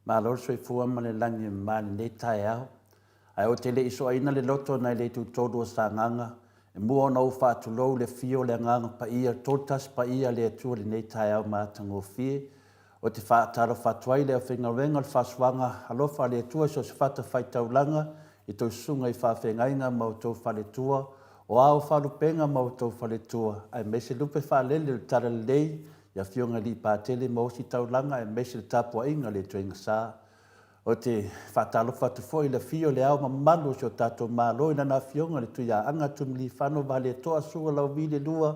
Malo soi fua ma le langi ma le tai au. Ai o te le iso aina le loto na le tu todo sa nganga. E mua na ufa tu lou le fio le nganga pa ia totas pa ia le atua le nei tai au ma tango fie. O te wha taro whatuai le whenga wenga le whaswanga alofa le atua so se whata whai taulanga i tau sunga i whawhengainga mau tau whale tua. O au whalupenga mau tau whale tua. Ai mese lupe whalele le tara lei ia fionga li pātele mo si taulanga e mese le tapua inga le tuenga sā. O te whatalo whatu fo i le fio le au mamalu si o tātou mālo i nana fionga le tuia anga tumli whano vale toa sua lau vile lua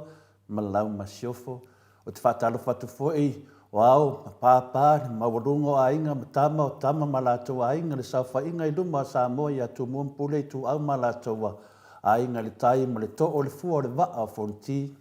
ma lau masiofo. O te whatalo whatu fo i o au pāpā mawalungo a inga matama o tama malatou a inga le sauwha inga i luma Samoa i atu muampule i tu au malatou a inga le tai ma le to'o le fua o le waa o fonti.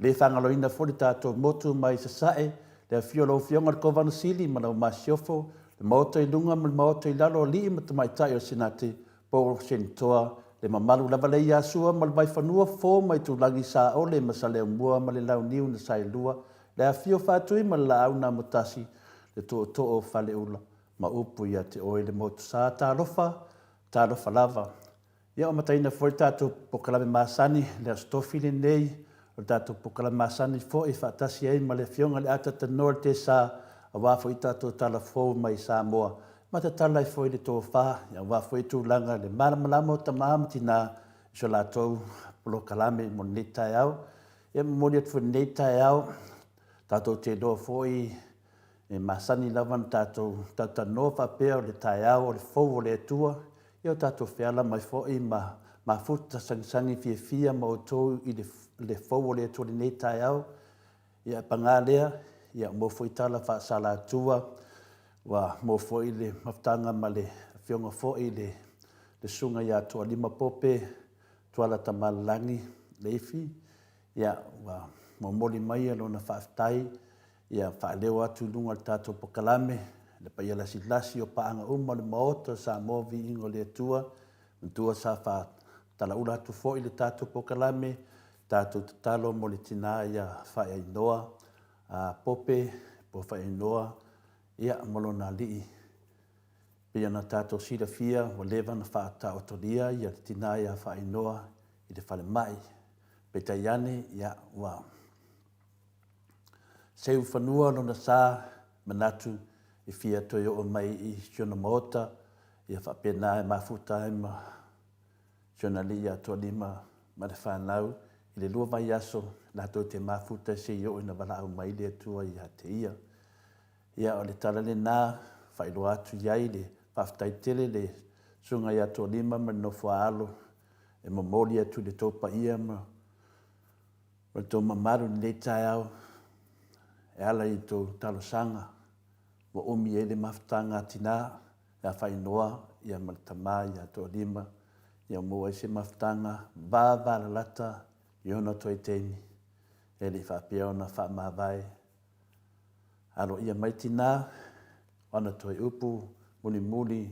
Le whangaloina fo le tātou motu mai sa sae, le fio lau fionga le kovana sili ma lau masiofo, le maota i lunga ma le maota i lalo li i mata mai tai o sinate, po sentoa, le mamalu lava le iasua ma le mai whanua fo mai tu langi sa ole ma sa leo mua ma le lau niu na sai lua, le a fio whātui ma le la au na mutasi, le to'o whale ula, ma upu ia te oe le motu sa tā lofa lava. Ia o mataina fo le tātou pokalame masani, le astofi le nei, o tātou pokala masani fo i whaatasi ei ma le fionga le ata tanoa te sā a wāfo i tātou tala fōu mai Samoa. Ma te tala i fo i le tō whā, ia wāfo i tūlanga le malamalamo ta maamati nā i so lātou polo kalame mo netai au. Ia mori atu fo netai au, tātou te doa fo i masani lawan tātou tanoa whapea o le tai au o le fōu o le atua. Ia o tātou whiala mai fo i ma futa sangisangi fia ma o tōu i le fōu o le atua le nei tai au. Ia pangā lea, ia mo fo i tala whaasala atua, wa mo fo i le maftanga ma le fionga fo i le sunga ia atua lima pope, tuala tamalangi leifi. Ia wa mo moli mai alo na whaafitai, ia whaeleo atu lunga le tātou pokalame, le pa ia lasi o paanga uma le maota Samoa vi ingo le atua, mtua sa wha talaula atu fo'i le tātou pokalame, tātou tatalo mo le tina ia whae inoa, pope, po whae inoa, ia molona lii. Pia na tātou sira fia, o lewa na wha ta otoria, ia le tina ia whae inoa, i le whale mai. Pe taiane, ia, wow. Seu whanua lona sā, manatu, i fia toi o mai i siona maota, ia whapena e mafuta e ma siona li ia toa lima ma le whanau, i le lua vai aso, lato te mafuta se i o ina wala au mai le atua i te ia. Ia o le tala le nā, whailo atu iai le whaftai tele le sunga ia toa lima ma no whaalo, e mamoli atu le topa ia ma tō mamaru ni le tai au, e ala i tō talo sanga, wa umi e le maftanga tina, ia whainoa, ia maltama, ia tō lima, ia mua i se maftanga, la lata, i ona toi teimi, e li whapia ona wha mawai. Alo ia mai tina, ona toi upu, muli,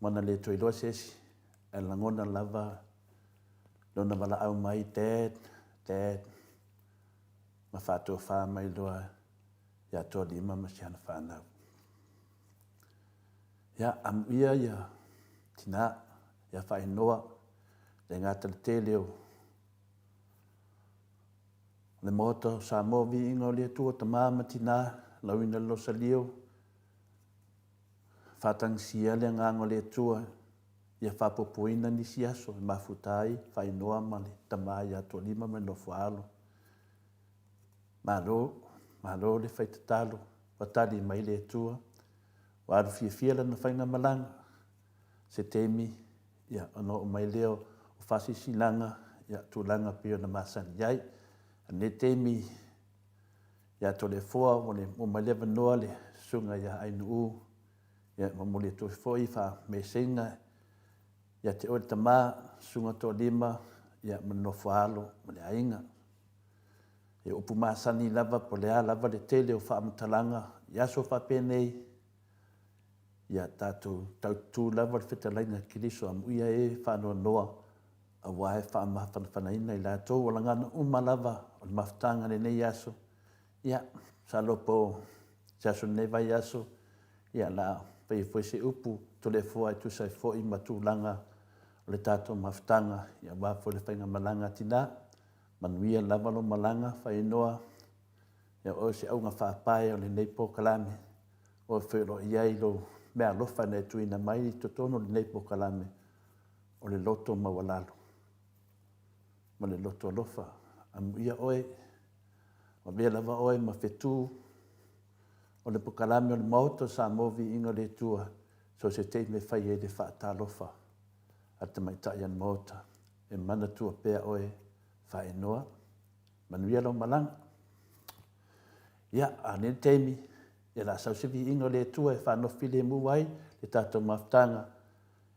mana le toi loa sesi, e langona lava, lona wala au mai, Dad, ma whātua whā mai loa, ia tō lima ma siana whānau. Ia amuia ia tina, ia whainoa, le ngāta le te leo. Le moto Samoa vi ingo le tua tamama tina, lauina losa leo. Whātang sia le ngango le tua, ia whapopoina ni siaso, mafutai, whainoa mali, tamā ia tō lima me no whaalo. Malo le whaitatalo, watari mai le tua, waru fia lana whainga malanga, se teimi, ia ono o mai leo, o whasi silanga, ia tūlanga pio na masani iai, ne teimi, ia tō le fua, o mai lewa noa le sunga ia ainu u, ia mamuli tō foi wha me senga, ia te oi tamā, sunga tō lima, ia mano whaalo, ma le ainga. E upu masani lava po lea lava le tele o whaamatalanga, ia so whapenei, ia tātou tautu lava le whetalaina kiriso am uia e whanua noa, a wae whaamawhanaina i la tōu o langana lava o le maftanga le nei aso, ia salopo jaso nei vai aso, ia la whai se upu to le fua e tusai fo i matulanga o le tātou maftanga, ia wafo le whainga malanga tina, manuia lava lo malanga whainoa, ia o se aunga whaapae o le nei pokalame, o whiro iai lo mea lofa nei tuina mai i totono le nei pokalame, o le loto mawalalo. Ma le loto lofa, amuia oe, ma bea lava oe ma whetu, o le pokalame o le mauto sa movi inga le tua, so se te me whai e le whaata lofa, a te mai tai an mauta, e mana tua pea oe, whaenoa, manuia lo malanga. Ia, ane teimi, ia la sausivi ingo le tua e whanofi le muwai, le tātou maftanga,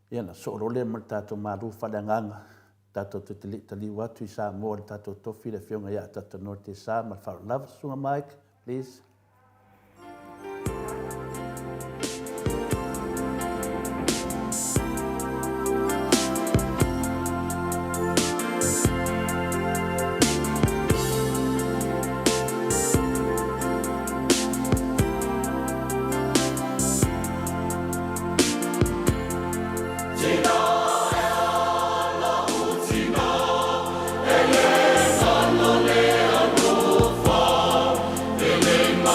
ia na sooro le ma le tātou maru whalanganga, tātou tali watu i Samoa, le tātou tofi le whionga ia tātou norte sa, ma whao lava sunga Mike, please. Elena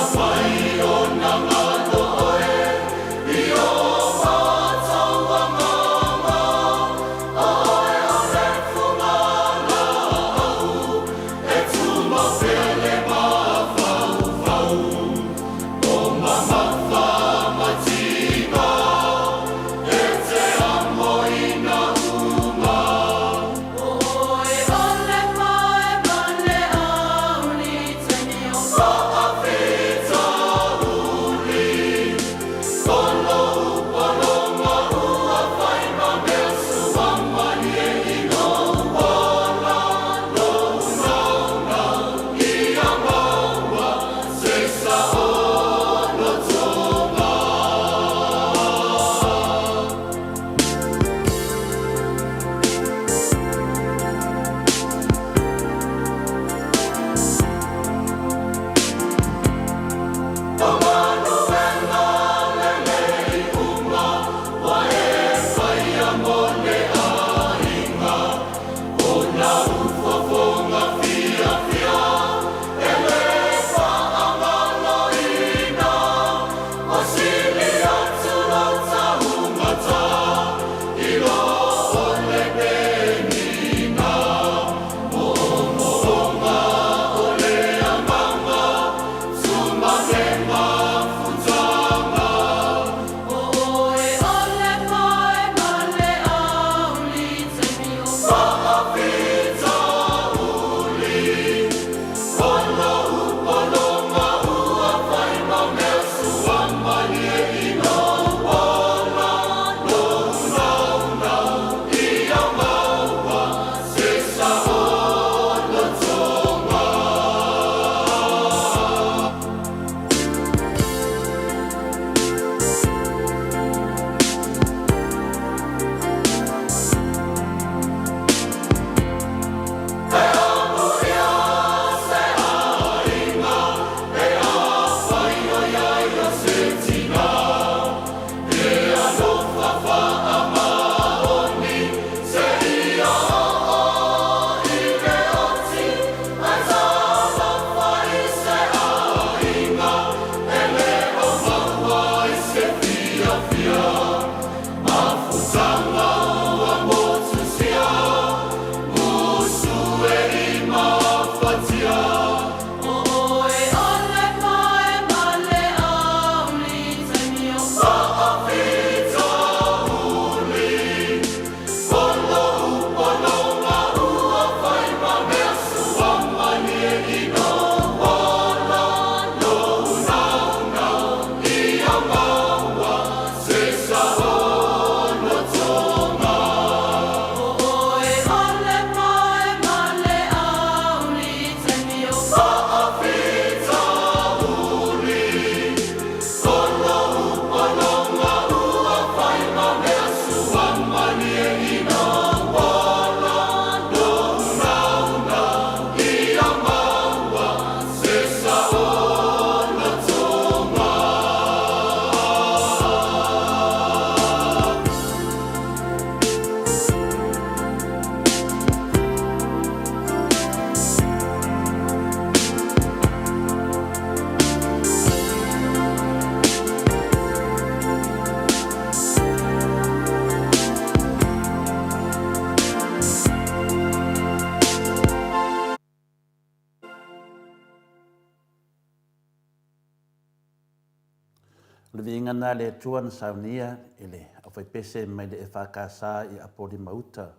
Le vinga na le tuan saunia ele a fai pese mai le e whakasa I apori mauta.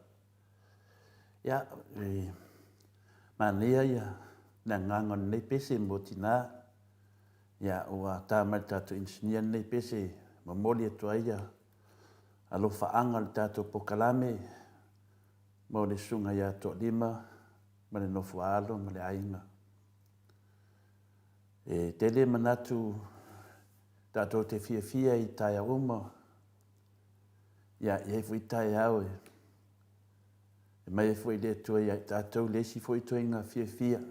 Ia, mania ia, na ngangon nei pese mo tina. Ia, ua tā mai tātou insinia nei pese, mamoli atua ia. Alo whaanga le tātou pokalame, mo le sunga ia toa lima, ma le nofu alo, ma le ainga. E tele manatu tātou te fia I tai a uma. Ia, e fui tai au e. E mai e fui le tua ia tātou lesi fui toinga fia.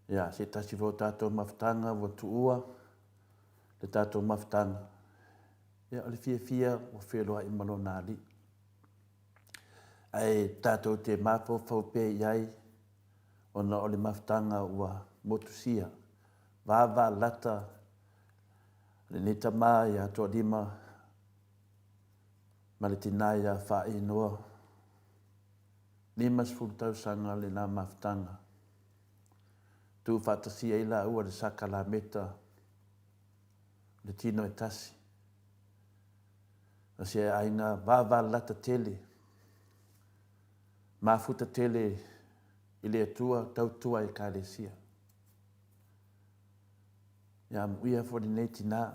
Ia, se tasi fo tātou maftanga vo tuua, le tātou maftanga. Ia, o le fia o wheloa I malonali. Ai tātou te mafo faupe iai, ona o le maftanga ua motusia. Vava lata, le neta maa ia toa lima, ma le tina ia wha inoa. 5,000 le nā maftanga. Tu whatasia ila ua le saka la meta, le tino e tasi. Na se aina vava lata tele, mafuta tele ile atua, tautua e kālesia. Ia muia fori nei tina.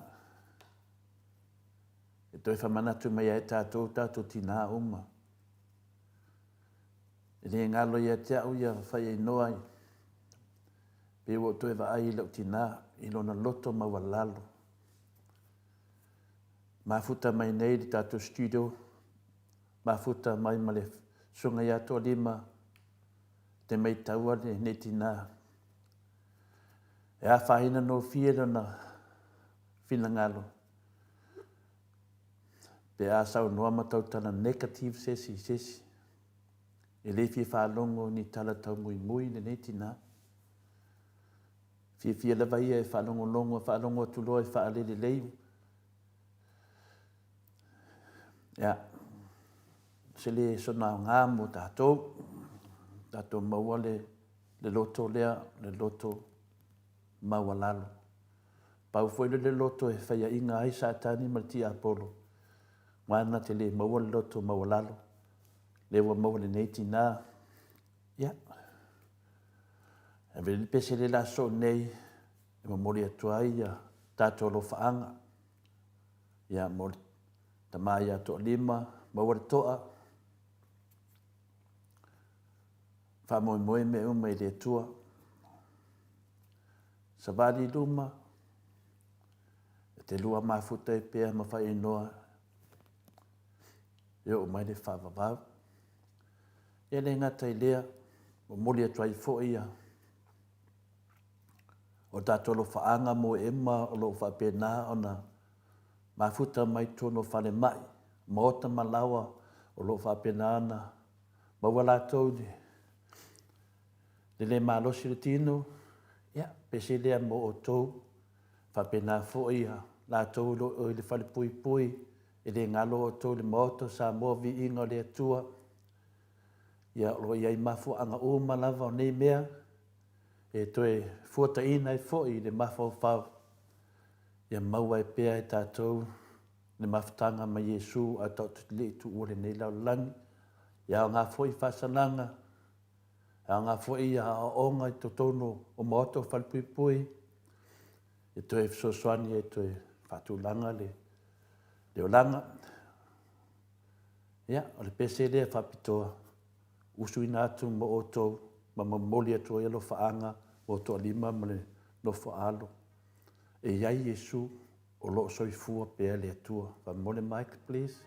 E toi whamanatu mai e tātou tina uma. E le ngalo ia te au ia whai e noai. Pe o toi wa ai lau tina, ilona loto mawalalo. Mafuta mai nei di tātou studio, mafuta mai male sunga ia toa lima, te mai taua ne tina. E a whahina no whiera na whina ngalo. Pe a sau noa matautana negative sesi. E le fia whalongo ni tala tau mui ne tina. Fia lewa ia e whalongo tuloa e whaalele leiu. Ia, se le sona ngā mo tātou maua le loto lea, le loto maua lalo. Pau foi le loto e whaia inga ai Satani malti Apollo. Wana te le maua le loto maua lalo. Lewa maua le neiti nā. Ia. E vele pese le la so nei, e mamori atua ia, tātou lo whaanga. Ia, mori tamai toa lima, maua le toa. Whamoe me uma I le atua. Savali luma, e te lua mafuta e pēr ma whai noa. E o mai le whawawau. E le ngata I lea, o mori atua I fo ia. O tātou lo whaanga mo ema o lo whapena o na mafuta mai tono whale mai. Maota malawa o lo whapena ana. Mawala tau ni. Le malosi le tino. Ia, pese lea mo o tau. Whapena fo ia. La tau lo le whale pui. E le ngalo o tau le maota Samoa vi inga le atua. Ia, lo iai mafu anga o malawa o nei mea. E toe fuata ina e foi le mafau fau. Ia maua e pea e tātou le maftanga ma Yesu a tau tutile tu ure nei lau langi. Ia ngā foi whasananga. Ia ngā foi a onga I totono o maoto whalpui. E toe fsoswani e toe whatulanga le olanga. Ia, o le pese lea whapitoa. Usu ina atu mo o tau. Ma mamoli atua ia lo whaanga o toa lima ma le no whaalo. E iai Yesu o lo soifua pea le atua. Wa mole mic, please.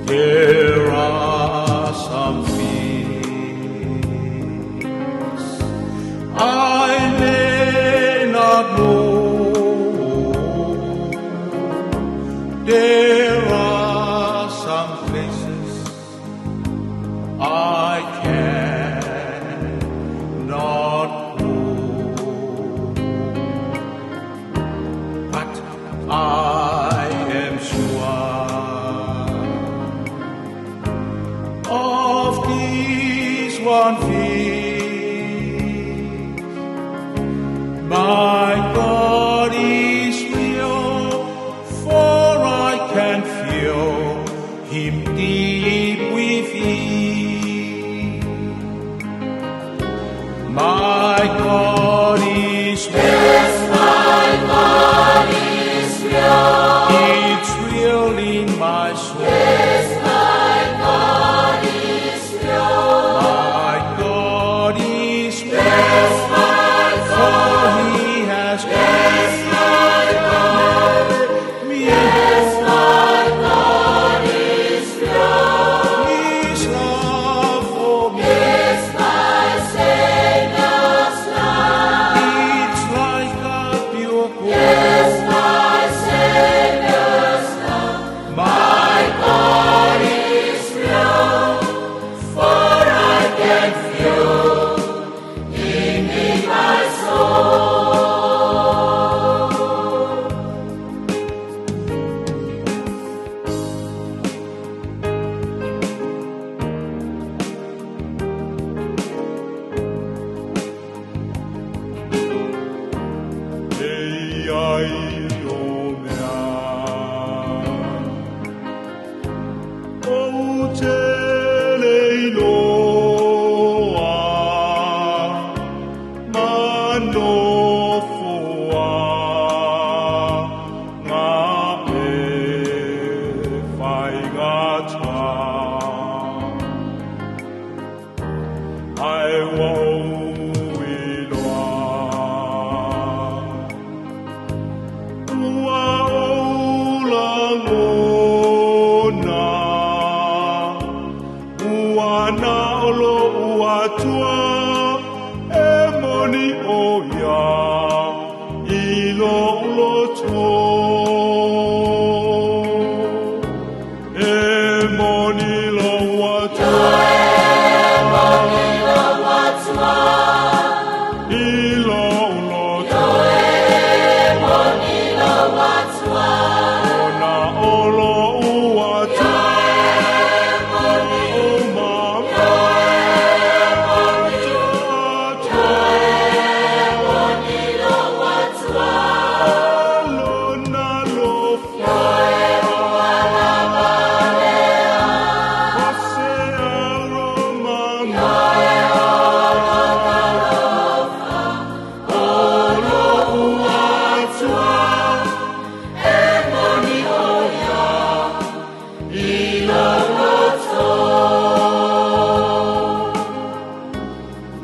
There are some I may not know. There are some places I cannot go. one feet. My God is real, for I can feel Him deep within. My God is real. Yes, my God is real. It's real in my soul. Yes, my God is real. My God is real. Yes, my For God. He has Yes, my God. given me Yes, my God is real. His love for me. Yes, my Savior's love. It's like a pure gold. Yes, my Savior's love. My God is real, for I can feel Him in my soul. Ei, ai, o mea. O te leiloa, manofua, ngā e whai gata. Ai wau iloa. Ua ola ngona, ua na olo ua tua, e moni o ia, ilo ulo to. E moni lo ua tua, ilo ulo to. Ona olo ua tua, o mama, alona lo fose aromama, olo ua tua,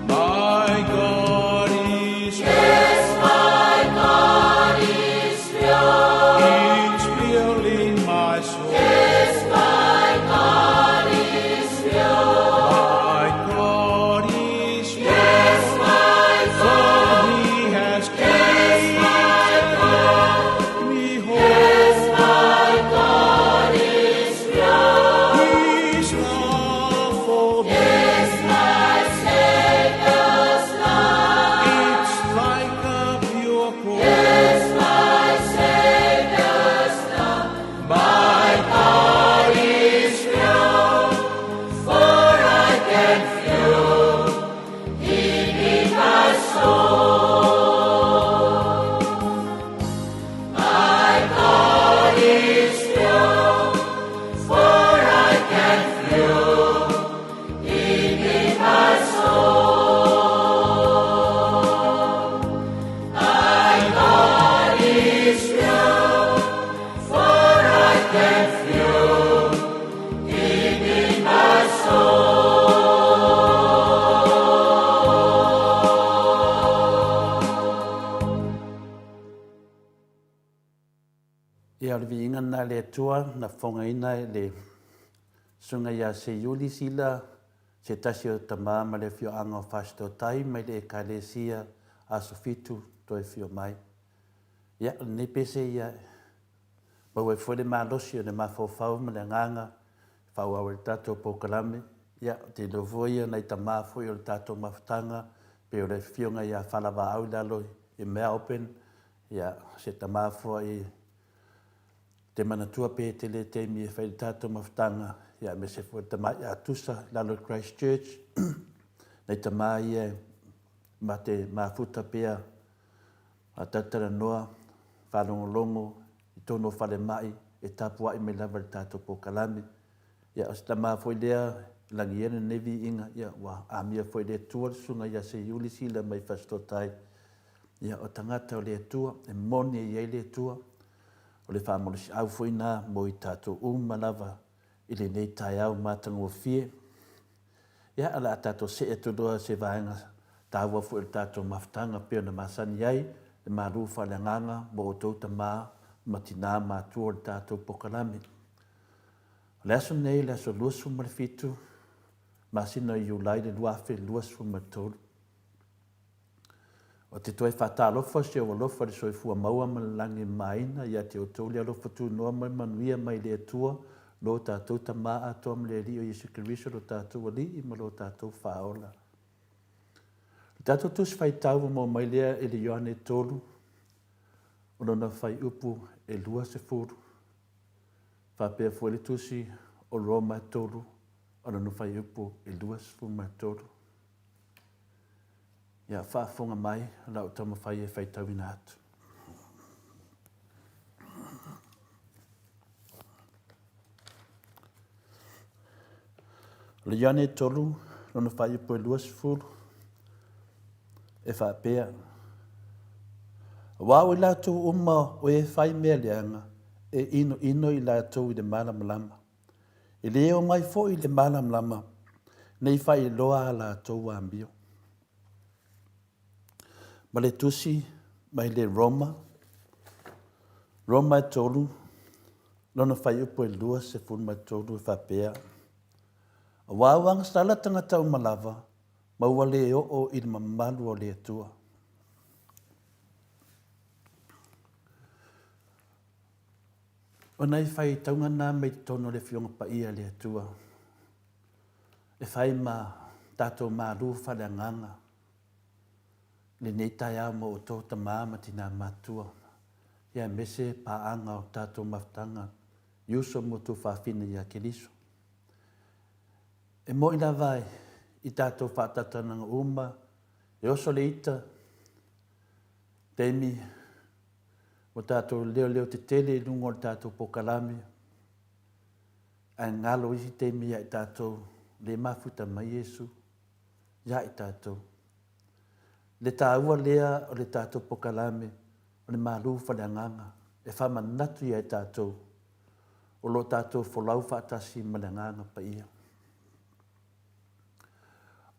my God is real. Yes, my God is real. It's real in my soul. Yes, my God is real. My God is real. Yes, my For God. He has Yes, my God. given me Yes, my God is real. His love for me. Yes, my Savior's love. It's like a pure gold. Yes, my Savior's love. My God is real, for I can feel Him in my soul. My God is real, for I can feel Him in my soul. My God is real, for I can feel Him in my soul. Ia le viinga na le atua na whonga ina le sunga ia se yuli sila se tasi o tamā ma le fio anga o whasto tai mai le ekalesia a sofitu to e fio mai. Ia ne pese ia mau e fwere maa losi o ne maa fawfau ma le nganga whau au le tato po kalame. Ia te lovua ia nei tamā fwoi o le tato mawhtanga pe o le fionga ia whalawa au lalo i mea open. Ia se tamā fwoi te manatua pe te le te mi e whai tato mawhtanga ia me se fwoi tamā ia tusa lalo Christchurch. Nei ta mai e ma te mafuta pea a tatara noa whalongolongo i tono whale mai e tapua i me lava le tātou po kalame. Ia o sta maa foi lea langi ene nevi inga ia wa a mia foi lea tua sunga ia se iuli sila mai fastotai. Ia o tangata o lea tua e moni e iei lea tua o le whamolisi au foi nā mo i tātou lava i le nei tai au mātango fie. Ia ala a tātou se e tudoa se vaenga tāua fu el tātou maftanga peo na masani iai le maru whale nganga mo o tauta maa matina mātua o le tātou pokalame. Le aso nei, le aso luasu ma le fitu, masina i ulai le luafe luasu ma tolu. O te toi whatalofa se o alofa le soifua maua ma le langi maina ia te o toli alofa tu noa mai manuia mai le atua lo tātou ta maa atoa ma le rio Yesu Kiriso lo tātou ali i ma lo tātou whaola. Tātou tusi whai tau mo mai lea e le Ioane tolu, o lona whai upu e lua se furu. Whapea fuele tusi o Roma tolu, o lona whai upu e lua se furu mai tolu. Ia whaafonga mai, lau tama whai e whai tau ina atu. Le Ioane tolu, lona whai upu e lua se furu, e whapea. Wau i lātou uma o e whai mea leanga e ino i lātou i le malamalama. I leo mai fo i le malamalama nei whai loa a lātou a ambio. Ma le tusi mai le Roma e tolu, lona whai upo e lua se fun mai tolu e whapea. Wau anga stala tangata o malava, maua le o i le mamalu o le atua. O nei whai taunga nā mei tono le fionga pa ia le atua. E whai ma tātou maru whale nganga. Le nei tai au mo o tōta māma tina mātua. Ia mese pa anga o tātou maftanga. Yuso mo tu whawhina ia kiriso. E mo ina vai i tātou whātatananga uma. E oso le ita. Teimi. O tātou leo te tele lungo o tātou pokalame. A ngalo isi teimi ia i tātou le mafuta mai Yesu. Ia i tātou. Le tāua lea o le tātou pokalame. O le malu whaleanganga. E whamanatu ia i tātou. O lo tātou wholau whaatasi maleanganga pa ia.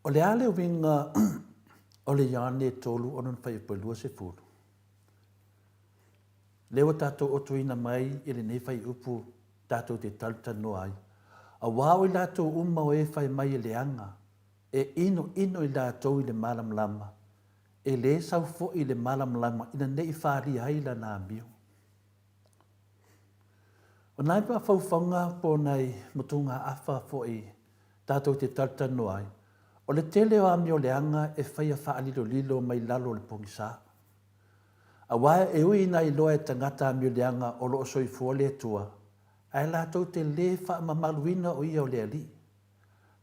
O le ale winga o le Ioane tolu o non whai upalua se furu. Leo tātou otuina mai i le nei whai upu tātou te talta no ai. A wāo i lātou uma o e whai mai i le anga. E ino i lātou i le malamlama. E le sau fo i le malamlama ina nei whāri ai la nā mio. O nai pa whauwhanga po nei mutunga awha fo i tātou te talta no ai. O le tele o amio le anga e whai a whaalilo lilo mai lalo le pongisa. A wae e ui nai loa e tangata amio le anga o lo soi fua le tua. Ai lātou te le wha mamaluina o ia o le ali.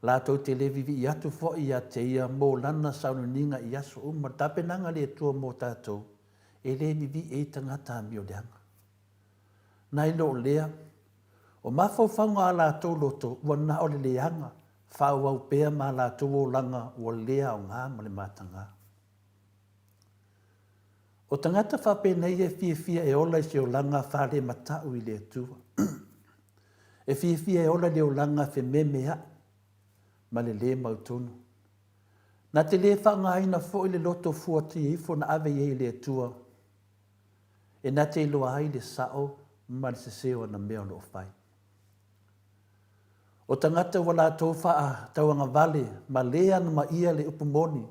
Lātou te le vivi i atu fo i a te ia mō lana saununinga i aso uma tapenanga le tua mō tātou. E le vivi e tangata amio le anga. Nai lo lea. O mawhauwhanga a lātou loto ua na o le leanga. Whau au pēr mā lātou o langa ua lea o ngā ma le mātanga. O tangata whape nei e fia e ola i se o langa whare matau i le atua. E fia e ola le o langa whe memea ma le mautonu. Nā te le whanga aina fo i le loto fuati i fo na ave i le atua. E nā te iloa ai le sao ma le seseo na mea lo whai. O tangata wala tau wha tauanga vale ma lea na ma ia le upumoni.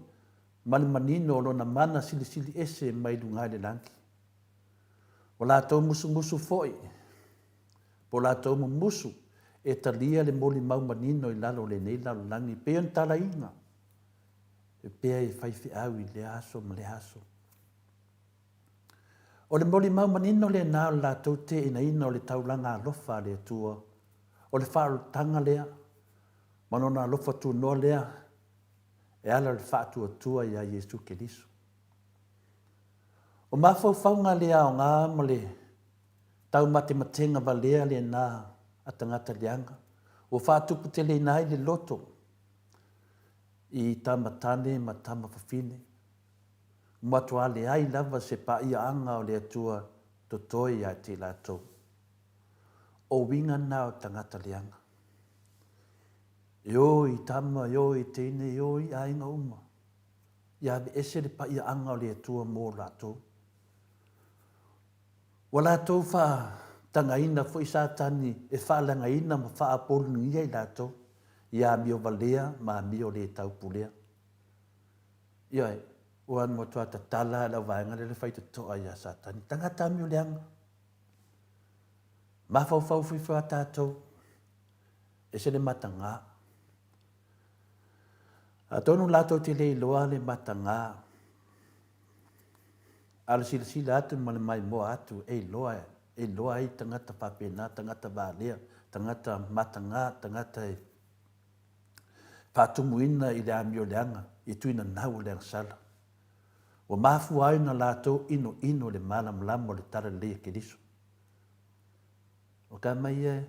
Mani manino o lona mana sili ese mai lungai le lanki. O lātou musu foi. Po lātou musu e talia le moli mau manino i lalo le nei lalo langi. Pea tala inga. E pea e whaifi au i le aso ma le aso. O le moli mau manino le nao lātou te ina ina o le taulanga alofa le tua. O le whaaro tanga lea. Manona alofa tu noa lea. e ala le whaatuatua ia Iesu Keriso. O mawhauwhaunga lea o ngā mo le tau matematenga valea le nā a tangata leanga. O whaatupu te le nai le loto i tamatane ma tamawhawhine. Matua le ai lava se pa ia anga o le atua totoi a te lātou. O winga nā o tangata leanga. Yo i tama, yo i tene, yo i ainga uma. Ia ve ese le pa ia anga o le atua mō lātou. Wa lātou wha tangaina fo i sātani e wha langaina ma wha apolu ia i lātou. Ia mio valea ma mio le tau pulea. Ia e, oan mo tua tatala la vaenga le whaita toa ia sātani. Tangata mio leanga. Ma fau whiwha tātou. E se le matanga. A tonu lātou te le loa le matanga. Ala sila atu ma le mai moa atu e loa i tangata whapena, tangata vālea, tangata matanga, tangata e whātumuina i le amio leanga, i tuina nau leanga sala. Wa mafu ai na lātou ino le malam lamo le tara lea Keriso. O ka mai e,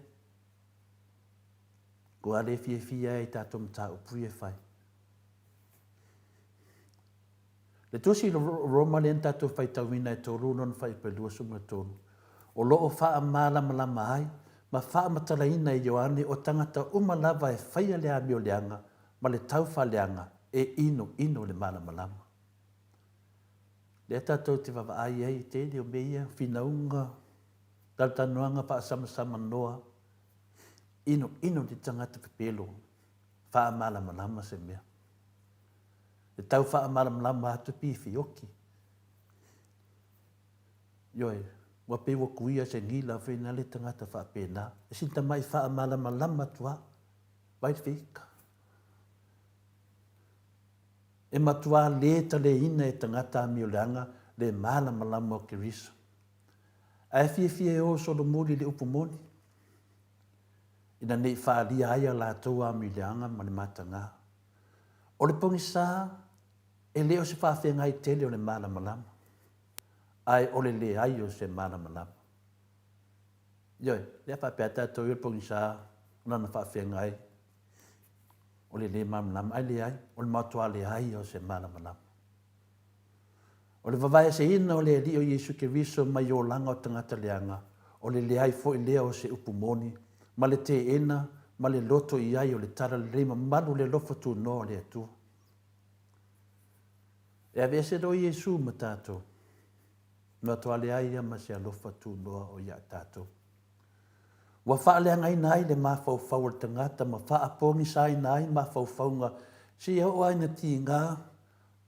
ko ale fia e tātou mta upui e whai. Le tusi Roma le tātou whai tauina e tōru non whai pelua sunga tōru. O loo wha malam lama ai, ma wha matalaina e Ioane o tangata umalava e whaia le amio leanga, ma le tau wha leanga e ino le malam lama. Le tātou te wawa ai ei te leo meia, whinaunga, taltanuanga pa sama noa, ino di tangata pepelo, wha malam lama se mea. E tau wha malam lama atu piwhi oki. Ioi, wa pewa kuia se ngila whina le tangata wha pēnā. E sinta mai wha malam lama tua, vai whika. E matua leta le ina e tangata amiolanga le malam lama o Keriso. Ai fie o solo muli le upumoni. Ina nei wha lia aia la toa amiolanga ma le matanga. O le pongisa, e leo se whawhenga i tele o le malamalama. Ai o le ai o se malamalama. Ioi, lea whapea tō i le pongisa, nana whawhenga ai. O le malamalama, ai le ai, o le matua le ai o se malamalama. O le vavai se ina o le li o Iesu Keriso mai o langa o tangata leanga. O le ai fo i lea o se upumoni, ma le te ena, ma le loto i ai o le tara le reima, malu le lofo tu no o le atua. E ave se do Iesu ma tātou. Noa toa le aia ma se alofa tu noa o ia tātou. Wa wha le angai nai le ma fau le tangata, ma wha apongi sai nai ma fau nga. Si au aina ti ngā,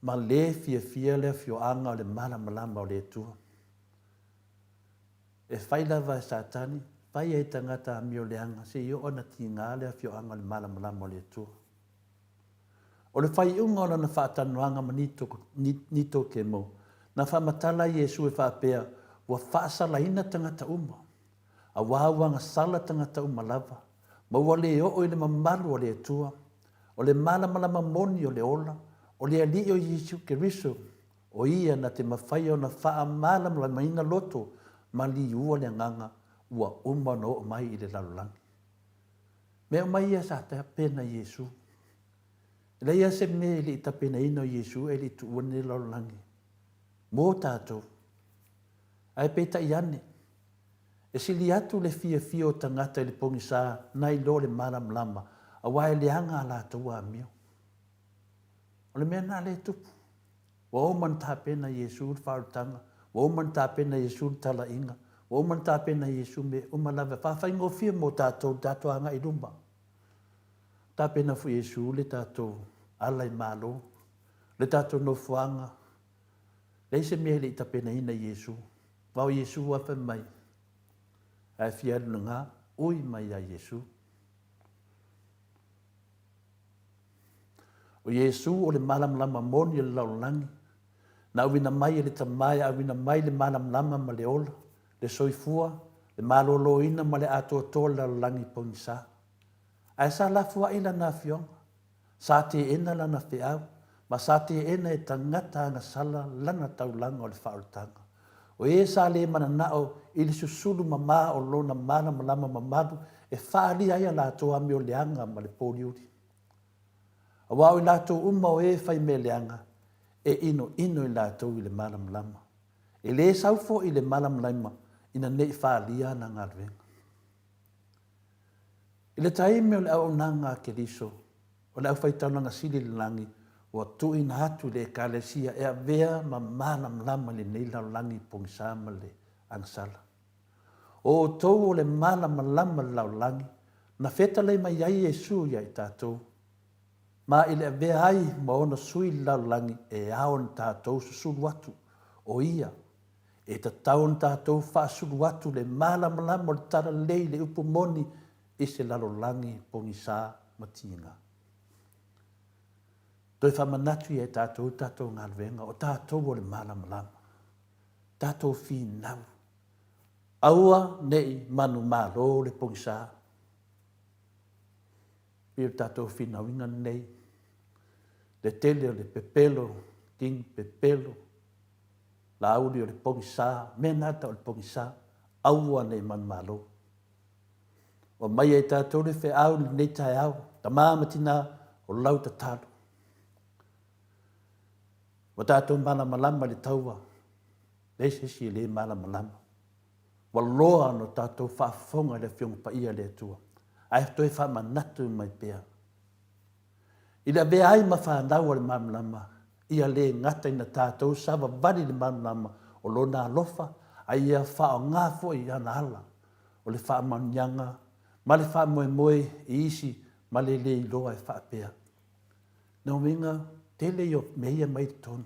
ma le fia le fio anga o le malama o le atua. E whai lava e sātani, whai e tangata mi o le anga, si au aina ti ngā le fio anga o le malama o le atua. O le whai unga o na whaatanuanga ma nito ke mo. Na whamatala Iesu e whapea, wa whaasalaina tangata uma. A wāwanga sala tangata uma lava. Ma ua le o le mamalu o le atua. O le malamalama moni o le ola. O le ali o Iesu Keriso. O ia na te mawhai o na wha malamalama ina loto. Ma li ua le nganga. Ua uma no o mai i le lalulangi. Me o mai ia sa te pena Iesu. Le ia se me li tapena ina o Iesu e li tuone lalulangi. Mō tātou. Ai peta i ane. E sili atu le fia o tangata i le pongi sā, nai lo le malam lama, a wae le anga la tua mio. O le mea nā le tupu. Wa oman tāpena Iesu whautanga, wa oman tāpena Iesu tala inga, wa oman tāpena Iesu me umalawe. Whawhai ngofia mō tātou anga i rumba. Tāpena fu Iesu le tātou alai malo, le tātou no fuanga. Leise mea le tāpena ina Iesu. Wau Iesu wafa mai. Ai fiaru ngā, ui mai a Iesu. O Iesu o le malam lama moni le laulangi. Na awina mai le tamai, awina mai le malam lama ma le ola, le soifua, le malolo ina ma le ato toa le laulangi pongisa. Ai sa la fua ila na fionga. Sa te ena la na whiau. Ma sa te ena e tangata na sala lana taulanga o le whaotanga. O e sa le mananao i le susulu mama o lona mana malama mamadu e whaari aia la toa mi o leanga ma le pōliuri. A wau i la tō uma o e whai me leanga e ino i la tō i le mana malama. E le saufo i le mana malama ina nei whaaria na ngā ruenga. I le taime o le au nanga ke riso o le au whaitaunanga sili le langi o tu ina hatu le kalesia e a vea ma mana malama le nei lau langi pongisa ma le angsala. O tau o le mana malama lau langi na feta lei mai ai Yesu ia i tātou. Ma i le vea ai ma ona sui lau langi e aon tātou susulu atu o ia. E ta taon tātou whaasulu atu le mana malama o le tara lei le upu moni i se lalo langi pongisa matinga. Toi whamanatu i e tātou ngā ruenga o tātou o le mana malama. Tātou whi nau. Aua nei manu malo le pongisa. Pio tātou whi nau inga nei. Le tele o le pepelo, king pepelo. La auli o le pongisa, menata o le pongisa. Aua nei manu malo. O mai e tātou le whi au nei tai au. Ta māmatina o lau ta talo. O tātou mana malama le taua. Le sesi le mana malama. Wa loa no tātou whaafonga le whionga pa ia le tua. Ai toi whaamanatu mai pēr. I le vea ai ma whaanau le mana malama. Ia le ngata ina tātou sawa wari le mana malama. O lona alofa. Ai ia whao ngā fo i ana ala. O le whaamanyanga. Ma le whaamoe i isi. Ma le le i loa e whaapea. Nau minga. Tele yo meia mai tonu.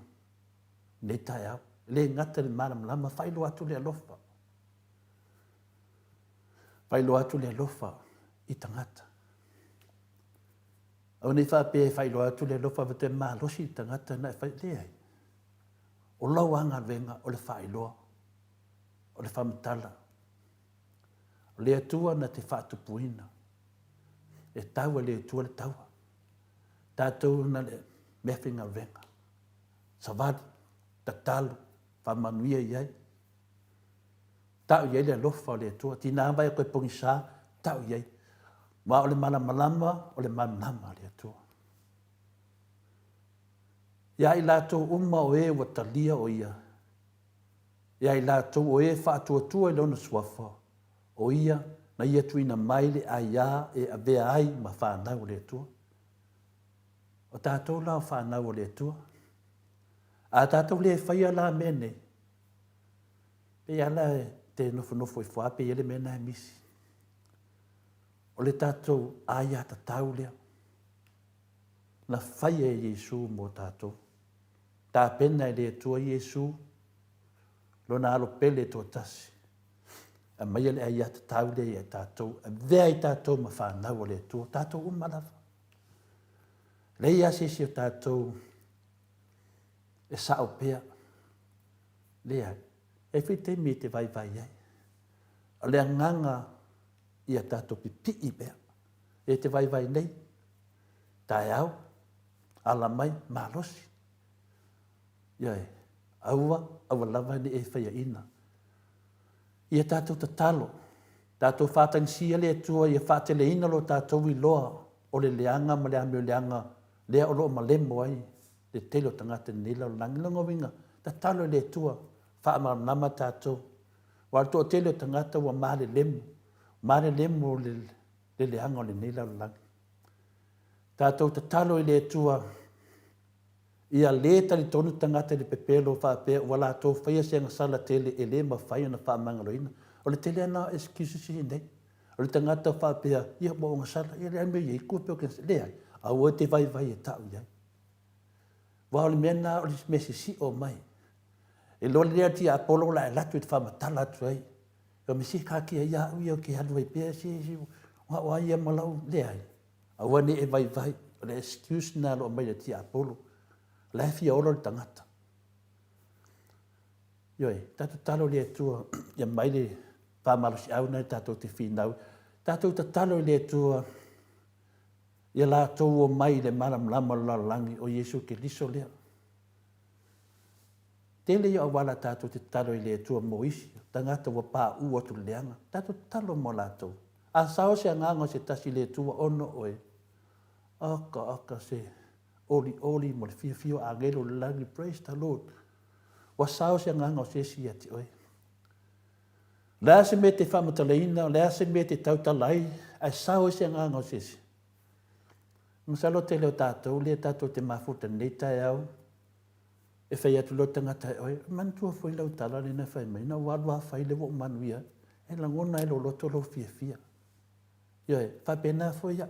Nei tai au. Le ngata le mana malama whailo atu le alofa. Whailo atu le alofa i tangata. Au nei whape whailo atu le alofa vate malosi i tangata na e whaileai. O lau anga venga o le whailoa. O le whamatala. O le atua na te whaatupuina. E taua le atua le taua. Tātou na le mewhinga venga. Savadi, tatalu, whamanuia iai. Tau iai le alofa o le atua. Tina vai koe pongisa, tau iai. Ma o le mana malama, o le mana nama le atua. Ia i lātou uma o e watalia o ia. Ia i lātou o e whaatuatua i lona suafa. O ia, na ia tuina maile a ia e a vea ai ma whanau le atua. O tātou lao whanau le atua. A tātou le whaia la mene. Pe ala te nofo i wha, pe ele mena e misi. O le tātou aia ta tau lea. Na whaia e Yesu mo tātou. Tā pena e le atua Yesu. Lona alo pele tō tasi. A mai le aia ta tau lea e tātou. A vea i tātou ma whanau le atua. Tātou umalawa. Leia sisi o tātou e sao pea. Lea, e white mi te vai ai. A lea nganga i a tātou pipi i pea. E te vai nei. Tai au, ala mai, malosi. Iai, aua lava ni e whaia ina. I a tātou ta talo. Tātou whātangsia le atua i a whātele ina lo tātou i loa. O le leanga ma le amio leanga. Lea o loo malemo ai, le telo tangata nila o langi longa winga, ta talo le tua, wha nama tātou. Wala toa telo tangata wa maare lemo le leanga o le nila o langi. Tātou ta talo le tua, ia le tali tonu tangata le pepelo whapea, wala tō whaia seanga sala tele e le ma whaia na wha mangaloina. O le tele ana excuses i nei. O le tangata whapea, ia mo o ngasala, ia le ame i kupe o kensa, le ai. A ua te vai e tau iai. Wao le mena o le mesi si o mai. E lo le lea ti a apolo la e latu e te whamatala atu ai. Ka mesi kaki a ia ui o ke hanu ai pēr si. Wa ia malau le ai. A ua ne e vai. O le excuse na lo mai le ti a apolo. La e fia olo le tangata. Ioi, tatu talo le tua. Ia mai le whamalo si au nei tatu te whinau. Tatu ta talo le tua. Ia lātou o mai le malamalama lalangi o Iesu Keriso lea. Tele ia awala tātou te talo i le tua mo isi, tangata wa pā ua tu leanga, tātou talo mo lātou. A sao se anganga se tasi le tua ono oe, aka se oli mo le fio angelo le langi, praise the Lord. Wa sao se anganga se si ati oe. Lea se me te whamataleina, lea se me te tautalai, ai sao se anganga se si. Masalo te leo tātou, le tātou te mafuta nei tai au, e whai atu lo tangata e oe, mantua fwoi lau tala ni na whai mai, na wadwa whai le wok manuia, e langona e lo loto lo fia. Ioe, whapena fwoi ya.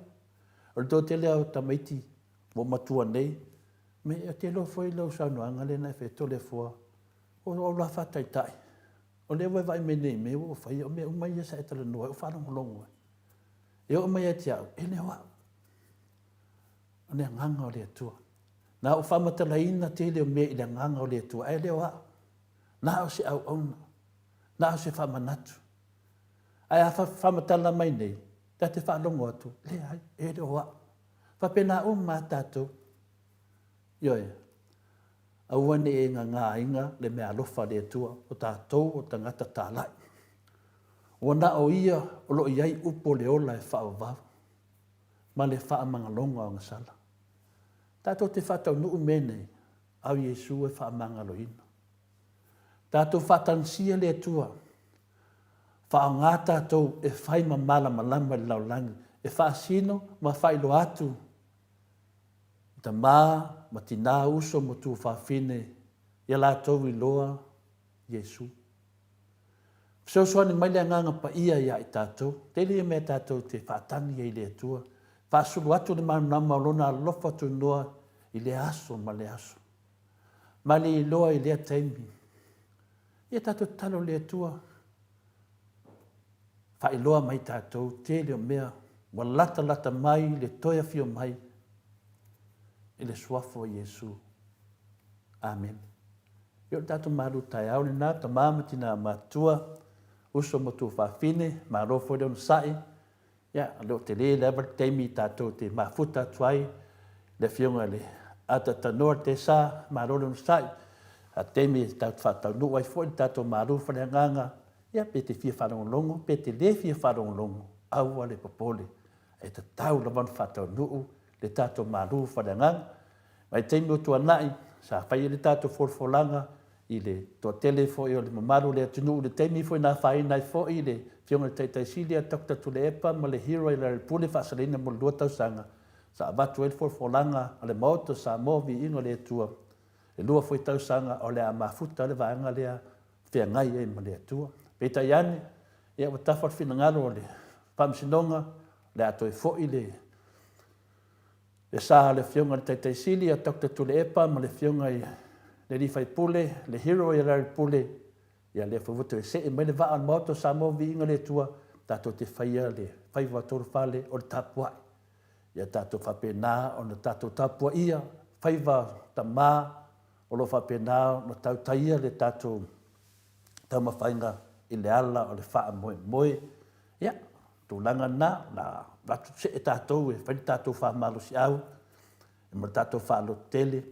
O le tō te leo tamaiti, mo matua nei, me e te lo fwoi lau saunoanga le na whai tole fua, o la whatai tai. O le vai me nei, me o whai, o me umai sa e tala noa, o whanong longo. E o mai e te au, e ne wā. O ne nganga o le atua. Nā o whamatalaina te leo me i le nganga o le atua. E leo a. Nā o se au auna. Nā o se whamanatu. Ai a whamatala mai nei. Tā te whalongo atu. Le ai. E leo a. Whapena o mā tātou. Ioe. Auane e ngā inga le mea alofa le atua. O tātou o tangata tālai. O na o ia o lo iai upo le ola e whaavava. Ma le whaamangalonga o ngasala. Tātou te whatau nuu menei, au Iesu e whaamangaloina. Tātou whatansia le atua, whao ngā tātou e whai ma malama le laulangi, e whaasino ma whailo atu. Ta mā, ma tina uso mo tu whawhine, ia lātou I loa Iesu. Whasausoani mai le nganga pa ia i tātou, te lia mea tātou te whaatani e le atua, whaasulu atu le manama o lona alofa tu noa I le aso ma le aso. Ma le iloa I lea taimi. Ia tātou talo le atua. Wha iloa mai tātou te leo mea. Wa lata mai le toia fio mai. I le suafo Iesu. Amen. Ia tātou maru tai au ni nā ta māmati nā mātua. Uso mo tu whawhine. Ma rofo leo nsai. Ia, leo te le lewa teimi tātou te mafuta tuai. Le fionga le ata tanoa te sa, marolo nsai. A teimi tau whatau nuai fwoi tātou maru whare nganga. Ia pe te fia wharongonongo, pe te le fia wharongonongo. Aua le popole. E te tau la wan whatau nuu, le tātou maru whare nganga. Mai teimi o tua nai, sa whai le tātou wholwholanga, I le toa tele fwoi o le mamaru le atunu, le teimi fwoi nā whai nai fwoi le fionga le teitai silia, tokta tu le epa, ma le hero I le pule whasalina mo lua tau sanga. Sa abatu el wholwholanga, a le maoto Samoa vi ingo le tua. E lua fwoi tau sanga o le a mafuta le vaanga lea, whea ngai e ma le tua. Peta iane, e a watawhat whina ngaro o le pamsinonga, le ato e fwoi le. Le sa le fionga le teitai silia, tokta tu le epa, ma le fionga I le rifai pule, le hero I rari pule, ia le whawutu e se e mai le vaan maoto Samoa vi ingo le tua, tato te whaia le whaiwa toru whale o le tapuai. Ia tātou whapena o na tātou tapua ia, whaiva ta mā, o lo whapena o na tau taia le tātou taumawhainga I le ala o le wha moe. Ia, tūlanga na ratu se e tātou e whai tātou wha malu si au, e mara tātou wha alo tele.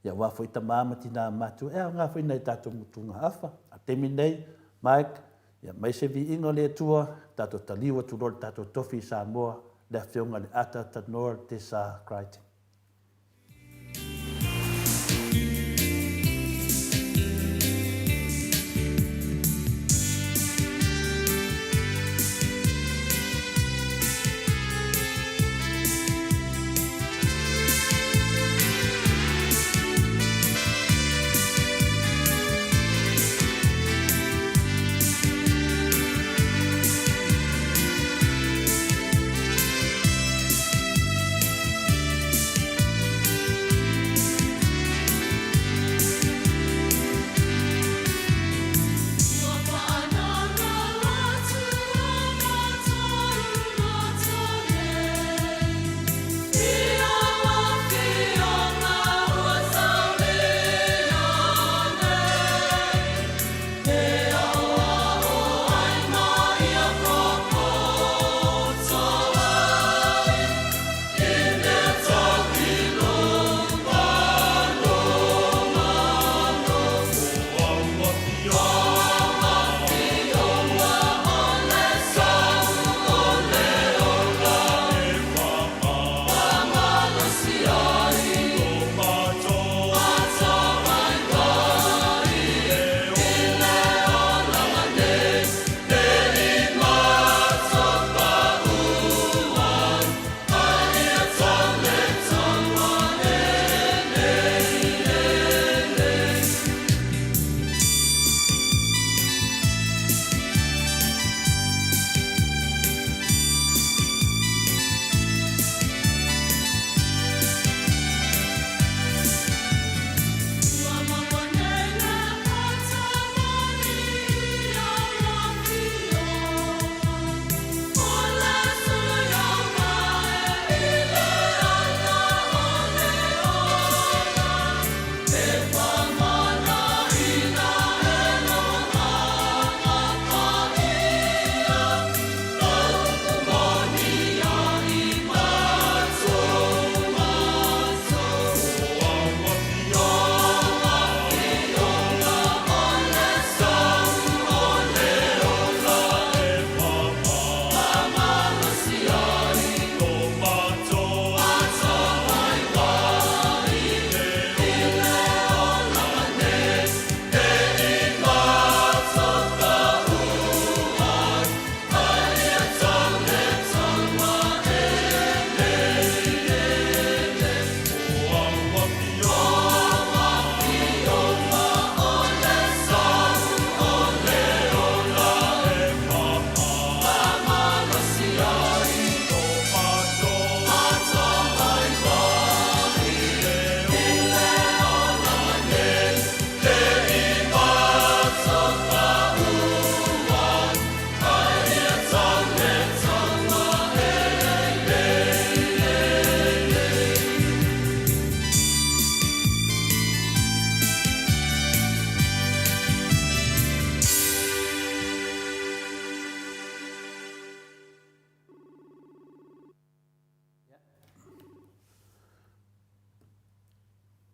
Ia wafo I ta māmati nā matu, e ngā whai nei tātou mutunga awha. A temi nei, Mike, ia mai se vi ingo le tua, tātou taliwa tu rol tātou tofi Samoa, le fionga le ata tanoa te sa Crichton.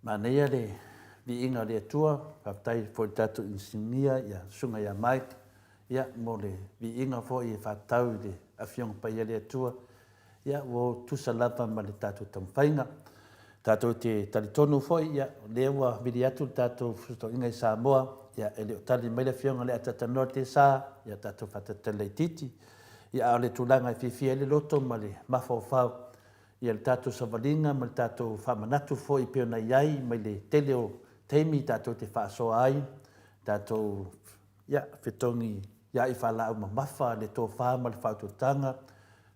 Manea le vi inga le tua, whaptai fo tatu insinia ia sunga ia mai, ia mo le vi inga fo i whatau le awhiong pai le tua, ia wo tusa lava ma le tatu tamwhainga. Tatu te talitonu fo ia lewa vidi atu tatu fusto inga i Samoa, ia ele o tali mai le whionga le atatanoa te sā, ia tatu whatatele titi, ia au le tulanga i whiwhia le loto ma le mawhawhau, ia le tatu savalinga ma le tatu whamanatu fo i peona iai mai le tele o teimi tatu te whaasoa ai, tatu ia whitongi ia i whala au mamafa le tō wha ma le whaututanga,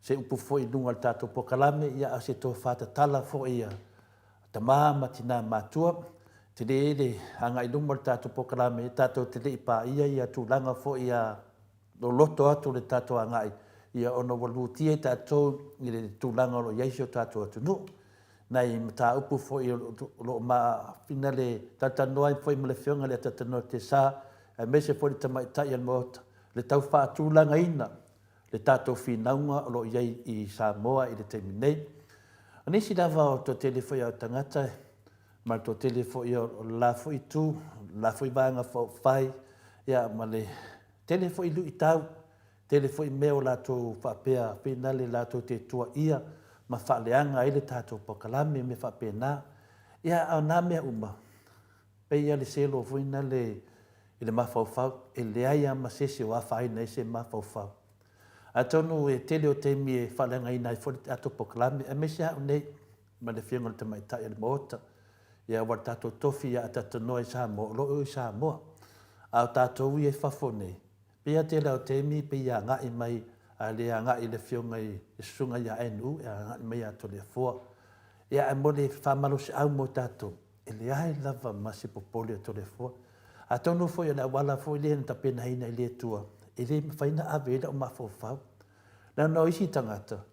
se upu fo i lunga le tatu pokalame, ia a se tō whatatala fo ia ta ma tina matua, te le hanga i lunga le tatu pokalame, tatu te le ipa ia tūlanga fo ia no loto atu le tatu angai, ia ono walutia i tātou i le tūlanga lo iaisio tātou atu no. Nei mta upu fo i lo ma fina le tatanoa i fo i male whionga le tatanoa te sā, e mese fo i tamaitai al mota, le tau wha tūlanga ina, le tātou whinaunga lo iai i Samoa i le teimi nei. Nisi lava o tō tele fo i au tangata, ma tō tele fo i o la fo i tū, la fo i vanga fo whai, ia ma le tele fo i lu i tau, tele fo i meo la tō whapea, pinale la tō te tua ia, ma whaleanga ele tātou pokalame me whapea nā. Ia au nā mea uma, pe ia le selo fo ina le mawhauwhau, e le aia ma sese o awhai nei se mawhauwhau. A tonu e tele o teimi e whalenga ina i fo le tātou pokalame, e mese hau nei, ma le whionga le tamaitai e le moota, ia war tātou tofi a tatanoa i Samoa, loo i Samoa, au tātou i e whafo nei. Pia tele o teimi, pia ngai mai, a le ngai le whionga i sunga ia enu, a ngai mai ato le fua. Ia e mo le whamalo se au mo tātou, e le ai lava ma se popoli ato le fua. A tonu fo i la wala fo i le na tapena hina i le tua, e le whaina avela o mawhawhau. Na no isi tangata,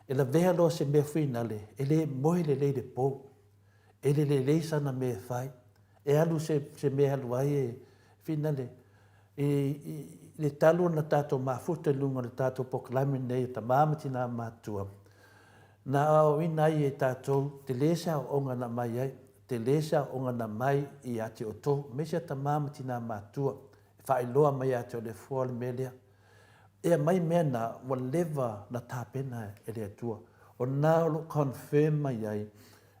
e la vea loa se mea whina le, e le moe le le pō, e le leisana mea whai, e alu se mea alu ai e whina le, le talo na tātou mafuta lunga le tātou pokalame nei ta mamati nā mātua. Na au ina i e tātou te lesa o onga na mai ai, te lesa o onga na mai i ate o tō, mesa ta mamati nā mātua, whae loa mai ate o le fua le melea. Ea mai mea na walewa na tāpena e le atua, o nā lo confirm mai ai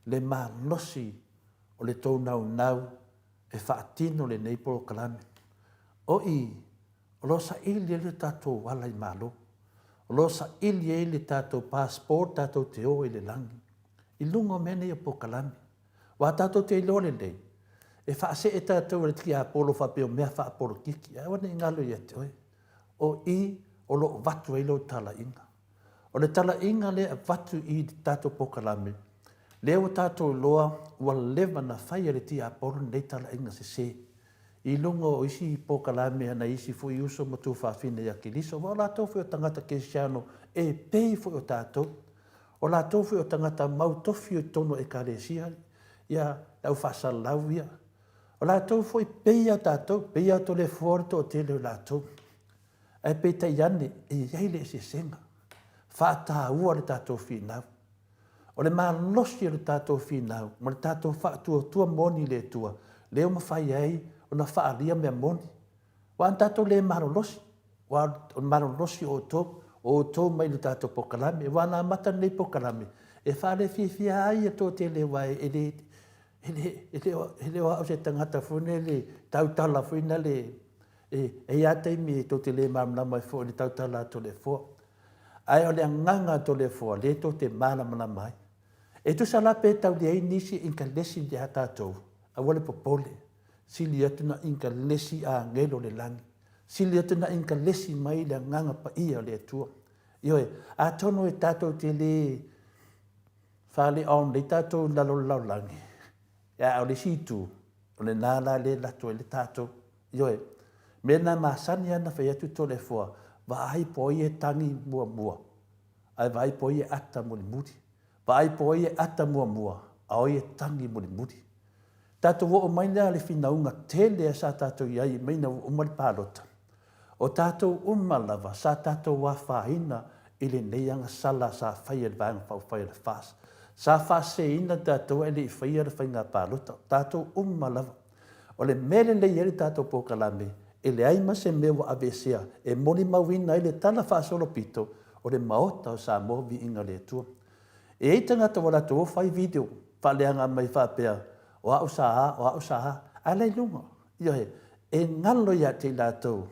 le mānosi o le tō nau e whaatino le nei pokalame. O o lo sa ili le tātou wala i malo. O lo sa ili le tātou passport, tātou te o i le langi. I lunga mene i pokalame. Wa tātou te ilo le lei. E whaase e tātou le tiki a polo whapeo mea wha polo kiki. E wane ingalo i ate oi. O lo watu e lo tala inga. O le tala inga le watu i tātou pokalame. Leo tātou loa wa lewa na whaia le ti a polo nei tala inga se se. I lunga o isi pokalame ana isi fu i uso matu whawhine ia ki liso. Wa o lātou fu o tangata kesiano e pei fu o tātou. O lātou fu o tangata mautofi o tono e kāresia. Ia au whasalau ia. O lātou fu i pei a tātou. Pei a to le fuorto o tele o lātou. E pei tai ane e iaile se senga. Whātā ua le tātou whinau. O le mālosi o le tātou whinau. Ma le tātou whaatua tua moni le tua. Leo mawhai ai. O na whaalia mea moni. Wa an tātou le marolosi. Wa marolosi o tō mai le tātou pokalame. Wa nā mata nei pokalame. E whaare whiwhia ai a tō te le wai. E le o au se tangata fune le tautala fuina le. E iatei mi tō te le maramana mai fo le tautala to le fo. Ai o le anganga to le fo. Le tō te maramana mai. E tu salape tau le ai nisi inka lesi le a tātou. A wale popole. Sili atu na inka lesi a ngelo le langi. Sili atu na inka lesi mai le nganga pa ia le atua. Ioe, a tono e tātou te le whale on le tātou lalo lau langi. Ia au le situ, o le nāla le lato e le tātou. Ioe, me nā māsani ana whai atu to le fua, wa ai po i e tangi mua mua. Ai wa ai po i e ata muli muri. Wa ai po i e ata mua mua, a o i e tangi muli muri. Tātou o maina le whinaunga tele a sa tātou iai maina o mali pālota. O tātou umalava sa tātou wawhaina i le nei anga sala sa whai e vanga whau whai le whas. Sa whase ina tātou e le i whai e whai ngā pālota, tātou lava. O le mele le ieri tātou pōkalame, e le aima se mewa avesea, e moni mawina i le tana whaasolo pito, o le maota o Samoa vi inga le tua. E ei tangata wala tō whai video, whaleanga mai whapea, o au saha, alai lunga. Iohe, e ngalo ia te lātou,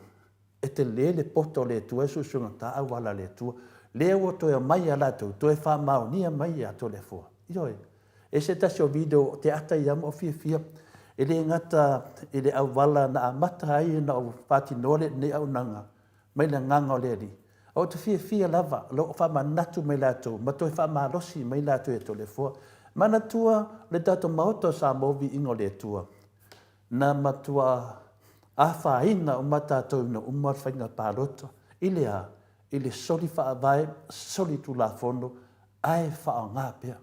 e te le poto le tua, e susunga ta au wala le tua, le o to e mai a lātou, to e wha mau nia mai a to le fua. Iohe, e se tasi o video, te ata i amo o fia, e le ngata, e le au wala na amata ai na o whati nore ne au nanga, mai na nganga o le li. O te fia lava, lo o wha manatu mai lātou, ma to e wha marosi mai lātou e to le fua. Mana tua, le tātou maoto sa movi ingo le tua. Na matua a whaina o matātou na umar whainga pāroto. Ile a, ile soli wha vai, soli tu la fono, ai wha o ngā pia.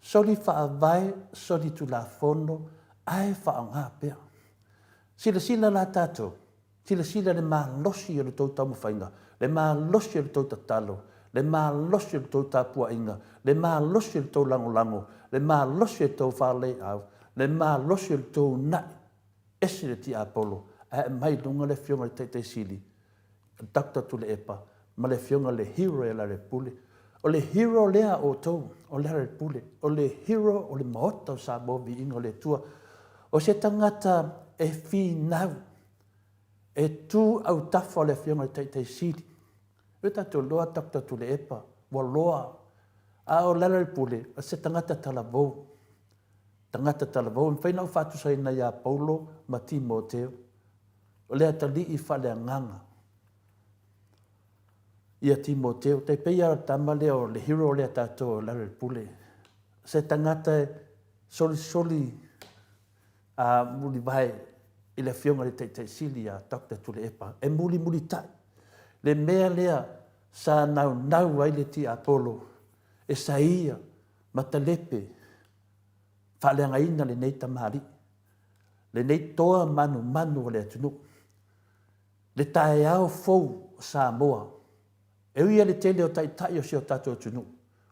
Soli wha vai, soli tu la fono, ai wha o ngā pia. Sila la tātou, sila le mā losi o le tau tamu whainga, le mā losi o le tau tatalo, le mā losi o le tau tāpua inga, le mā losi o le tau lango, le mā losi o le tau whālei au, le mā losi o le tau nai, esi le ti apolo, a mai lunga le fionga le teitei sili, dakta tu le epa, ma le fionga le hero e la le pule, o le hero lea o tau, o lea le pule, o le hero o le maota o sa movi inga le tua, o se tangata e fi nau, e tu au tafa le fionga le teitei sili, e tatu loa dakta tu le epa, wa loa, a o lea le pule, o se tangata talavou, tangata talavou, mwhaina u whatu sa ina ia Paulo ma Timoteo, o lea tali i whale nganga. Ia Timoteo, te peia tama leo le hero lea tātou o lea pule. Se tangata soli a muli vai i le fionga le te sili a Dr. Tule Epa. E muli tai. Le mea lea sa nau ai le ti Apollo. E sa ia matalepe whaleanga ina le nei tamari. Le nei toa manu le atunu. Le tae au fou Samoa. E uia le tele o tai o si o tato atunu.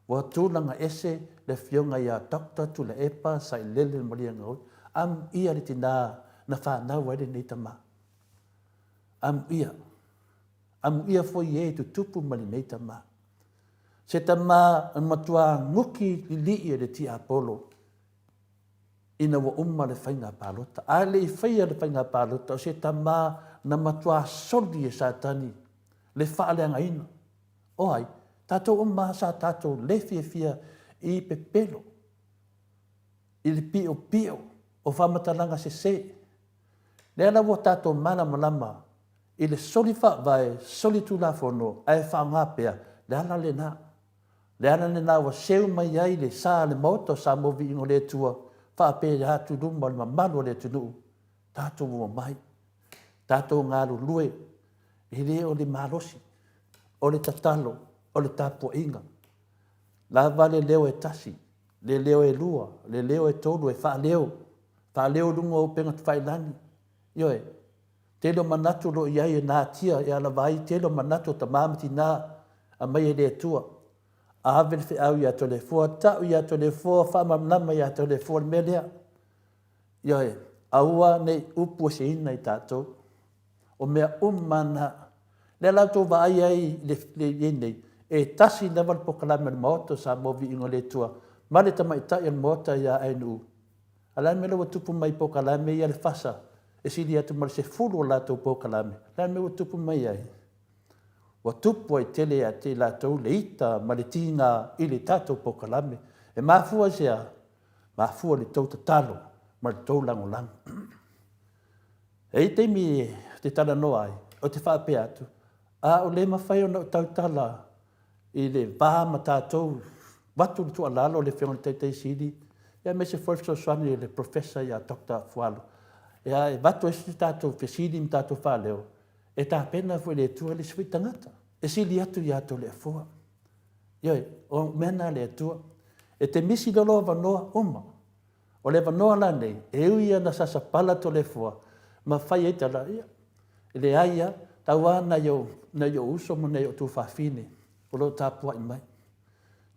Wa tūlanga ese le fionga ia Dr. Tule Epa sa i lele maria ngau. Am ia le tina na whanau ai le nei tama. Am ia fo i e tu tupu mali nei tama. Se tama matua nguki li le ti Apollo. Ina wa umma le whainga pālota. A le i whaia le whainga pālota. O se tama na matua soli e satani. Le whaaleanga ina. O ai, tātou umma sa tātou le fia i pepelo. I le pio. O whamatalanga se. Le ana wa tātou mana malama. I le soli vai, soli tu la fono, ai whaangapea. Le ana le nā. Le ana le nā wa seu mai ai le sā le moto sa movi ingo le tua. Whaape le hatu luma le mamalo le tunu. Tātou mua mai. Tātou ngāru lue. I le o le marosi. O le tatalo. O le tāpua inga. La vale leo e tasi. Le leo e lua. Le leo e tolu e wha leo. Wha leo lunga o penga tu whailani. Ioe. Telo manatu lo iai e nā tia e ala vai. Telo manatu ta mamati nā a mai e le tua. A havel fe au ia tole fua. Tau ia tole fua. Whamamnama ia tole fua me lea. Ioe. Aua nei upu se ina i tātou. O mea umana. Le lautou wa ai le yenei. E tasi level pokalame le maoto sa movi ingo le tua. Male tamai tai al mota ia ainu. Ala me lo tupu mai pokalame ia le fasa. E sili atu male se fulu o latou pokalame. Ala me lo tupu mai ai. Wa tupu ai tele a te latou le ita ma le tinga i le tatou pokalame. E mafua sea. Mafua le tau tatalo. Ma le tau langolango. E i teimi te tala noa ai. O te whaape atu. A o le mawhai o na tau tala. I le vā ma tātou, watu le tua lalo le whionga teitei siri, ia me se wholfso swani le professor ia Dr. Fualo. Ia e watu e si tātou whesiri mi tātou whāleo, e tā pena fwe le tua le swi tangata. E sili atu i atu le fua. Ioi, o mena le tua. E te misi lolo wanoa uma. O le wanoa la nei, e uia na sasa pala to le fua, ma whai e tala ia. E le aia, taua na yo uso mo na yo tu whawhine, o lo tāpua i mai.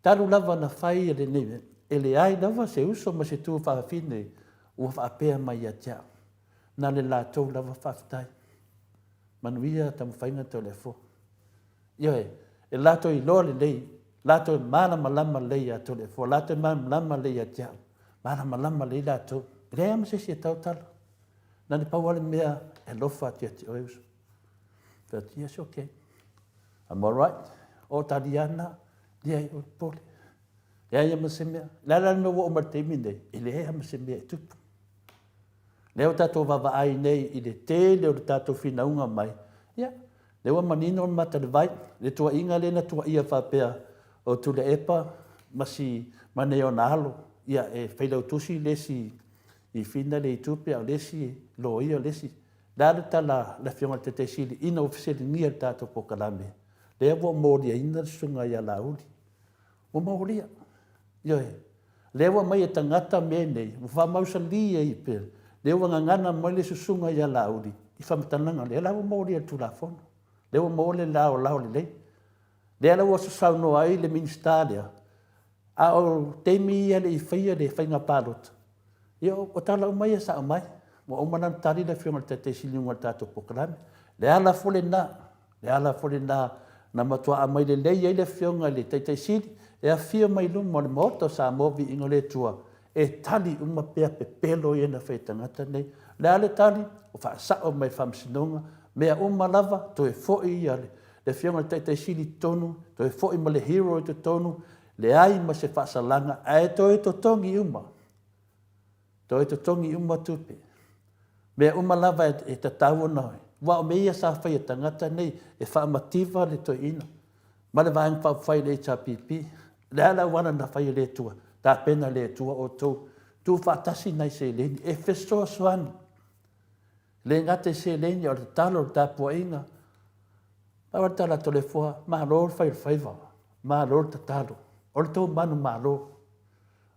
Taru lava na whai e le newe, e le ai lava se uso ma se tu whawhine, ua whaapea mai a tia. Na le lātou lava whawhitai. Manuia tamu whainga tau le fo. Ioe, e lātou i loa le lei, lātou e mana malama lei a tau le fo, lātou e mana malama lei a tia. Mana malama lei lātou. Rea ma se si e tau tala. Na ni pau ale mea e lofa tia ti o eusu. But yes, okay. I'm all right. O tariana, dia i o pole. Ea ia ma se mea. Lala no wo o martemi nei, e le ea ma se mea e tupu. Leo tātou wawai nei i le te, leo tātou whinaunga mai. Ia, leo manino on mata le vai, le tua inga le na tua ia whapea o tu le epa, masi maneo na alo. Ia, e whailau tusi lesi i whina le i tupea o lesi, lo ia lesi. Lare tala la fionga te te sili, ina ofiseli ngia tātou po kalame. Leo wo mōria ina sunga ia la uli. Wo mōria. Ioe, leo mai e tangata me nei, whamausa lia i pere. Leo ngangana mai le susunga ia lauri. I whamatananga, leo lau mōri atu la whono. Leo mōre lau le lei. Leo lau aso sauno ai le ministaria. A o teimi ia le i whaia le whainga pārota. Io, o tala o mai e sa o mai. Mo o manan tari le whionga te siliunga tātou pokarame. Le ala fole nā. Na matua a mai le lei ai le whionga le te sili. E a whio mai lumo le moto sa movi ingo le tua. E tali uma pea pe pelo i ena whaitangata nei. Le ale tali, o whaasao mai whamsinonga, mea uma lava, to e fo i ale. Le whionga te sili tonu, to e fo i ma le hero i te tonu, le ai ma se whaasalanga, e to e to tongi uma. To e to tongi uma tupe. Mea uma lava e te tau noi. Wa o meia sa whaitangata nei, e whaamativa le to ina. Ma le vaeng whai le ta pipi, le ala wana na whai le tua. Tā pena le tua o tau. Tu whaatasi nei se leni. E fesoa suani. Le ngate se leni o le talo o tā pua inga. Pawar tala to le fua. Mahalo whai whaiva. Mahalo ta talo. O le tau manu mahalo.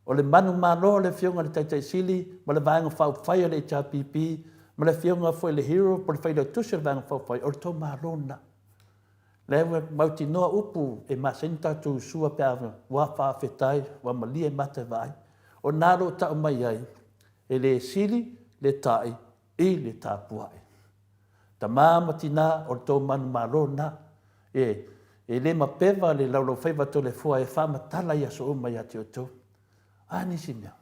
O le manu mahalo le fionga le taitai sili. Ma le vaenga whau whai le cha pipi. Ma le fionga whai le hero. Pa le whai le tusi le vaenga whau whai. O le tau mahalo na. Lewe mauti noa upu e masenta tu sua pe ava wa whawhetai wa malia mate vai. O naro ta o mai ai e le sili le tai i le tāpuai. Ta māmati nā o le tō manu malo nā e le mapeva le laulau whaiva to le fua e whamatala i aso umai ati o tō. Nisi mea.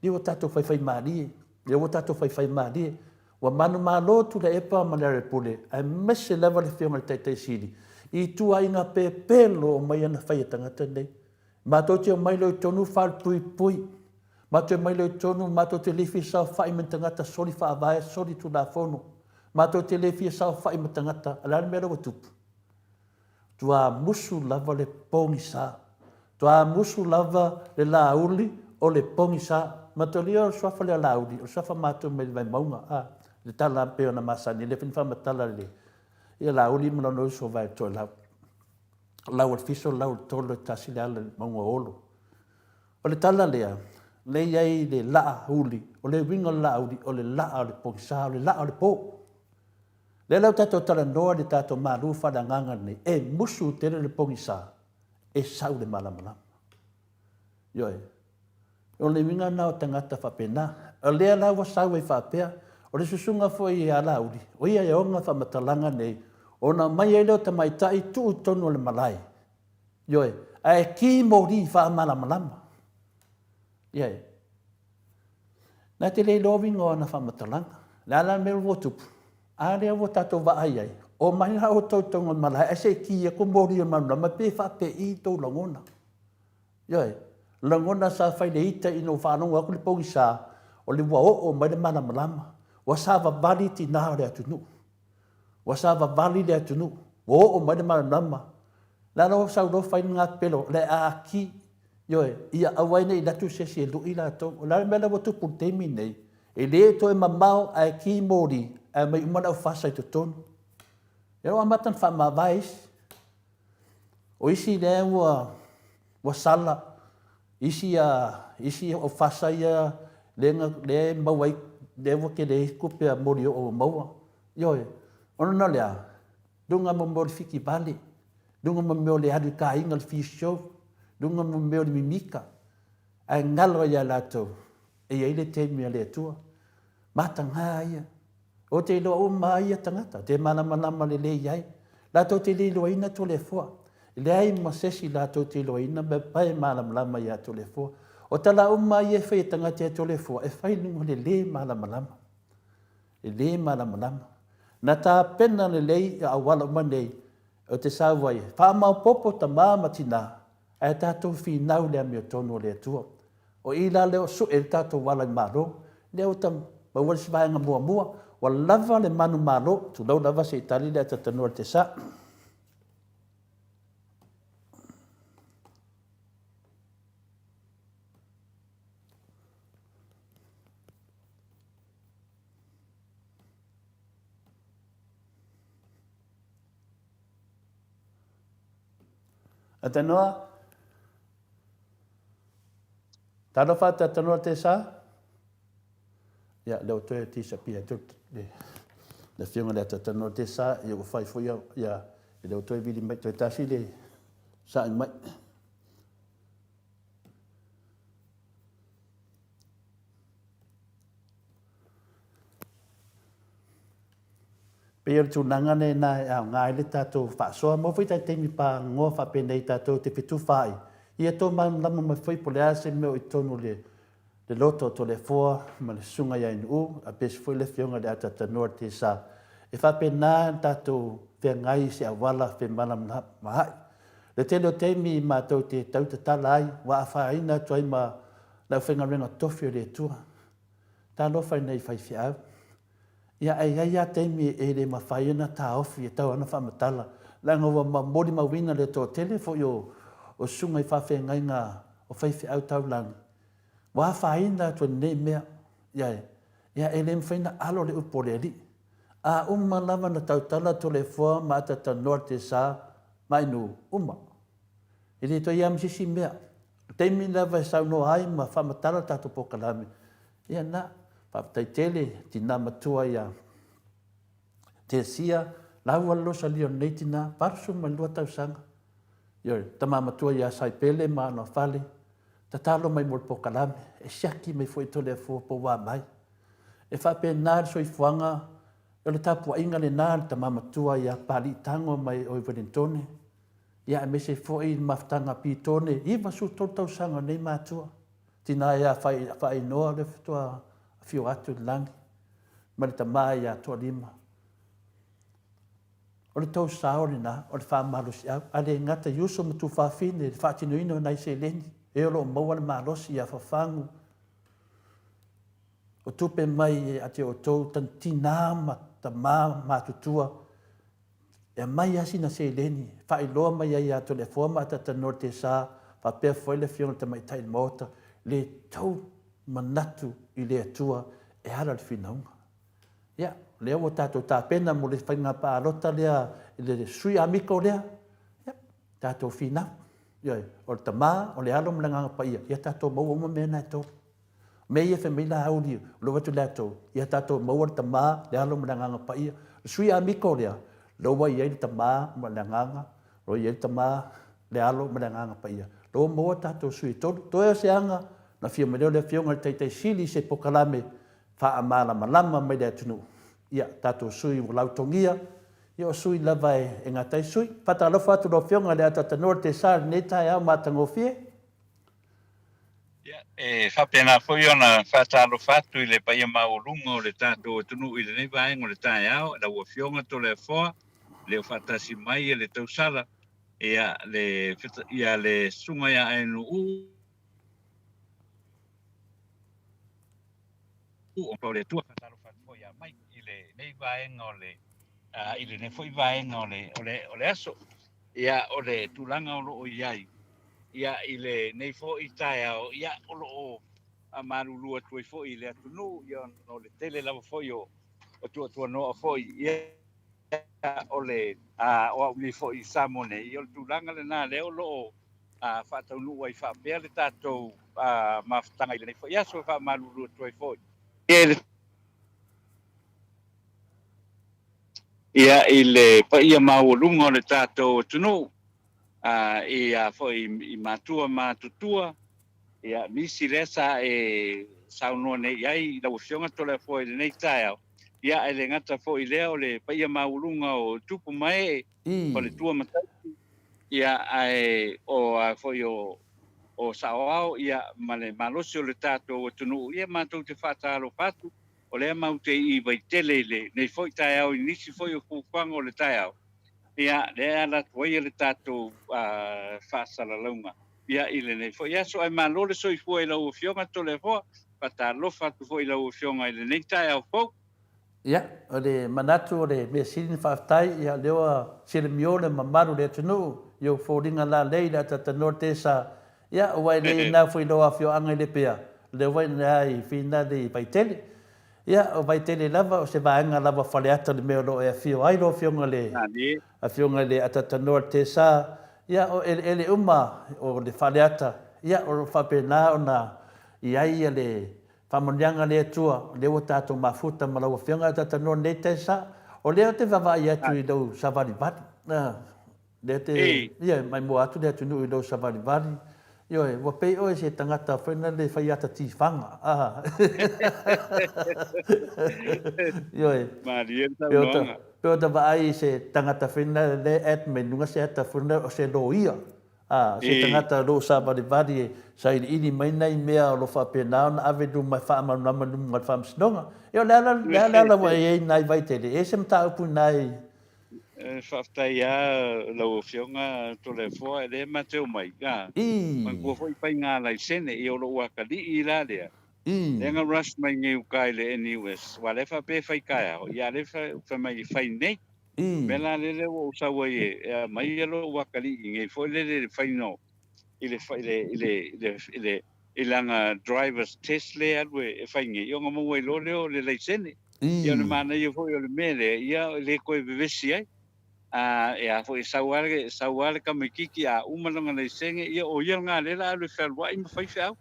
Ni o tato whaiwhai mārie. Ni o tato whaiwhai mārie. Wa manu malo tu le epa malere pule. Ai mese lewa le whionga le teitei sili. I tua inga pe pelo o mai ana whai tangata nei. Mato te o mai loi tonu whal pui pui. Mato e mai loi tonu, mato te lefi sao whai me tangata sori wha avae, sori tu la whono. Mato te lefi sao whai me tangata, alane mera wa tupu. Tua musu lava le pongi sa. Tua musu lava le lauli o le pongi sa. Mato leo o swafa le lauli, o swafa mato me le vai maunga. Le tala peo na masani, le finfa matala le. Ia lauli mula no so vai to lau. Lau al fiso, lau tolo tasi le ala maunga olo. O le tala lea, le iai le laa huli, o le winga laa huli, o le laa o le pokisa, o le laa o le po. Le lau tato tala noa le tato maru whananganga nei, e musu tere le pokisa, e sau le malamalama. Ioe, o le winga nao tangata whapena, o lea lau wa sau e whapea, o le susunga foi e ala uli, o ia e onga whamatalanga nei, o na mai e leo ta mai tai tu tonu le malai. Ioe, a e ki mori wha malamalama. Ioe, nā te le lovinga o na whamatalanga, le ala mero wotupu, a lea wo tato wa ai ai, o mai na o tautonga malai, a se ki e ko mori o malamalama, pe whape i tau langona. Ioe, langona sa whai le ita ino whanonga, ako le pongi sa, o le wa o mai le malamalama, wa sa va vali ti nā le atunu. Wa sa va vali le atunu. O mai le malamalama. La no sa do fai ngā pelo. Le a ki. Ioe, ia awai nei latu se e lui la to. O la mele watu putemi nei. E le to e mamau a ki mori. A mai umana o fasa i to tonu. E o amatan wha mawais. O isi le wa sala. Isi o fasa ia le mawai. Dewa ke le kupe a mori o maua. Ioe, ono na lea, dunga mo mo fiki vale dunga mo mo le adu ka inga le fish show dunga mo mo le mimika ai ngalo ya lato e ile te mi le tua matanga ia o te lo o mai tangata te mana mana le le ai lato te le lo ina to le fo le ai mo sesi lato te lo ina be pai mana mana ya to le fo o tala o mai e fe tangata to le fo e fai lungo le mana mana e le mana mana na ta pena le lei a wala manei o te sawai fa ma popo ta mama tina e ta to fi nau le mi tono le tu o ila le su e ta to wala maro le o tam ba wal sba nga mua mua wal lava le manu maro tu lo lava se tali le ta tono te sa Atanoa, tano fata tanoa te sa? Ya, leo toe ti sa pia tu le fiunga le tanoa te sa, ia ko fai foi ya, leo toe vili mai toe tasi le sa mai. Pe tu nanga ne na ngai le tato fa so mo foi te mi pa ngo fa pe nei tato te fitu fai. Ia to man lama mai foi po le ase me o tonu le loto to le foa ma le sunga ia inu a pes foi le fionga le ata tanoa te sa. E fa pe na tato pe ngai se awala pe mana mai. Le telo te mi ma to te tau te talai wa fa ina to ma la fenga renga tofio le tua. Ta no fa nei fai fiau. Ia ia te mi e le mawhai na ta ofi e tau ana whamatala. Langa wa mori mawina le tō tele fo o sunga i whawhi ngai ngā o whaiwhi au tau langi. Wa whai na tua ne mea. Ia e le mwhaina alo le upore li. A lava na tau tala to le fua ma ata ta noa te sa mai nu I le to iam sisi mea. Te mi lava e sau no ai ma whamatala tato pokalame. Ia na. Papai tele tina matua ia te sia lau alo sa lio nei tina parsu ma lua tau sanga. Ia tama matua ia sai pele ma no fale. Ta talo mai mol pokalame e siaki mai foi tole fo po wa mai. E fa pe nar so i fuanga o le tapu inga le nar tama matua ia pali tango mai o Wellingtone. Ia me se foi maftanga pitone i vasu tau sanga nei matua. Tina ia fai noa le fitua fio atu langi, ma le tamai a toa lima. O le tau sao ni na, o le wha marosi au, a le ngata yuso matu whawhine, le whaatino ino nai se leni, e olo maua le marosi a whawhangu. O tupe mai a te o tau tan tina ma ta ma tutua, e mai asina se leni, wha iloa mai ai ato le fuama ata ta norte sa, wha pia foi le fiona ta mai tai mota, le tau manatu i le atua e hara le whinaunga. Ia, lea o tātou tā pena mo le whainga pa alota lea i le sui amiko lea. Ia, tātou whina. Ia, o le tamā, o le alo mlanganga pa ia. Ia tātou maua ma mea nai tō. Me ia whamila auri, lo watu lea tō. Ia tātou maua le tamā, le alo mlanganga pa ia. Sui amiko lea, loa ia le tamā mlanganga, lo ia le tamā, le alo mlanganga pa ia. Loa maua tātou sui tō. Tō ea se anga, na fia me leo le fionga te sili se pokalame wha amala malama mai le atunu. Ia, tato sui o lautongia, ia o sui lava e ngā tai sui. Pata alofa atu lo fionga le ata tanora te sa ne tai au matango fie. Ia, whapena foi ona whata alofa atu i le paia maurunga o le tato atunu i le nei vaenga o le tai au, la ua fionga to le foa, le o whatasi mai e le tausala, ia le sunga ia enu o le tua fatalo foi a mai i le nei vaenga o le i le nei foi vaenga o le aso ia o le tulanga o lo iai ia i le nei foi tai ao ia o lo a marulu tu foi le atunu ia no le tele lava foi o tu no foi ia o le o le foi samone i o tulanga le na le o lo fata lu wai fa pe le tato maftanga i le nei foi ia so fa marulu tu foi ele ia i le paia maulunga o le tātou tunu ia foi i matua matutua ia nisi lesa saunoa nei ai lau fionga tole foi nei tae ia ele ngata foi leo le paia maulunga o tupu mai o le tua matai ia o foi o saoao ia male malosi o le tātou tunu ia matou te whātaro patu o lea mau te i vaitele le nei foi tae au nisi foi o kukwanga o le tae au ia lea la tuai le tātou whaasala launga ia ile nei foi ia so ai malole so i foi lau fionga tole hoa pata lofa tu foi lau fionga ile nei tae au fau ia o le manatu o le mea sini whaatai ia lewa sile miole mamaru le tunu yo fōringa la leila tatano te sa ia o wai le na foi loa fio anga le pea le wai na i fina le vaitele ia o vaitele lava o se vaenga lava faleata le mea lo e fio ai lo fionga le a fionga le atatano te sa ia o ele uma o le faleata ia o whapena o na i ai le whamonianga le atua le o tātou mafuta malaua fionga atatano nei te sa o leo te vavai atu i lau savari vati le te ia mai mo atu le atu nui lau savari vati Yo, wa pei o se tangata whaina le whai ata ti whanga. Yo, peo ta vai se tangata whaina le admin nunga se ata whaina o se lo ia. Se tangata lo sa vari vari sa ini mai nei mea o lo whapena na ave du mai whaama nama numu mai whaam sinonga. Yo, lala wa e nai vai tele. E se mta upu nai whaftai lau fionga tole fua le mateo mai ka. Ma kua foi pai ngā lai sene i oro wakali i la lea. Lenga rush mai nge ukai le NUS. Wa le whape whai kai au. Ia le wha mai whai nei. Mela le le o sawa e mai alo wakali i nge foi le whai no. I langa driver's test le adwe e whai nge. Ia ngā mawai lo leo le lai sene. Ia le mana i foi o le mele. Ia le koe bevesi ai. Ya foi sauale ka mikiki a umalanga nei senge ia o ia nga le la le ferwa i mafai fau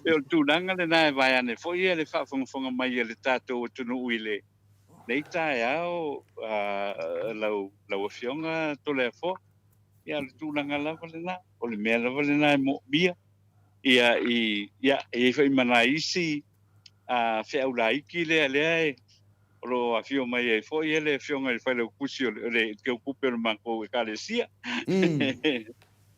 eu tu nanga le nai vai ane foi ia le fa fonga mai le tato o tunu uile nei ta ya o lau fionga to le fo ia le tu nanga la le na o le mea la le na mo bia ia foi manaisi fe au laiki le lo afio mai e foi ele fionga il fai le kusi le ke okupe le manko e kalesia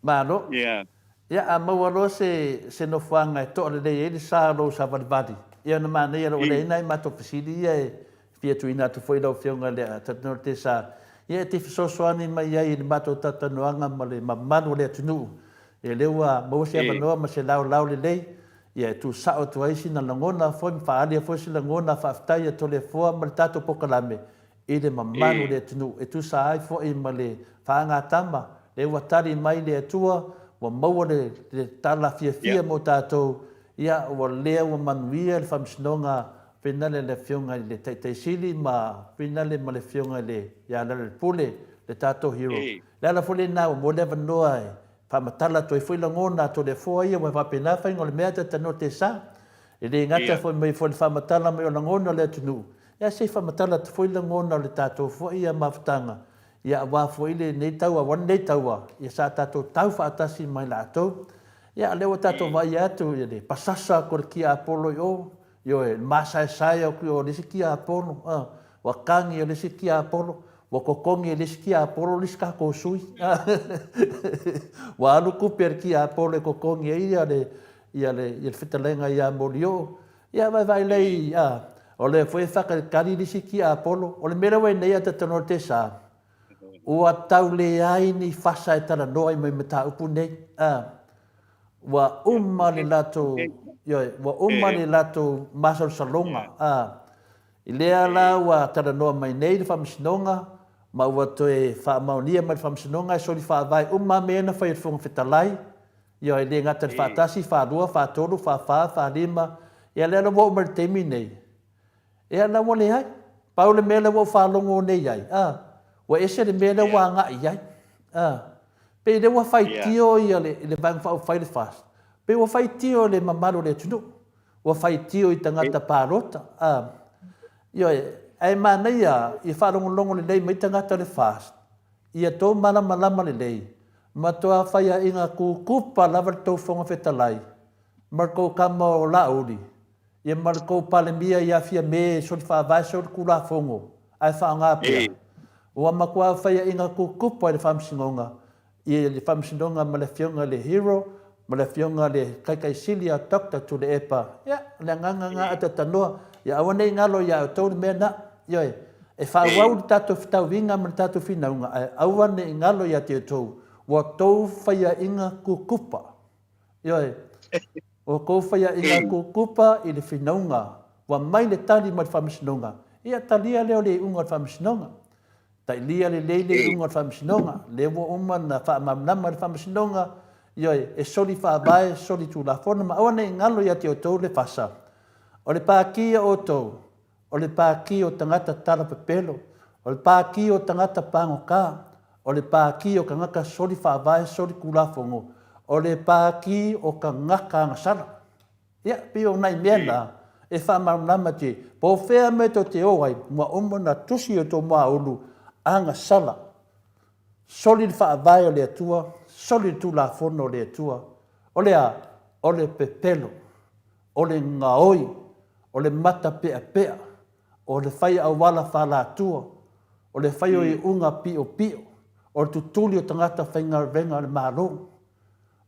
Mano ia a mawalo se no fuanga e to le ele sa lo sa vadi ia na mana ia le nai mato pisidi e fia tu ina tu foi lo fionga le tatno te sa ia te so soani mai ia le mato tatanoanga ma le mamanu le tunu e lewa mo se abano ma se lau le lei ia tu sao tu aisi na langona foi faali foi se langona faftai to le fo mal tato pokalame i le mamanu le tunu e tu sa ai foi male faanga tama le watari mai le tua wa mau le tala fia mo tato ia wa le wa manuia le famsnonga penale le fionga le tai sili ma penale male fionga le ia le pule le tato hero la fole na mo le vanoa matala toi foi langona to le foi ia wa pena fa ngol mea te no te sa e le ngata foi mai foi fa matala mai langona le tunu ia se fa matala foi langona le tato foi ia maftanga ia wa foi le nei tau wa nei tau ia sa tato tau fa atasi mai la to ia le o tato vai atu ia le pasasa kor ki apolo yo e masa sai o ki o le ki apolo wa kangi o le ki apolo wa kokongi le ski a polo le ska ko sui wa lu ku per ki a polo kokongi ia le fitalenga ia molio ia vai lei o le foi fa kali le ski a polo o le mera we nei ata tono te sa o atau le ai ni fasa e tala noi mai mata upu nei wa le lato wa le lato masal salonga ilea la wa tala no mai nei le famsinonga ma ua toe whaamaunia mai whamsinonga e soli whaavai mena whai e whunga whetalai ia e le ngata le whaatasi, whaarua, whaatolu, whaafaa, whaarima ia lea la wau mara teimi nei ia la wale ai pau le mea la wau whaalongo nei ai wa ese le mea la wā ngai ai pe le wa whai tio ia le vang whau whai le whaas pe wa whai tio le mamaro le tunu wa whai tio i tangata pārota ia ai mana ia I wharongo le lei mai tangata le fast. Ia tō malama le lei. Ma toa whaia inga kukupa lava le tau whonga whetalai. Marko kama o la uri. Ia marko palemia ia fia me sori whaavai sori kula whongo. Ai whaangapia. Ua makua whaia inga kukupa le whamsingonga. Ia le whamsingonga ma le fionga le hero. Ma le fionga le kaikaisilia doctor tu le epa. Ia le nganga ata tanoa. Ia awane ngalo ia o tau le mea na. Ia e whaawau le tato whitau winga ma le tato whinaunga. Ai awane ngalo ia te tau. Wa tau whaia inga kukupa. Ia o kou whaia inga kukupa I le whinaunga. Wa mai le tali ma le whamsinonga. Ia talia leo le unga le whamsinonga. Tai lia le leile unga le whamsinonga. Lewa uma na whaamamnama le whamsinonga. Ia e soli whaabae, soli tu la whona. Ma awane ngalo ia te o tau le whasa. O le pākia o tau. O le pākia o tangata tala pepelo. O le pākia o tangata pango kā. O le pākia o ka ngaka soli whaabae, soli kulafongo. O le pākia o ka ngaka ngasara. Ia, pio nai mena. E whamarunama te. Po whea me to te oai. Mua umo na tusi o tō mua ulu. Anga sala. Soli whaabae o le atua. Soli tu la fono o le atua. O le a. O le pepelo. O le ngaoi. O le mata pea pea. O le whai au wala whala atua. O le whai o I unga pio pio. O le tutuli o tangata whainga renga le malo.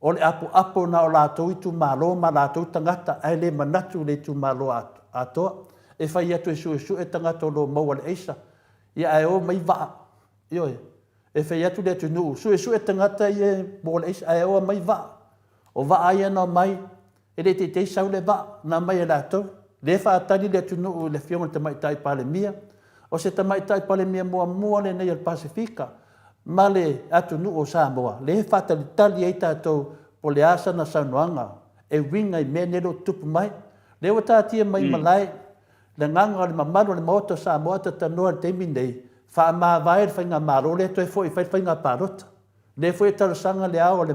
O le apo na o lātou I tu malo ma lātou tangata ai le manatu le tu malo atoa. E whai atu e tangata o lo maua le eisa. Ia ai o mai waa. Ioi. E whai atu le atu nuu. E tangata I e mo le eisa ai o mai waa. O waa ai ana mai. E le te sau le waa. Na mai e lātou. Le whaatari le atu nuu le whionga te maitai pale mia. O se te maitai pale mia mua le nei al Pasifika. Ma le atu nuu o Samoa. Le whaatari tali e tātou po le asa na saunoanga. E winga I menelo tupu mai. Le o tātia mai malai. Le nganga le mamaru le maoto Samoa ta tanoa le teimi nei. Wha maa vai le whainga maro le toi fo I whainga parota. Le fo I tarasanga le ao le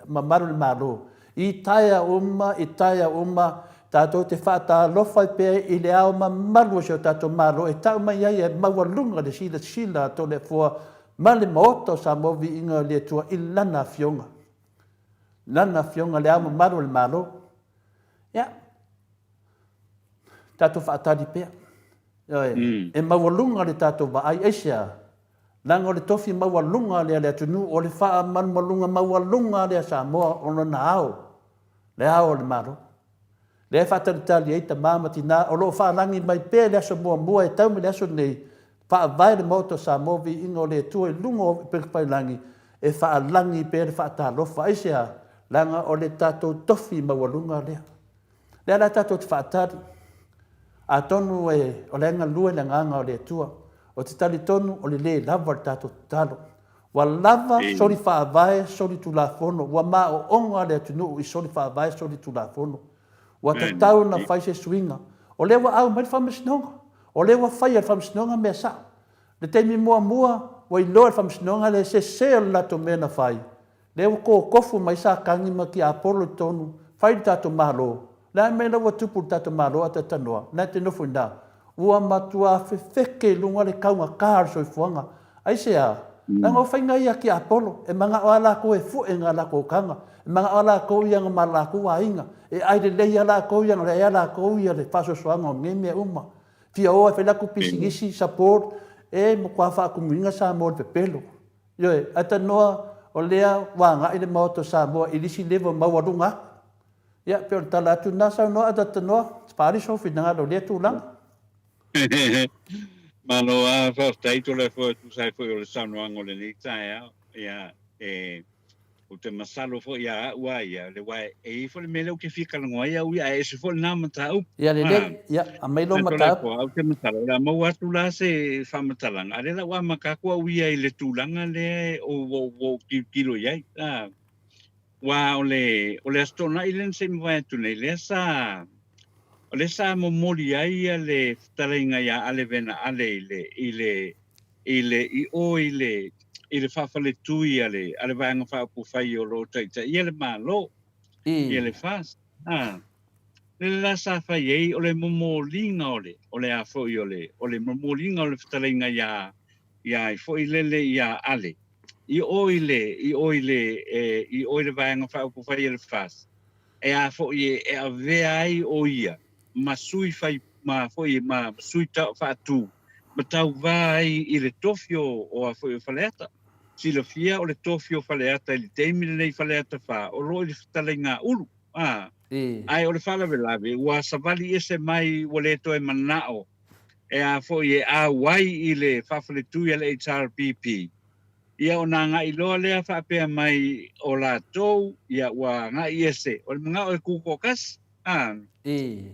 mamaru le maro. I taia uma. Tātou te whātā lofai pēr I le ao mamaru o tātou maro. E tau mai ai e mawalunga le sila to le fua. Ma le maoto Samoa vi inga le tua I lana fionga. Lana fionga le ao mamaru le maro. Ia. Tātou whaatari pēr. E mawalunga le tātou wa ai esia. Langa o le tofi mawalunga le atunu. O le wha malunga mawalunga le Samoa o na ao. Le ao le maro. Le whataritali e ta mamati nā, o lo whaarangi mai pē le aso mua e tau me le aso nei, whaavai le moto sa movi ingo le tua e lungo o pekpailangi, e whaarangi pē le whaatalofa aisea, langa o le tātou tofi mawalunga lea. Lea la tātou te whaatari, a tonu e o le anga lue le nganga o le tua, o te tali tonu o le lava le tātou talo. Wa lava sori whaavai, sori tu la fono, wa ma o onga le atunu I sori whaavai, sori tu la fono. Wa te tau na whai se swinga. O lewa au mai whamasinonga. O lewa whai al whamasinonga mea sa. Le teimi mua, wa I loa al whamasinonga le se o lato mea na whai. Lewa ko kofu mai sa kangi ma ki Apollo tonu. Whai tato malo. Lea mea lawa tupu tato malo ata tanoa. Nā te nofu nā. Ua matua whewheke lunga le kaunga kāra soi fuanga. Aisea. Nanga o whainga ia ki Apollo. E manga o ala ko e fu e ngā lako kanga. E manga o ala ko ia ngā malako wa inga. E aire lei ala ko ia ngā ala ko ia le whaso soanga o ngeme uma. Fia oa e whelako pisigisi support. E mo kua wha kuminga sa mo le pepelo. Ioe, ata noa o lea wanga ile maoto sa moa ilisi lewa mawarunga. Ia, peo le tala atu nasa noa ata noa. Spari so whinanga lo lea tūlanga. Malo a whaftaito le fo tu sai fo le saunoanga o le ni tae au. Ia, o te masalo fo ia ua ia le wai e fo le mele o ke fika langoa ia ui a e se fo le nā matau. Ia le ia a mailo matau. Au te masalo la mau atu la se whamatalanga. Ale la ua makakua ui ai le tūlanga le o kilo iai. Wa o le astona ilen se mwai atu nei le sa o le sa mo moli ai le taringa ia ale vena ale ile whawhale tui ale vanga whaapu whai o lo taita. Ia le malo. Ia le fast. le la sa fa ye o le momolinga o le a fo o le momolinga o le ftalenga ia I fo I lele ia ale I oile vaenga fa upo fai le fas e a fo e a ve ai o ia ma sui fai ma fo ma sui ta fa tu ma tau vai I le tofio o a fo faleta si le fia o le tofio faleata I le teimi nei faleata fa o lo le ftalenga ulu ai o le fala velave ua savali ese mai o le to e manao e a fo a wai I le fafale tu le HRPP ia o na nga iloa lea whapea mai o la tou ia ua nga ese o le mga o le kukokas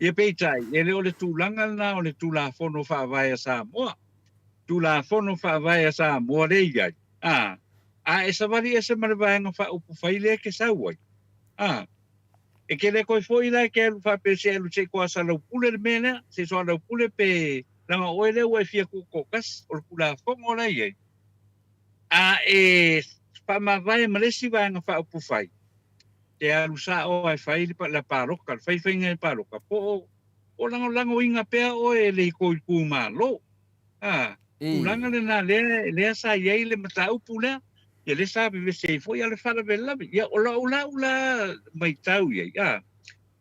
ia peitai e le o le tūlanga na o le tūla fono whaavai a Samoa tūla fono whaavai a Samoa le iai a e savali ese marawaenga wha upu whaile ke sauai e ke le koi fo ila ke alu whape se alu se kua sa lau pule le mena se soa lau pule pe langa oele ua e fia kukokas o le kula fongo la iai a e whamawai malesi waenga wha upu whai te alu sa o ai whai la paroka whai whainga paroka po o lango inga pea o e le koi kumalo ulanga le na le sa iei le mata upu lea ia le sa be se fo ia le fala bela ia ula mai tau ia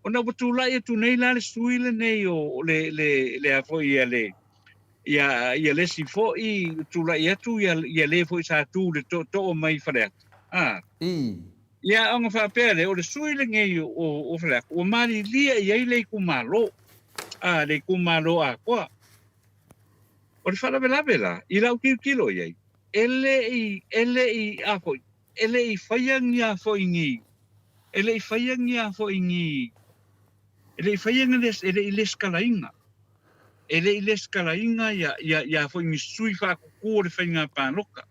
ona butula ia tu nei la le suile nei o le a fo ia le ia le si fo I tu la ia tu ia le fo sa tu le to mai fale ia on fa pele o le suile ngai o fale o mari lia ia le kumalo le kumalo a kwa o le fala bela I la kilo ia ele I a fo ele I faiang ia fo ingi ele I faiang ia fo ingi ele I faiang ele I leskalainga ele I leskalainga ia fo ingi sui fa ku le fainga panoka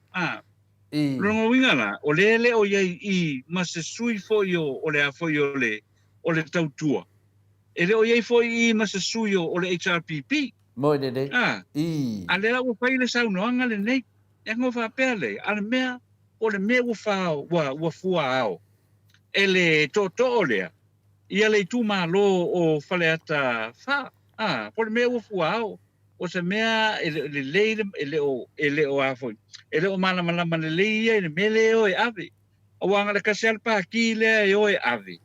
rongo winga la o le o ia I ma se sui fo yo o le a fo yo o le tautua ele o ia fo I ma se sui o le HRPP mo de a le la o fai le sau no anga le nei e ngo fa pele a mea o le mea o fa wa fua ao ele to lea ia le tu malo o faleata fa por le mea o fua ao o se mea ele o afo ele o mana le leia le mele o e ave o anga le kasel pa ki le o e ave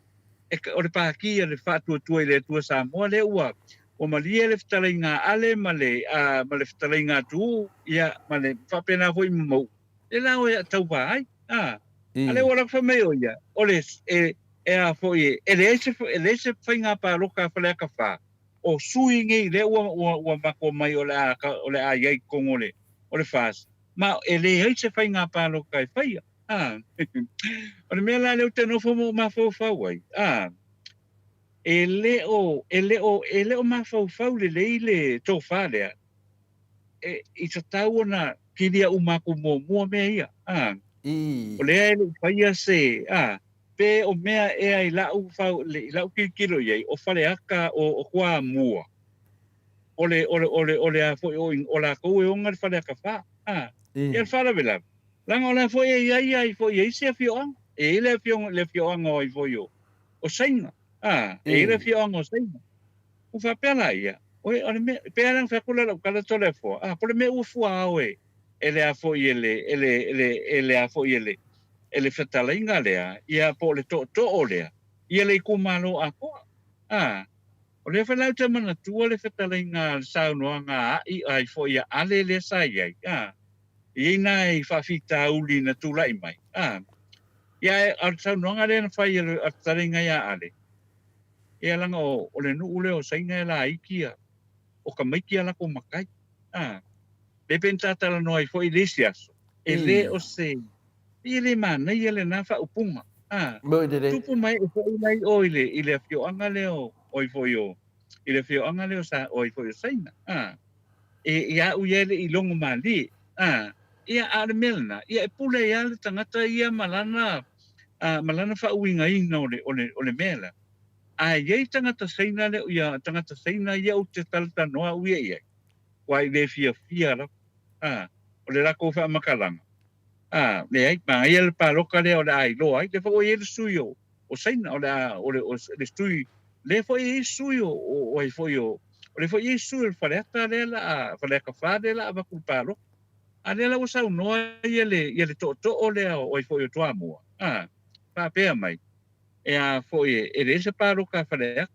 e o le pa ki le fa tu le tu Samoa le ua o malia le ftalinga ale male ftalinga tu ia male fa pena foi mo e la o tau vai ale ora fa me o ia o le e a foi ele se fainga pa loka fa le ka fa o suingi le o mako mai o le a ia kongole o le fas ma ele se fainga pa loka fa ia o le mela le te no fo ma fo fa wai ele o ma fau le leile to fale I tau na kilia umako mo me ia o le ele faia se pe o mea e ai la u fau le la kilo ia o fale aka o kwa mua o le a foi o la ko e onga fale aka fa ia fala vela langa o la foi ia foi ia se fio e le fio anga foi o sainga e le fio anga o sainga o fa pela ia o me pela fa kula la kala telefo por me u fu awe ele a foi ele a foi ele fetalinga lea ia po le to lea ia le kumalo a ko o le fa lauta mana tu le fetalinga sa no nga ai foi ia ale le sa ia ia nai fa fita uli na tu lai mai ia al sa no nga le fa ia fetalinga ia ale ia langa o le nu ule o sainga la ikia o ka maiki ala ko makai le pentata la no ai foi lesiaso ele o se ile mana ile na fa upunga tupu mai o foi mai o ile fio anga leo oi foi o ile fio anga leo sa oi foi sainga ia u ile I longo mali ia ar melna ia pule ia le tangata ia malana fa uinga ina o le mela ia tangata saina le ia tangata saina ia o te talta noa uia ia wai le fia la o le lako fa makalanga le ai ma ia pa loka le o le ai lo ai te fo ia le suio o saina o le stui le foi Yesu o ai foi o le foi Yesu el fareta le la fa le ka fa le la ba ku palo a le la usa no ele to le o ai foi o tua mo pa pe mai e a foi e le se palo ka fa le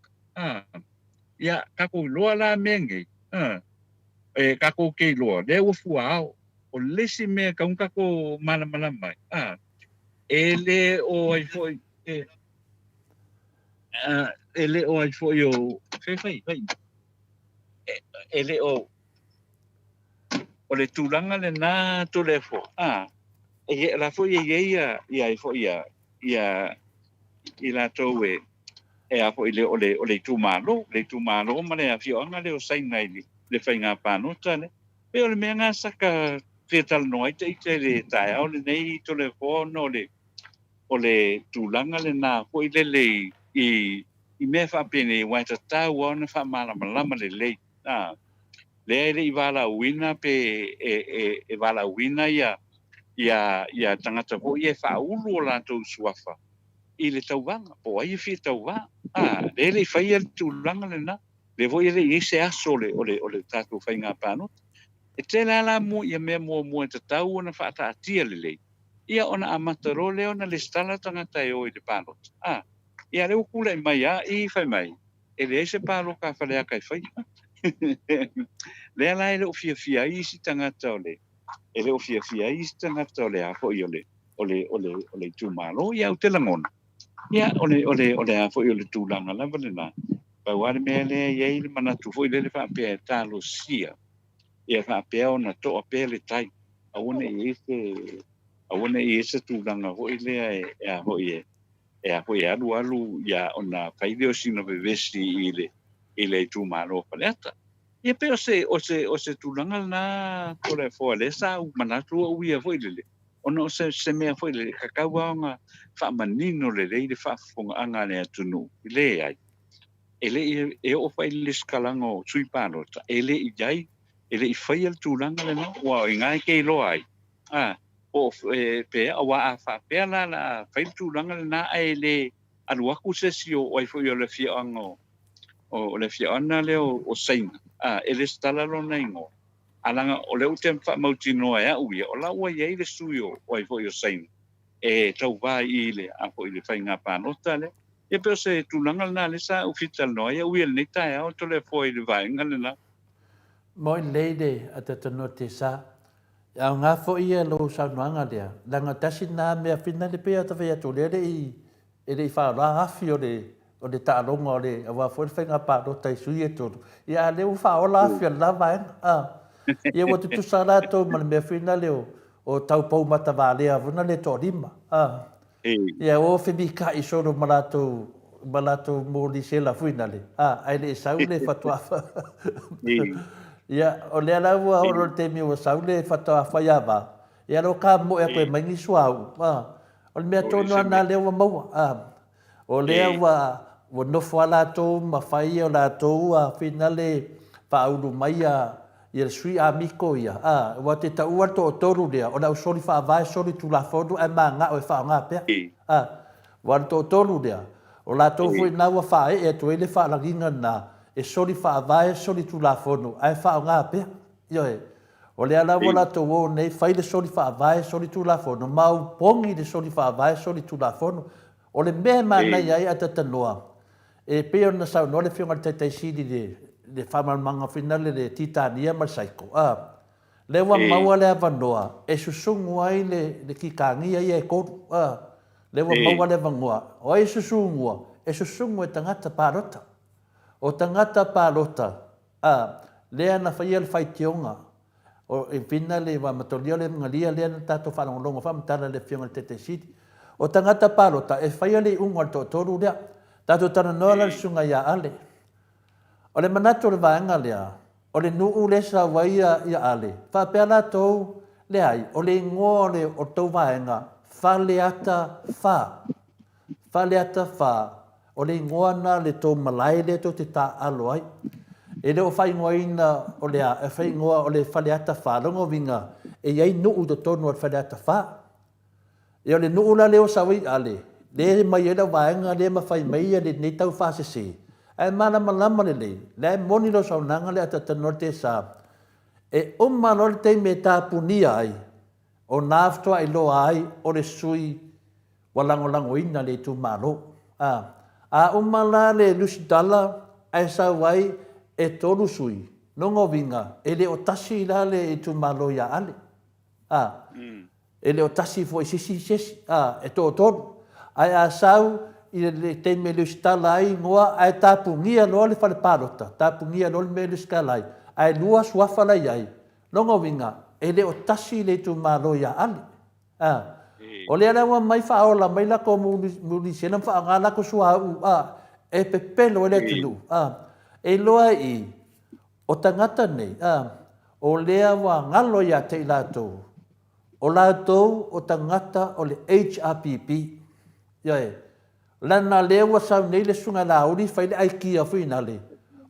ia ka ku lo la menge e ka ku ke lo le o fuao o lesi me ka un ka ko mana mai ele o ai foi ele o ai foi o fai ele o le tulanga le na to le fo e la fo ia ai fo ia i la to e a fo ile o le tu malo ma le afio nga le o sai ngai le fai nga pa no tane e o le me nga saka fetal noi te le tai o le nei to le fo no le tulanga le na fo ile i me fa pene wa ta ta wa na fa mala le le i wala wina pe e wala wina ia tangata po ia fa ulu o la to suafa i le tauanga po ai fi tauwa le fai el tulanga le na le vo ile i se aso o le tatu fai nga pano e te la mo ia me mo te tau na fa ta tia le ia ona amataro le ona le stala tangata e o i le pano ia le ukula mai i fai mai e le se palo ka fa le kai fai le ala ele o fia i si tangata ole ele o fia i si tangata ole a fo i ole tu malo ia o te langona ia ole a fo i ole tu langa la vale na pa wale me le ia i le manatu fo i le fa pe talo sia ia fa pe ona to a pe le tai a one i ese tu langa fo i le a fo i alu ia ona faile o sino bevesi i le tu malo paleta ia pe o se tulanga na ko le fo le sa u manatu o ia foi le ono se me foi le kakau nga fa manino le fa fonga anga le tunu le ai ele o fai le skalango sui pano ele i jai ele i fai el tulanga le no wa inga ke lo ai o pe awa fa pe la fai tulanga le na ele anu aku se si o ai foi le fi ango o le fi ana le o saina ele stala lo nengo alanga o le utem fa mautino ya uia o la wa ye le suyo o ai foi o saina e tau vai ile a foi le fai nga pa no tale e pe se tulanga na le sa u fital no ya uia le tai o to le foi le vai nga le na Moi leide a te tano te sa. A ngā fo ia lo sa nuanga lea. Langa tasi nā mea whina le pea ta whea tō lere i i whaola hafi o le tālonga o le a wā fo le whainga pāro tai sui e tōru. Ia leo whaola hafi o la vaenga. Ia wa tutu sa rātou ma le mea whina leo o tau pau mata wā lea vuna le tō rima. Ia o whini ka i soro ma rātou mōli se la whina le. Ai le sau le whatuafa. Ia, o lea lau a oro te mi o sau le whatoa whaiawa. Ia ro ka mo e koe maingi suau. O le mea tōnu ana leo wa maua. O lea wa nofo a lātou ma whai o lātou a whina le whauru mai a ia le sui a miko ia. Wa te taua to o toru lea. O lau sori whaavae sori tu la fodu ai maa ngā o e whaa ngā pia. Wa to o toru lea. O lātou fui nā wa whae e to ele whaalaginga nā. E sori whaavae sori tu la fodu ai whaa ngā pia. Ioe. O lea la wala to o nei whai le sori whaavae sori tu la fodu. Mau pongi le sori whaavae sori tu la fodu. O le mea mānei ai a tatanoa. E peo na sau no le whionga le taitai siri le whamalmanga whinale le titania ma saiko. Le wa maua le avanoa. E susungu ai le kikangia i e koru. Le wa maua le vangoa. O e susungu. E susungu e tangata pārota. O tangata pārota. Lea na whaia le whaitionga. O e whina le wa matolia le ngalia lea na tātou whanongonongo whamatala le whionga le taitai siri. O tangata pārota e whaia le unga le tōtoru lea. Tātou tana noa le sunga ia ale. O le manato le vaenga lea. O le nuu le sa waia ia ale. Whapea la tau le ai. O le ingoa le o tau vaenga. Whaleata wha. Whaleata wha. O le ingoa na le tau malai le tau te tā alo ai. E le o whaingoa ina o le a. E whaingoa o le whaleata wha. Rongo vinga. E iai nuu do tonu o le whaleata wha. E o le nuu la leo sa wai ale. Le mai e la vaenga le ma whai mai le nei tau whasese. Ai malama le moni lo saunanga le atatano te sa. E malo te me tapunia ai. O naftoa ai loa ai o le sui walangolango ina le tu malo. A umala le lusidala ai sa wai e tolu sui. Nongo vinga. Ele o tasi la le tu malo ya ale. Ele o tasi foi sisi. E to tolu. Ai a sau i le te me lusidala ai ngoa ai tapungia lo le fale parota. Tapungia lo le me lusidala ai. Ai lua suafala ai. Nongo vinga. Ele o tasi le tu malo ya ale. O le ala wa mai fa ola mai la ko muli sena fa ngala ko sua e pepelo le tulu e loa I o tangata nei o lea wa ngalo ya te lato o lato o tangata o le HRPP ye lana le wa sa nei le sunga la uri fa le ai kia fina le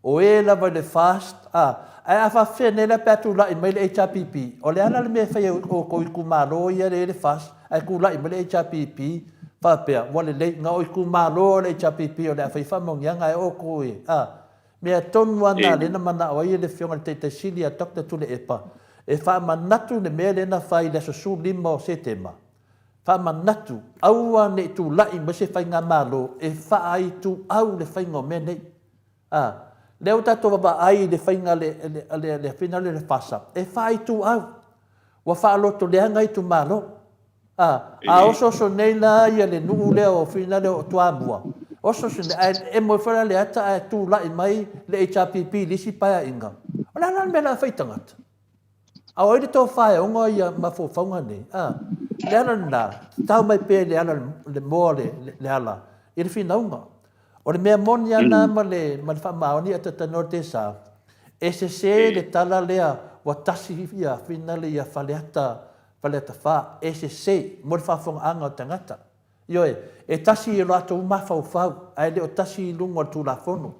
o e la va le fast ai afa fene la petula I mai le HRPP o le ala le me fa o ko ku malo ya le fast ai ku lai mele HPP fa pe wale le nga o ku malo le HPP o le fa fa mong yang ai o ko e me ton wana le na mana o le fiona te silia dokta tu le epa e fa manatu le mele na fa ile so su limo setema fa manatu au ne tu lai me se fa nga malo e fa ai tu au le fa ngo mene le o tato ba ai le fa nga le finale le fasa e fa ai tu au wa fa lo to le nga tu malo oso nei la ia le nuu le o fina le o tuabua. Oso e mo fara le ata e tu la I mai le HRPP lisi paia inga. O la me la fai tangata. A oire tō whae ongo ia mafo whaunga nei. Le ala na, tau mai pē le ala le moa le ala. I le fina unga. O le mea moni ana ma le whamaoni ata tano te sa. E se le tala lea wa tasi ia fina le ia whaleata fa e se mo fa fong anga tangata yo e tasi e rato ma fa ai le o tasi lungo tu la fono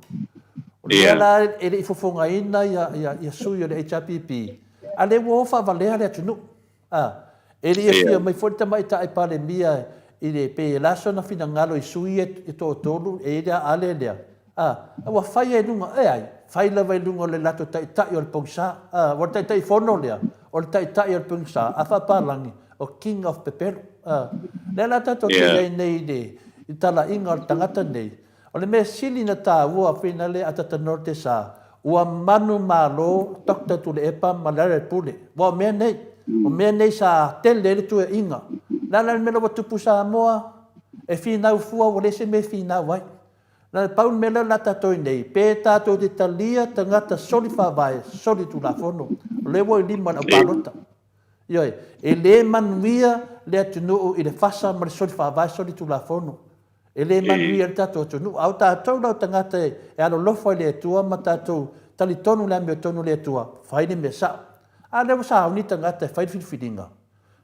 o la e le fofonga ina ya suyo le HPP ale wo fa valea le tunu e le ia mai forte mai ta ai pale mia i le pe la sona fina ngalo I sui e to tolu e ia ale le wa fai e lunga ai fai la vai lungo le lato tai o le pongsa wa tai fono le o tai o pungsa a fa palangi o king of pepero le la tato te nei de tala inga o tangata nei o le me sili na ta ua fina le atata norte sa ua manu malo tokta tu le epa malare pule wa me nei sa tele le tu inga la me lo tupu Samoa e fina ufua o le se me fina wai na pau mela la tato nei pe tato de talia tangata soli fa vai soli tu la fono le wo lima na palota yo e le manuia le tunu I le fasa ma soli fa vai soli tu la fono e le manuia tato tunu au tato no tangata e alo lo foi le tua ma tato tali tonu la me tonu le tua fai ni me sa a le sa uni tangata fai filinga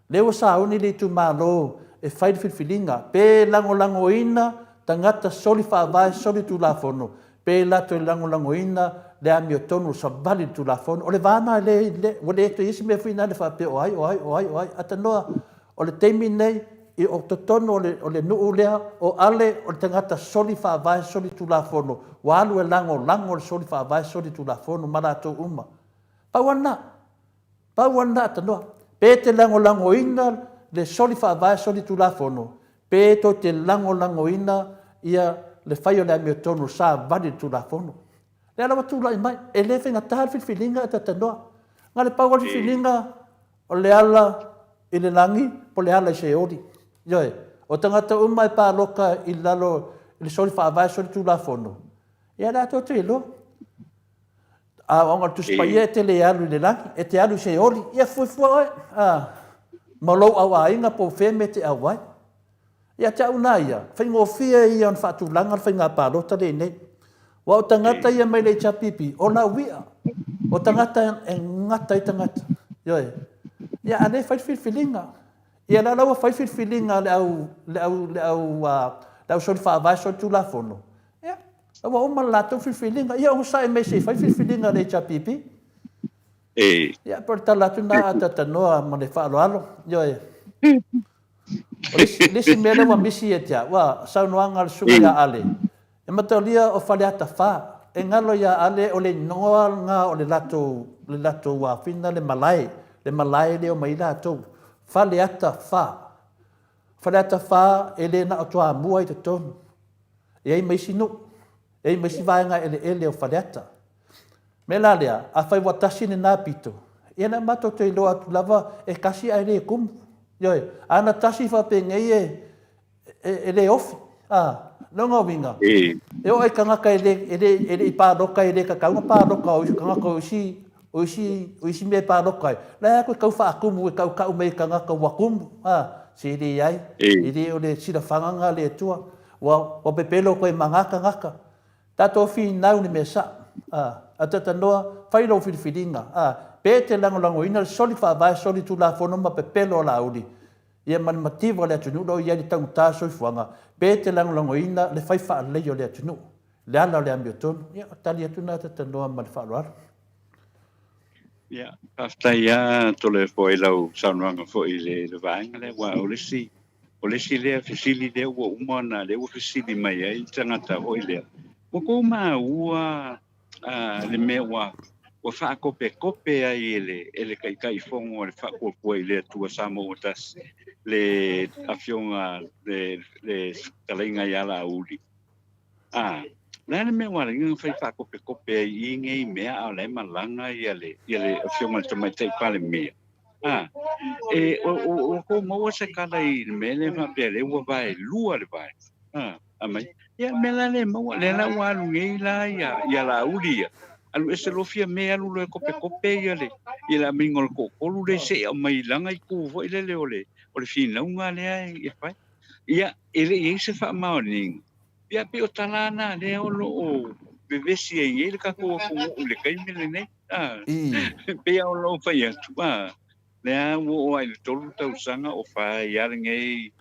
le sa uni le tu malo e fai filinga pe lango ina tangata soli fa vai soli tu la fono pe la to lango ina le amio tonu sa vali tu la fono o le vana le o le to isi me fina le fa pe o ai atanoa o le temi nei I o totono o le nuu lea o ale o le tangata soli fa vai soli tu la fono walu e lango le soli fa vai soli tu la fono marato uma pauana atanoa pe te lango ina le soli fa vai soli tu la fono pe to te lango ina ia le fai o le amio tonu sa vali tu la fono le ala watu la mai e le fenga tahal filinga e tatanoa nga le pau filinga o le ala I le langi po le ala I se ori yoe o tangata umai pa loka I lalo I le soli fa vai soli tu la fono ia la to te lo a onga tu spaie te le alu le langi e te alu se ori ia fua malo au ainga po feme te awai ia te una ia fai ngofia ia on fatu langa fai ngā pālota le nei wa o tangata ia mai le chapipi o la wia o tangata e ngata I tangata yoe ia ane fai filinga ia la lawa fai filinga le au soli fa vai soli tu la fono ia wa o malato filinga ia o sai mai se fai filinga le chapipi ia por tala tu na tatanoa ma le fa alo yoe lisi mele wa misi etia wa saunoanga le sunga ia ale E matalia o whale ata wha. E ngalo ia ale o le noa ngā o le lato wāwhina le malai. Le malai le o mai lato. Whale ata wha. Whale ata wha e le na o tua mua i te tonu. E ei maisi no. E ei maisi vaenga ele o whale ata. Me la lea, a whai watasi ni nā pito. E na mato te loa tu lava e kasi ai le kumu. Yoi, ana tasi whape ngei e le ofi. Longa winga. E o e kangaka ele i pāroka ele ka kaunga pāroka o isi kangaka o isi me pāroka ai. Lai ako e kau whaakumu e kau mei kangaka wakumu. Se ele ai. Ele o le sira whanganga le tua. Wa pepelo koe mangaka ngaka. Tato fi nau ni me sa. A tata noa whailo whiriwhiringa. Pe te langolango ina le soli whaavai soli tu la whanoma pepelo la uli. Ia man mativa le atunu lo ia ni tangu taso i fuanga. Pe te langolango ina le whai wha leio le atunu. Le ala le ambio tonu. Ia tali atuna tata noa ma le whaaloara. Ia, afta ia tole foi lau saunuanga foi le vaenga le wa olisi. Olisi le fisili le wa umana le wa fisili mai ai tangata hoi le. Ko ma ua le mewa wa fa kope ai ele kai fongo le fa ko le tua Samoa tas le afionga le talinga ya la uli la me wa ngi fa kope ai ngai me a le malanga ele afionga to mai te pale me o ko mo se kala I me le fa pele wa vai lua le vai amai ya me la le mo le la wa ngi la ya la uli alu ese lofia me alu lo kope ia la mingol ko lu le se mai langa I ku vo ile le ole fina unga le ai fai ia ele I se fa maoni ia pe o talana le o bevesi ai ele ka ko le kai me ne pe o lo fa ia tu le o ai tolu tau sanga o fa ia ngai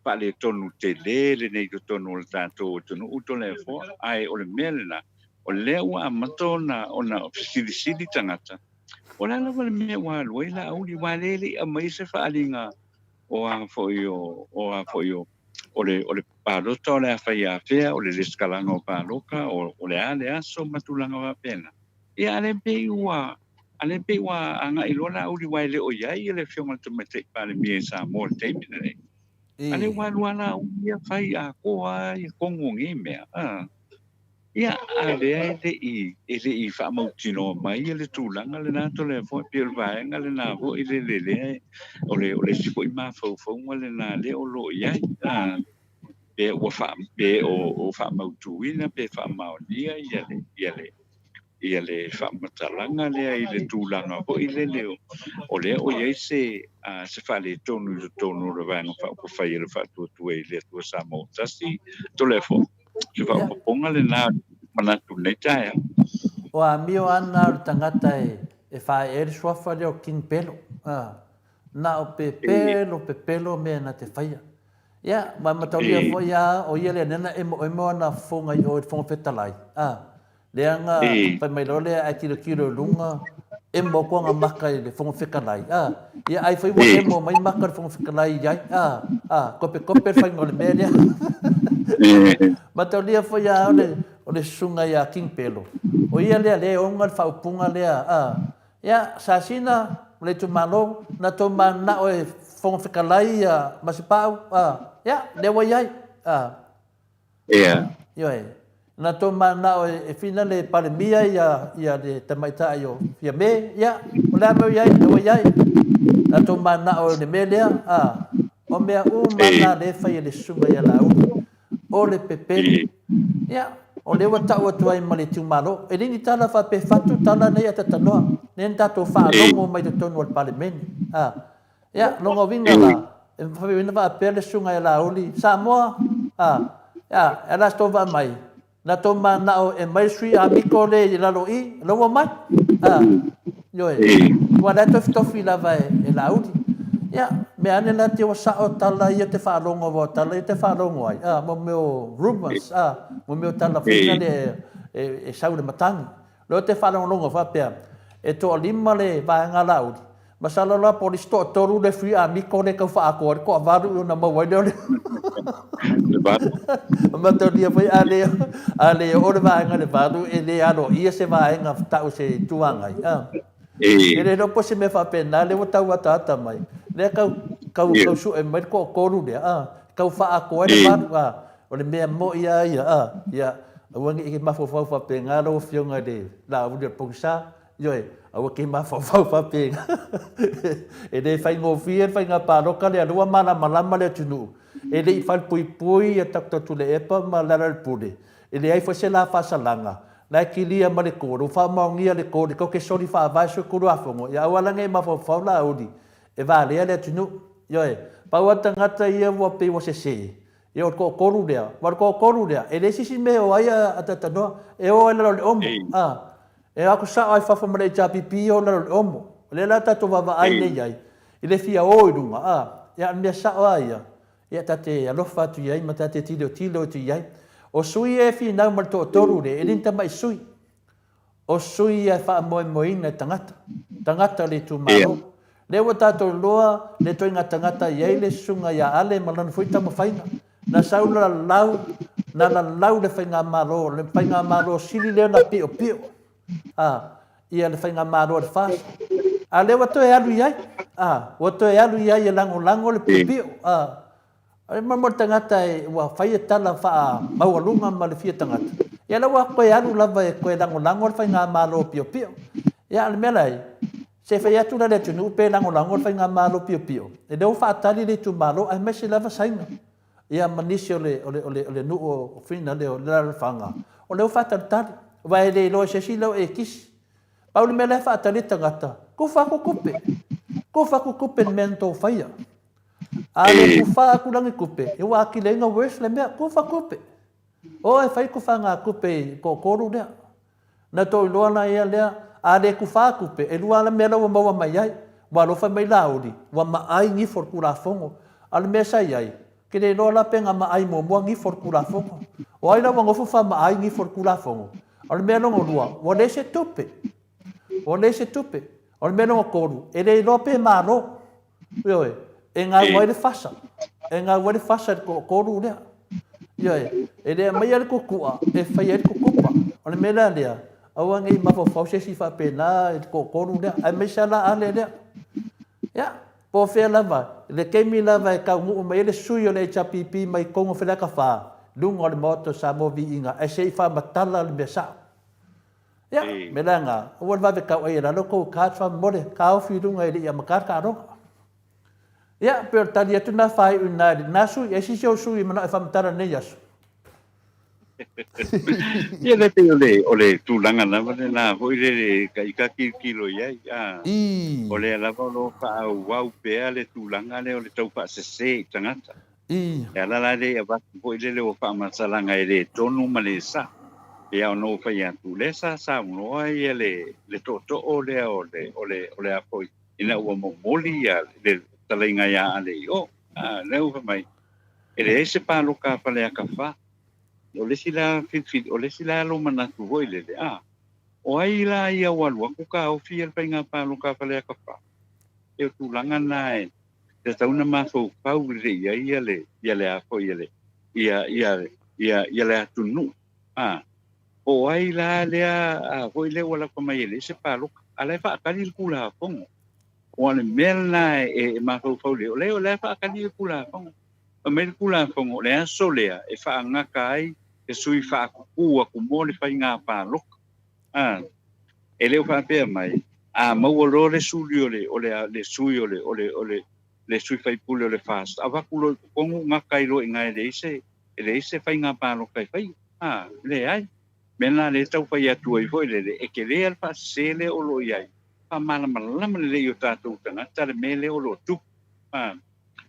pa le tonu te le nei tonu le tato tonu uto le fo ai o le melena o leo a matona ona fisili tangata o la le me wa lo ila au li walele a mai se fa alinga o a foio o le palo to le fa ia fe o le escalanga o paloka o le ale aso matulanga wa pena ia ale pe wa anga ilona au li wale o ia le fiona to mete pa le mi sa mo te mine ale wa wala o ia fa ia ko ai kongongi me ia ale I fa mo tino mai le tulanga le na to le fo pe vai nga le na vo le o sipo I ma fo le na le o lo ia pe o fa mo tuina pe fa ma ia le fa matalanga le le tulanga vo le o ia se fa le tonu le va no fa ko fa le fa tu le tu sa mo tasi to le fo se fa ponga le na mana tu nei tai O a mio ana o tangata e whae swafa leo king pelo. Na o pepelo me na te whaia. Ia, ma mataulia fo ia o ia le nena e mo ana fonga I o e fonga petalai. Leanga, pai mai lole ai kilo lunga, e mo konga maka I le fonga fekalai. Ia ai fai wa e mo mai maka le fonga fekalai iai. Kope fai ngole meria. Mataulia fo ia o le sunga ia king pelo. O ia le onga le whaupunga lea. Ia, sasina, le tu malo, na to mana o e fonga whikalai masipau. Ia, le wa iai. Ia. Ioi. Na to mana o e fina le palemia ia le tamaita yo. Ia me, ia, o le ame iai, le wa iai. Na to mana o le me lea. O mea mana le fai le sunga ia la o le pepeli. Ia. O lewa tau atu ai ma le tiu malo. E lini tala wha pe fatu tala nei a tatanoa. Nen tato wha longo mai te tonu al palemeni. Ia, longo winga la. E whawe wina wha pele sunga e la uli. Samoa. Ia, e la stova mai. Na to mana o e mai sui a miko le I lalo I. Longo mai. Ioe. Wa la tofi lava e la uli. Ia, me ane la te wasa o tala ia te whaalongo wa tala ia te whaalongo ai. Mo meo rumors, mo meo tala whina le e sau le matangi. Lo te whaalongo whapea. E to lima le vaenga lauri. Masala la po sto toru le free ami ko le ka fa ko ko varu na mo wa le. Ma to dia foi ale o le va nga le varu e le ano ia se va nga ta o se tuanga. Ele no po se me fa pena le o tau ata mai. Le ka su e mai ko ru le ka fa ko le varu o le me mo ia wangi ke ma fa penga lo fionga de la u de pongsa yoi awa ke ma fa penga e de fai ngo fie fai nga pa ro ka le lua mana malama le tunu e de fal pui e tak tu le epa ma la le pude e de ai fa se la fa salanga la ki lia ma le ko ro fa ma ngia le ko ke sori fa va so ku ro afongo ya wala nge ma fa la udi e va le tunu yoi pa wa tangata ia wa pe wa se Yo ko koru dia, war ko koru dia. E le sisi me o ia atata no. E o ela le omo. E aku sa ai fa mare cha pipi o le omo. Le la tatu va ai le ai. I le fia o idunga Ya me sa ai. Ya tate alo fa tu ai mata te tilo tu ai. O sui e fi na mal to toru le. E linta mai sui. O sui e fa mo ina tangata. Tangata le tu malo. Le wa tatu loa le to inga tangata ia le sunga ya ale malan fuita mo faina. Na saula lau le whainga maro sili leo na pio. Ia le whainga maro le whas. A le wato e alu iai. Wato e alu iai e lango le pio. A le mamo tangata e wa whai e tala wha maualunga ma le fia tangata. Ia le wa koe alu lava e koe lango le whainga maro pio. Ia le mela e. Se whai atu na le tunu pe lango le whainga maro pio. E leo wha atali le tu maro ai mese lava sainga. Ia manisi ole nu o fina le la fanga o le fata tali vai le lo se silo e kis paul me le fata le tangata ku fa ku kupe mento faia ale ku fa ku langi kupe e wa ki le nga wes le me ku fa kupe o e fai ku fa nga kupe ko koru le na to lo na ia le ale ku fa kupe e lu ala me lo mo wa mai ai wa lo fa mai laudi wa ma ai ni for ku la fongo al me sai ai que le no la penga ma ai mo ngi for kula fongo o ai la wango fa ma ai ngi for kula fongo al meno ngolua o le se tupe al meno koru e le no pe maro yo e nga wa le fasa ko koru le yo e le mai al kukua e fai al kukupa al mena le awangi ma fo se si fa pena ko koru le ai me sala ale le ya po fe lava le kemi lava e ka ngu mai le sui o le chapipi mai kongo fe la ka fa lungo le moto sa mo vi inga e sei fa matala le besa ya melanga o va ve ka o era lo ko ka fa mole ka o fi lunga e ya makar ka ro ya per talia tu na fai una na su e si o sui mana fa matara ne yas Ia le pe ole tu langa na na hoi le ka kilo ia o le la lo fa wow pe ale tu langa le ole tau fa se tangata ya la le va hoi le o fa masalanga ele tonu malesa ia no fa ia tu le sa no ai le to ole a foi ina o mo moli ya le talinga ya ale o le o mai ele se pa lo ka fa le ka fa o le sila fit o le sila lo mana tu voi le o ai la ia walu ku ka o fi el penga pa lo ka fale ka fa e tu langa nai te ta una ma fo pa u le ia le a fo ia le tu nu o ai la le a voi le wala ko mai le se pa lo ala fa ka li ku la fo o le mel nai e ma fo le fa ka li ku la fo o me ku la fo le a solea e fa nga kai e sui fa ku mo le fa nga pa lo e le fa pe mai ma wo lo le sui le sui le sui fa pu le fast ava ku lo ko nga kai lo nga le se fa nga pa lo kai fa le ai mena le tau fa ya tu foi le e ke le al fa se le o lo ia fa mala le yo ta tu tanga ta le mele o lo tu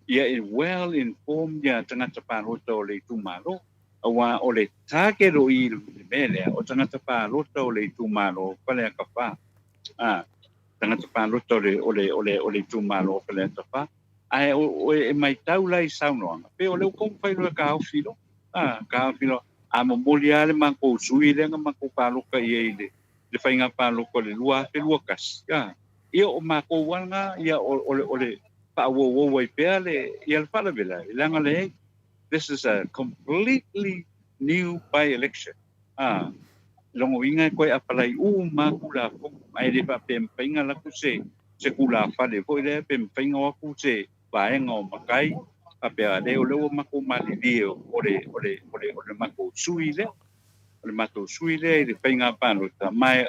ia well informed ya tanga ta pa lo to le tu malo awa o le take ro I mele o tangata pa loto le tumalo pale ka pa tangata pa loto le tumalo pale ka pa ai o e mai tau lai sauno pe o le ko fai lo ka filo mo moliale man ko sui le man ko pa lo ka ye le fai nga pa lo ko le lua pe lukas ia o makouanga ia ole pa'auauau ai pea ia le fa'alavela i langa le this is a completely new by-election. Longo inga koe apalai makula fo ai le pa pempenga la ku se kula fale fo le pempenga wa ku se vaenga o makai a pe ale o le o mako mali dio o le mako suile o le mako suile le penga pano ta mai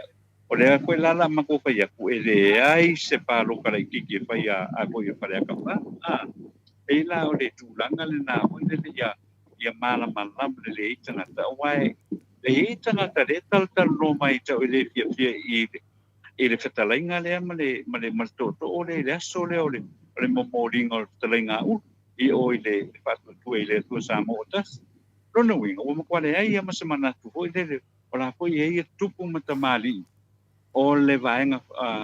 o le koe lala mako fa ya ku ele ai se pa lo kala kiki fa ya a ko ya para ka pa e la o le tulanga le na o le ya mala mala le itana ta wai le itana ta le tal no mai ta o le fia i le fatalainga le ma to o le aso le o le momoringa o talainga i o le fatu tu le tu Samoa tas no winga o mo kwale ai ma semana tu o le o la foi e tupu matamali o le vaenga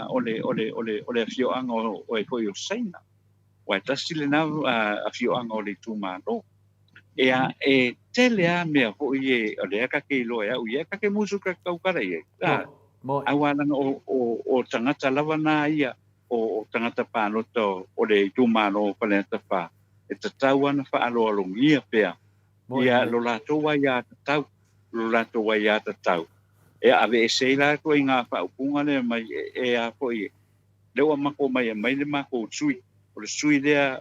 o le fio anga o e foi o saina wa tasile na a fio anga o le tu mano e tele a me ho ye o le ka ke lo ya u ye ka ke musu ka ka kara ye awana o tangata lava na ia o tangata pano to o le tu mano pa ta fa e tau ana fa alo lo ia pea ia lo la to wa ya tau lo la to wa ya tau e ave se la ko inga fa upunga le mai a po ye le wa mako mai le mako sui o le sui le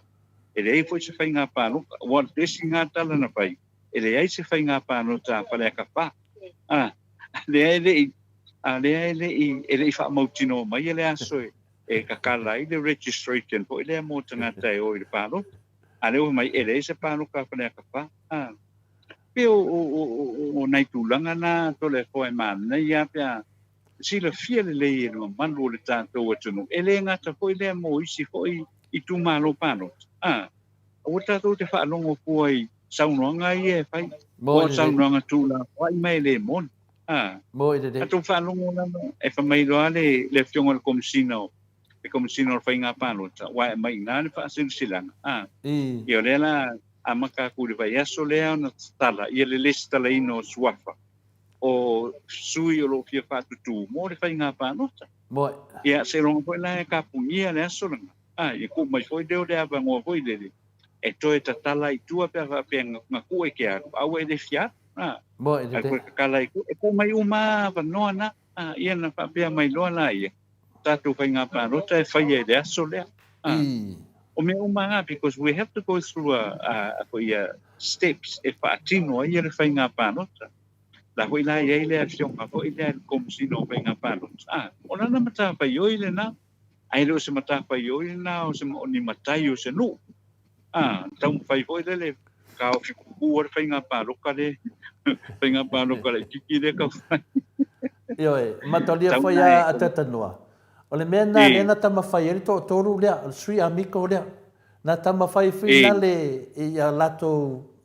e le foi se fainga pano wa desinga tala na pai e le ai se fainga pano ta pa le ka fa le i fa mautino mai le aso e ka kala i le registration po le mo tanga tai o le pano ale o mai ele se pano ka pa le ka fa pe o nai tulanga na to le foi man na ia pe si le fia le no manu le tanto o tunu ele ngata foi le mo isi foi i tu malo pano o tato te fa longo foi saunoanga ia fai o saunoanga tula wai mai le mon mo i de tu fa longo na e fa mai lo le fiongo le comsino e comsino fa inga pano wai mai na le fa silsilanga i o le la amaka ku le vai aso le ona tala ia le lista le ino suafa o sui o lo fia fa tu mo le fa inga pano mo ia se longo foi la ka punia le aso langa i ku mai foi de ava ngo foi de e toi tatala i tua pe nga ku e ke au e le fia mo i de ko kala i ko mai uma va no na ia na fa pe mai lo na ia tatu fa nga pa rota e fa ye de aso le o me uma nga because we have to go through a steps e fa tino ia le fa nga pa rota la hoi la ia ile action ma ko ile kom sino fa nga pa rota ona na mata fa yo ile na ai lo se mata fa yo ile na o se oni mata yo se no tau fai foi le ka o fiku o fa nga pa roka le fa nga pa roka le kiki le ka fai yo matolia foi a tatanua o le mena le na tama fai ele to toru le sui amico le na tama fai fina le ia lato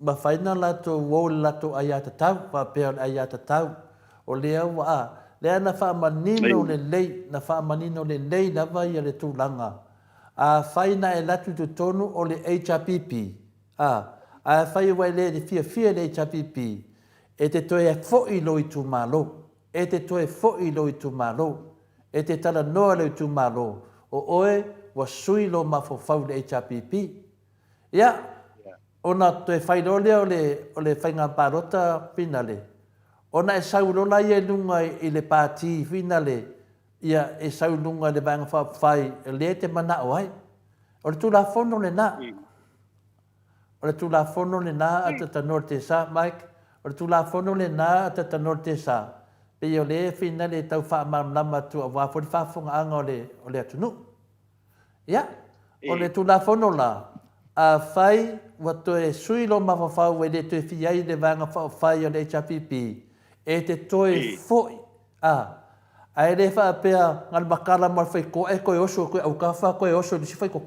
ma fai na lato wo lato ayata tau pa pe ayata tau o le wa le na fa manino le lei na fa manino le lei na vai le tulanga a fai na e latu tu tonu o le HRPP a fai wai le fia le HRPP e te toe fo i lo i tu malo e te toe fo i lo i tu malo e te tala noa le tu malo o oe wa sui lo ma fo fau le HRPP ia ona toe fai lo o le whainga parota pinale ona e sau lo la ia nunga i le pāti finale ia e sau nunga le banga whai le te mana o ai o le tula fono le na o le tula fono le na a te tanor te sa Mike o le tula fono le na a te tanor te sa pe o le fina le tau wha mamlama tu a wafori whafunga anga o le atunu ia o le tula fono la a whai wato e sui lo mawhawhau e le tue fiai le vanga whai o le HRPP e te toe foi ai le fa pea ngal makala mal fai ko e ko oso ko au ka fa ko oso di fai ko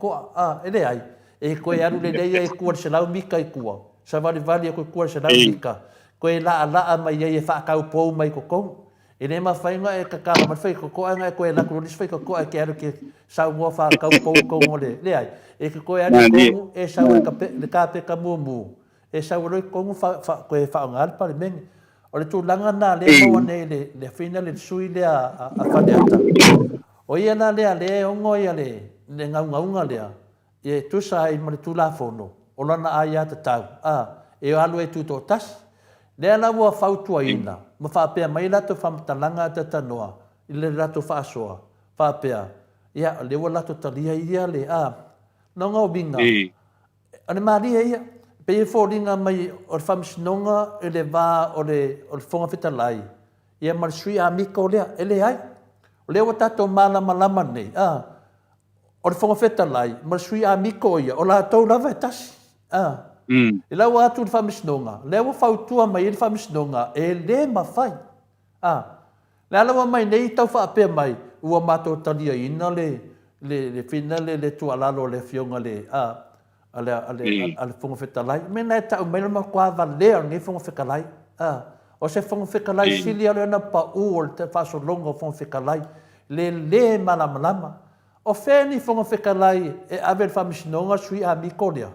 ele ai e ko aru le dei e ko se lau mika e ko sa vale ko se lau mika ko la mai e fa ka po mai ko e ma fai nga e ka kala mal fai ko nga ko la ko di fai ko e ke aru ke sa mo fa ka po ko le ai e ko aru ko e sa le ka pe ka mu e sa ro ko fa ko e fa ngal pa men o le tūlanga nā le maua nei le whina le sui le a whaneata. O ia na lea le ongo ia le ngaunga lea. E tusa i mare tula fono. O lana a ia te tau. E alu e tuto tas. Lea la ua fautua ina. Ma whapea mai lato whamatalanga te tanoa. I le lato whaasoa. Whapea. Ia le ua lato talia ia le no ngau binga. Ane maria ia. Pe e fōringa mai o le whamisinonga e le wā o le whonga whitalai. Ia marisui a mika o lea. E le ai. O lea wa tato malama nei. O le whonga whitalai. Marisui a mika o ia. O la tau lava e tasi. E lau atu le whamisinonga. Lea wa whautua mai e le whamisinonga. E le mawhai. Lea lawa mai nei tau whaapea mai. Ua mato talia ina le whina le tualalo le fionga le ale whonga whitalai. Mena e tau mai lama kua valea ngai whonga whitalai. O se whonga whitalai sili alo ana pa o le te whasolonga o whonga whitalai. Le malama. O wheni whonga whitalai e ave le whamisinonga sui a mikolia.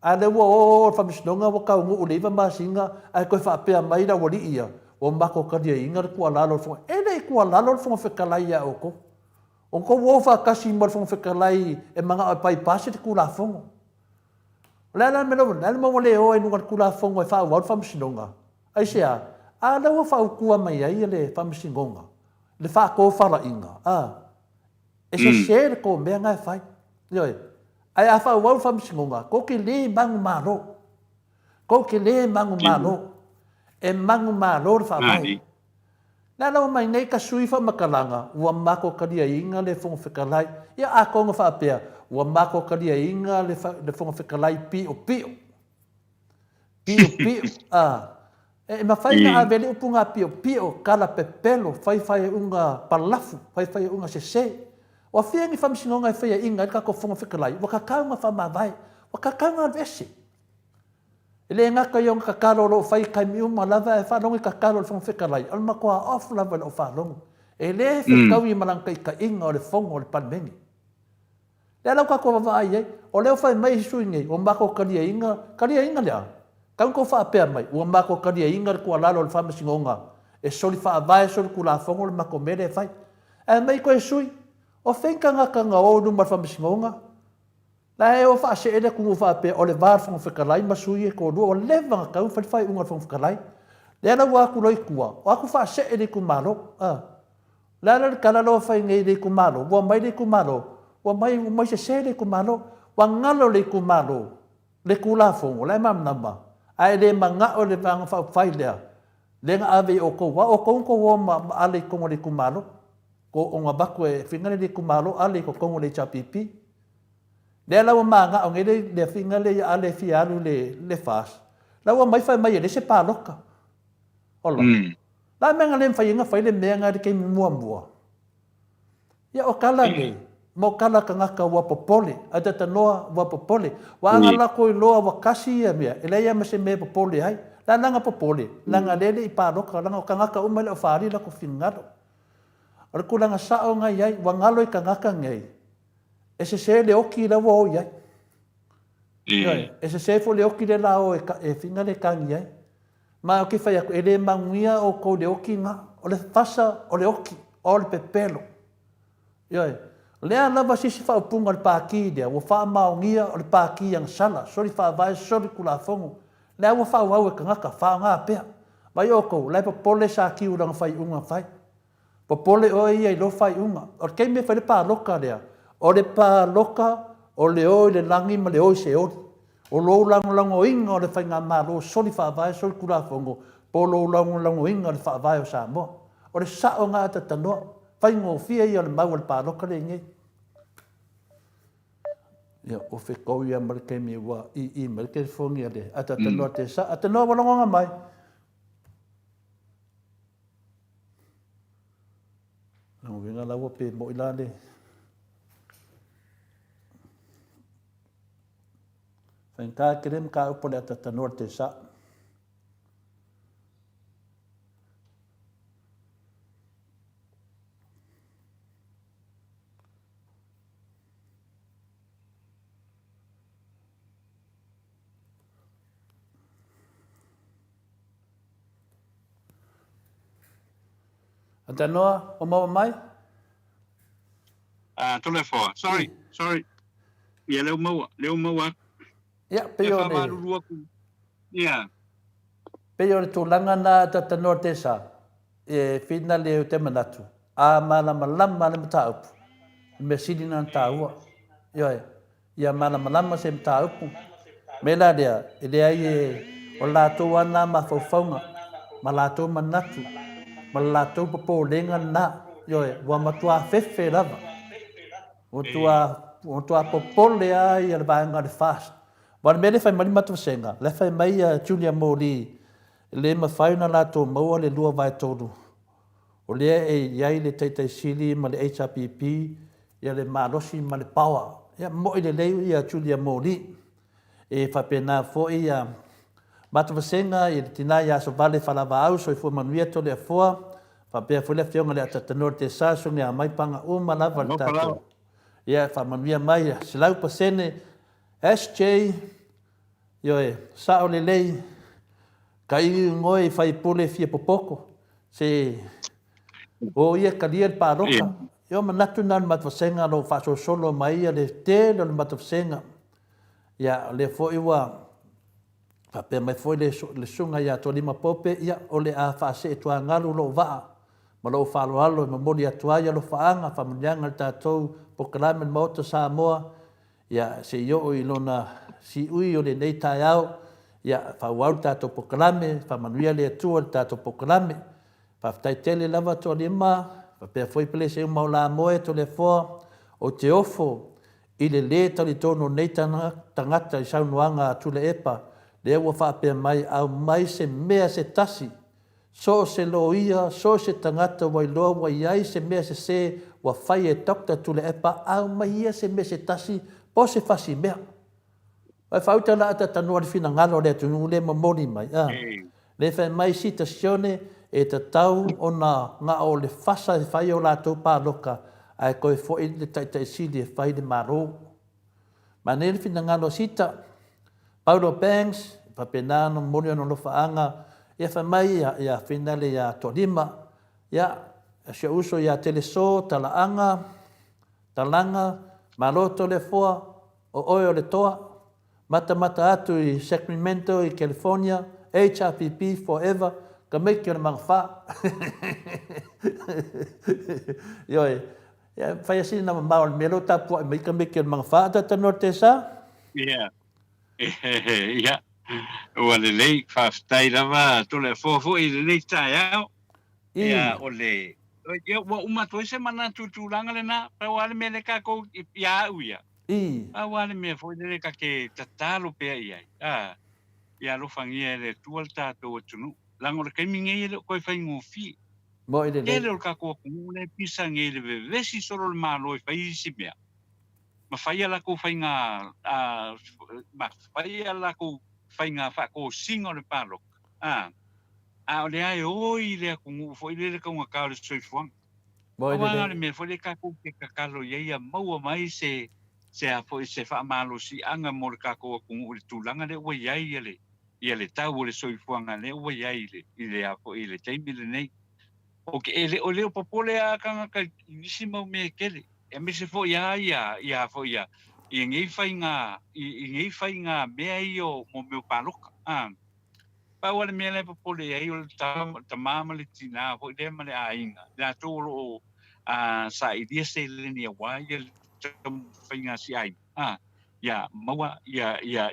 A le ua o whamisinonga wa kaungu o leiva masinga ai koe whaapea mai la wali ia. O mako kadia inga le kua lalo le whonga. E nei kua lalo le whonga whitalai a oko. O ko wo whakasi mo le whonga whitalai e mga o pai pasi te kula whonga. Lea me mo le o e nunga kula fongo e whau au whamisinonga. Ai sea, a lewa whau kua mai ai le whamisinonga. Le whako whala inga. E se le ko mea ngai whai. Ioi, ai a whau au whamisinonga, ko ke le mangu malo. Ko ke le mangu malo. E mangu malo le whawai. Lea lawa mai nei ka sui whamakalanga, ua mako karia inga le whonga whikalai. Ia a konga whapea. Ua mako kalia inga le whonga whikalai pio. E mawhainga a vele upunga pio, kala pepelo, whai unga palafu, whai unga sese. Ua whiangi whamisingonga e whaia inga e kako whonga whikalai. Ua kakaunga whamawai, ua kakaunga vese. Ele ngaka iong kakalo lo whai kaimiu malava e whanongi kakalo le whonga whikalai. Alma koa off level o whanongi. E le whikaui malangkai ka inga o le whonga o le panmengi. Lea lau kako wawai ei, o leo whai mai sui ngei, o mako karia inga lea. Kau ko whaapea mai, ua mako karia inga le kua lalo le whamisingonga. E soli whaavae, soli kula whongo le mako mere e whai. E mai koe sui, o whenka ngaka ngā o numa le whamisingonga. Lea e o whaase ere kungu whaapea, o le vār whonga whikalai, masui e ko lua, o lewa ngakau, whai unga le whonga whikalai. Lea lau aku loi kua, o aku whaase ere ku malo. Lea le kalalo whai ngei le ku malo, ua mai le ku malo. Wa mai se le kumalo wa ngalo le kumalo le kula fongo le mamnama ai le manga o le vanga fa failea le nga ave o ko ma ale ko le kumalo ko o nga bakwe finga le kumalo ale ko le chapipi le la manga o ngele le finga le ale fialu le fas la wa mai fa mai le se paloka ola la menga le fa inga fa le menga de ke mua ya o kala nge mo kala ka ngaka wa popole ata tanoa wa popole wa ngala ko loa wa kasi ia mea ele ia mase me popole ai la nanga popole nanga lele i paroka nanga ka ngaka umale o fari la ko fingaro ar ku langa sao ngai ai wa ngalo i ka ngaka ngai ese se le oki la wo ia ese se fo le oki le la o e fingale kangi ai ma o ki fa ya ele manguia o ko le oki nga o le fasa o le oki o le pepelo ia lea lava sisi whaupunga le pāki dea, wa wha maongia o le pāki ang sala, sori wha vai, sori kula fongu. Lea wa wha wau e ka ngaka, wha ngā pēa. Vai o kou, lea papole sa ki uranga whai unga whai. Papole o ia i lo whai unga. O kei me whai le pāloka dea. O le pāloka, o le oi le langi ma le oi se ori. O lo lango inga o le whai ngā mālo, sori wha vai, sori kula fongu. Po lo lango inga o le wha vai o Samoa. O le sao ngā tatanoa. Whai ngō fia i o le mau le pāloka le ngei. Ia, o whekau ia marike mi ua i marike whongi a le. Ata tanoa te sa, ata noa walonga mai. Nau winga lawa pe mo ila le. Whainka kerem ka upo le ata tanoa te sa. Ata noa, o mawa mai? Tole fo. Sorry. Ia leo mau. Ia, Ia fa malulu aku. Ia. Pe o le tūlanga nā tatanoa te sa, e whina le o te manatu. A malama le mata upu. Me siri nā tā ua. Ioi, ia malama se mata upu. Me la lea, e lea i e o lātou ana ma whauwhaunga, ma lātou manatu, ma lātou papo lenga nā. Ioi, wa matua whewhe lava. O tua popole ai le vaenga le fast. Wan me le fai mali matu senga. Le fai mai Julia Mori. Le mawhai na lato maua le lua vai tolu. O lea e iai le teitai sili ma le HRPP. Ia le marosi ma le power. Ia mo i le leu ia Julia Mori. E whapena fo ia matu senga i le tina ia so vale falava au so i fu manuia to le foa. Whapea fu le fionga le atatanor te sa so ngea mai panga o malava le tato. Ia whamanuia mai silau pasene SJ Ioe, sa o le lei, ka i ngoi fai pule fia popoko, se o ia kalia le paroka. Io manatu nā le matwasenga lo faso solo mai ia le te le matwasenga. Ia le fo iwa, pe mai foi le sunga ia to lima pope, ia o le a fase e tua ngalu lo waa. Ma lo falo alo e mamoni atua ia lo faanga, famunianga le tātou pokalame le maota Samoa. Ia se yo i lona si ui o le nei tai au, ia whauau tātou pokalame, whamanuia le atua le tātou pokalame, whaftai tele lava to lima, whapea foi pele se umau la moe to le fōa, o te ofo, i le tali tono nei tangata i saunuanga tu le epa, le ua whapea mai au mai se mea se tasi, so se loia, so se tangata wai loa wai ai se mea se wa whai e dokta tu le epa, au mai ia se mea se tasi, po se fasi mea. Vai fauta la ata tanua le fina ngalo le tunu le mamoni mai. Le fai mai citazione e te tau o nga o le fasa e fai o la tau pāloka ai koe fo i le taitai sili e fai le maro. Ma ne le fina ngalo sita, Paulo Banks, papenano moni ono lofa anga, ia fai mai ia fina le ia tolima, ia se uso ia teleso, talanga, maloto le foa, o oio le toa, mata atu i Sacramento, i California, HRPP forever, ka meki o le mangwha. Ioi, whai asini na mamau le melo tapu ai mai ka meki o le mangwha, ata tano te sa? Ia. Ia. Ua le lei, whaftai lava, tole fofo i le lei tai au. Ia, o le... Ia, ua umatoi se mana tutulanga le na, pa wale mele kako ia au ia. Wale me foi le ka ke tatalo pe ia. Ia lo fangia le tual tato tunu. Lango le kaiminge le koi fai ngofi. Mo i le lei. Ele o kako kumune pisa ngele vesi solo le malo i fai si mea. Ma fai ala ko fai nga ma fai ala ko fai nga fa ko singo le palo. O le ai oi le kungu foi le ka nga ka le soifuang. Mo i le lei. Le me foi le kako ke kakalo ia maua mai se a foi se fa malo si anga mo le kako kungu le tulanga le wa iai le. Ia le tau le soifuanga le wa iai le i le a foi le taimi le nei. O ke ele o le o popole a kanga ka nisi mau me kele. E me se fo ia fo ia. I ngei fai nga mea i o mo meu paloka. Pa wale mea le popole ai o le tamama le tina fo le male a inga. La tolo sa idia se le ni a wai le fai nga si ai. Ia maua ia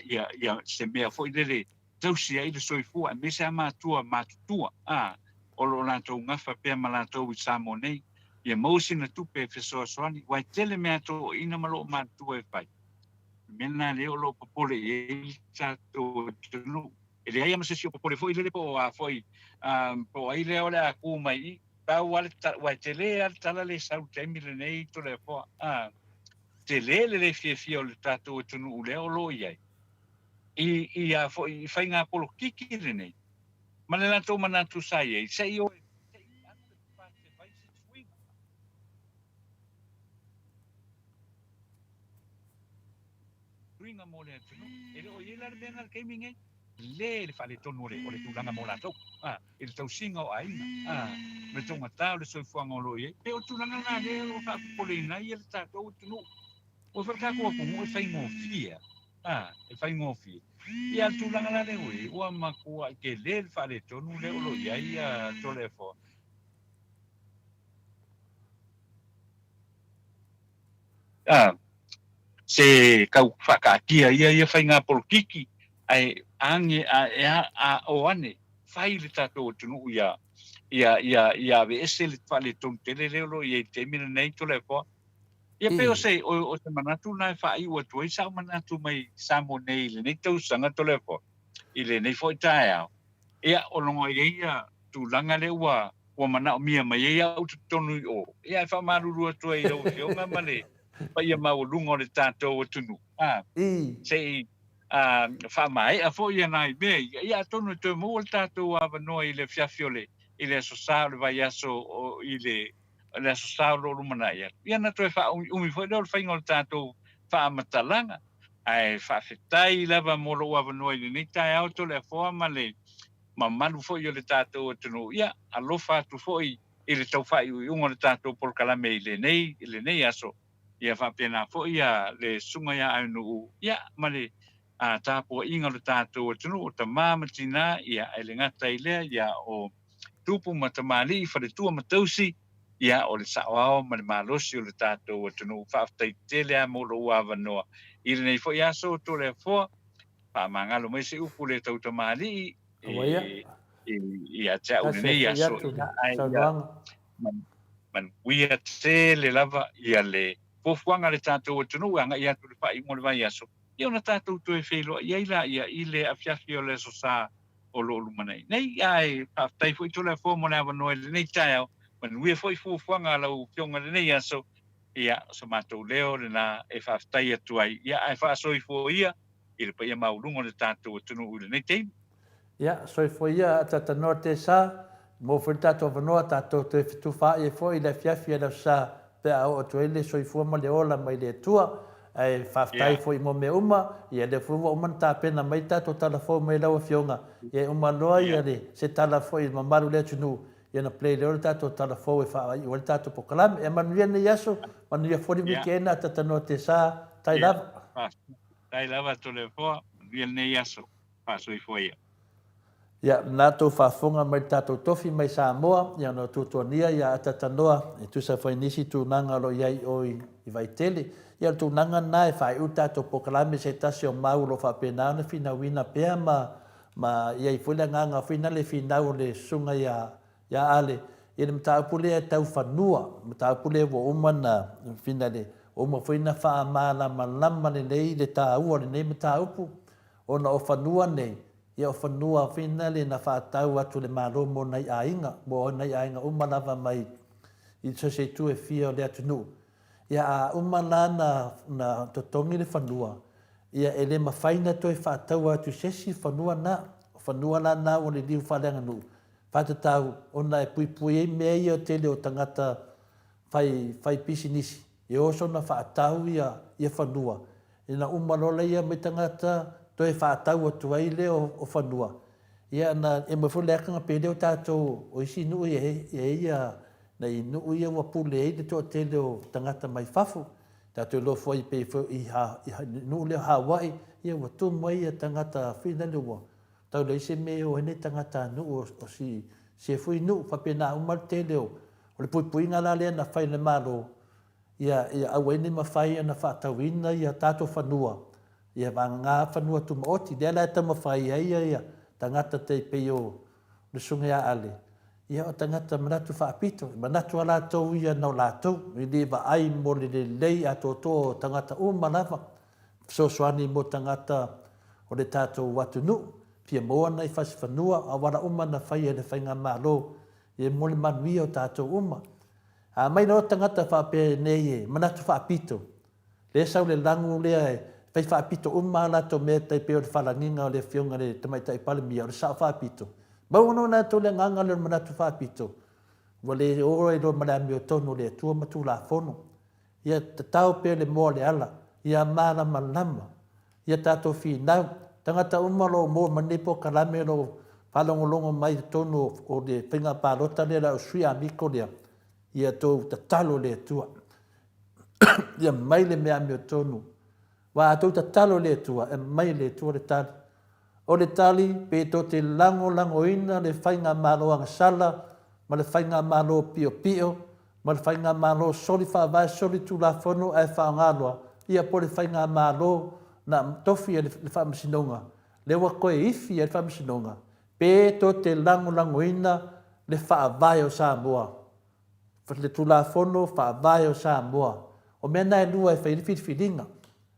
se mea fo le tausi ai le soifua. Me se a matua. O lo lantou ngafa pe malatou i Samoa nei. Ia mausi na tupe fesoa soani. Wai tele mea to ina malo matua e fai. Mena le o lo popole e tato tunu. E le aia masesi o popole foi le po a foi. Po ai le ole a ku mai. Pa wale wai tele al tala le sau temi le nei to le po. Tele le fie o le tato tunu le o lo iai. I a foi fai nga polo kiki le nei. Ma le lantou manatu sai e. Sei o ringa mo le tunu. E o ia le benga ke minge. le whale tonu o le tūlanga mo la tau. I le tau singa o aina. Me tonga tau le soifuanga o lo ye. Pe o tūlanga nā le o whakapole ina i le tātou tunu. O whakako a kumu e whai ngōwhia. E whai ngōwhia. Ia tūlanga nā le ue, ua makua ke le whale tonu le o lo iai a tole fo. Se kau whakaakia ia whai ngā polokiki. Ai ange a o ane fai le tātou tunu ia ve ese le whale tonu tele leo lo ia te mina nei tole fo. Ia pe o se o te manatu nai whai ua tuai sao manatu mai Samoa nei le nei tausanga tole fo. I le nei fo i tae au. Ia o longo ia tūlanga le ua mana o mia mai ia au tonu i o. Ia e whamarurua tuai i rau fionga male. Pa ia mau lungo le tātou tunu. Se whamai a fo ia nai me. Ia tonu te mo le tātou a wanoa i le fiafiole. I le asosao le vai aso i le asosao lo lumana ia. Ia na toi wha umi fo leo le whaingo le tātou wha matalanga. Ai whawhetai lava molo ua wanoa i le nei tai auto le foa male. Ma malu fo i le tātou tunu. Ia alofa atu fo i le tau whai ungo le tātou polkalame i le nei aso. Ia whapena fo ia le sunga ia ainu ia male tāpua inga le tātou tunu o ta māmatina ia ele ngata i lea ia o tupu matamali i whare tua matausi ia o le saoao ma le malosi o le tātou tunu whaftai tele a molo ua wanoa. I le nei fo ia so to le fo whamangalo mai se upu le tau tamali ia tea ule nei aso ia man wia te le lava ia le pofuanga le tātou tunu anga ia tu le whai mo le vai aso. Ia ona tātou tu e whelo ia ia i le afiafi o le so sa o lo lumanei. Nei ai whaftai fo i tole fo mo le awanoa le nei taeo man wia fo i fufuanga lau fionga le nei aso ia so mātou leo le nā e whaftai atu ai. Ia ai whaasoi fo ia i le pa ia maulungo le tātou tunu ule nei teim. Ia, soi fo ia tatanoa te sa mo fo tātou awanoa tātou te fitu whae fo i le afiafi e lau sa pe au o tuele soifua ma le ola mai le tua ai whaftai fo i mo me uma ia le fuwa uman tā pena mai tātou tala fo mai lau fionga ia uma loa ia le se tala fo i mamaru le tunu ia na play le ola tātou tala fo e wha i wale tātou pokalame e manuia nei aso manuia fo ni wikena tatanoa te sa tai lava tai lava tole fo manuia nei aso pasoi fo ia. Ia natou whafonga mai tātou tofi mai Samoa, ia no tutonia ia atatanoa, e tusa whainisi tūnanga lo iai oi i Vaitele. Ia tūnanga nā e whai u tātou pokalame se tasi o mau lo whapenau na whina wina pēr ma iai whule nganga whina le whinau le sunga ia ale. Ia le mtaupule e tau whanua, mtaupule wo umana whina le uma whina wha amala malama le nei le tā ua le nei mtaupu, ona o whanua nei. Ia o whanua whina le na whaatau atu le malo mo nei ainga, mo nei ainga umalawa mai i se tu e fia o le atunu. Ia a umala na totongi le whanua. Ia e le mawhaina to e whaatau atu sesi whanua na o le liu whalenga nu. Whatatau ona e pui pui e mea ia o tele o tangata whai pisi nisi. E oso na whaatau ia whanua. E na umalola ia me tangata to e whaatau atu ai le o whanua. Ia na e mawhule akanga pele o tātou o isi nuu ia na i nuu ia wapule e le to tele o tangata mai whafu. Tātou lo fwai pe i nuu leo Hawaii ia watu mai ia tangata whina leo. Tau le ise me o hene tangata nuu o si fui nuu whapena umar te leo. O le pui ngala lea na whai le malo. Ia awene mawhai na whaatawina ia tātou whanua. Ia ngā whanua tu maoti, lea lai tama whai ia tangata te peo le sunga ia ale. Ia o tangata manatu whaapito, manatu a lātou ia nau lātou, i lewa ai mo le lei a tōtō tangata o malawa. Sosoani mo tangata o le tātou watu nu, pia moa nei whasi whanua, a wara uma na whai e le whainga malo, ia mo le manuia o tātou uma. A mai no tangata whape nei e, manatu whaapito. Le sau le langu lea e, Pai whaapito umala to mea tai peo le whalanginga o le whionga le tamaitai palemia o le sao whaapito. Mauno na to le nganga le manatu whaapito. Wa le oro e lo manami o tono le tua matu la fono. Ia tatau peo le moa le ala. Ia mara malama. Ia tato whinau. tangata umalo mo manipo kalame no palongolongo mai tonu o de pinga palota le la sui amico le ia to tatalo le tua ia mai le mea me tonu wa to tatalo le tua e mai le tua le tali o le tali pe to te lango ina le fainga malo ang sala ma le fainga malo pio pio ma le fainga malo soli fa vai soli tu la fono e fa ngalo ia po le fainga malo na tofi le fa msinonga le wa koe ifi le fa msinonga pe to te lango ina le fa vai o Samoa le tu la fono fa vai o Samoa o mena e lua e fa filinga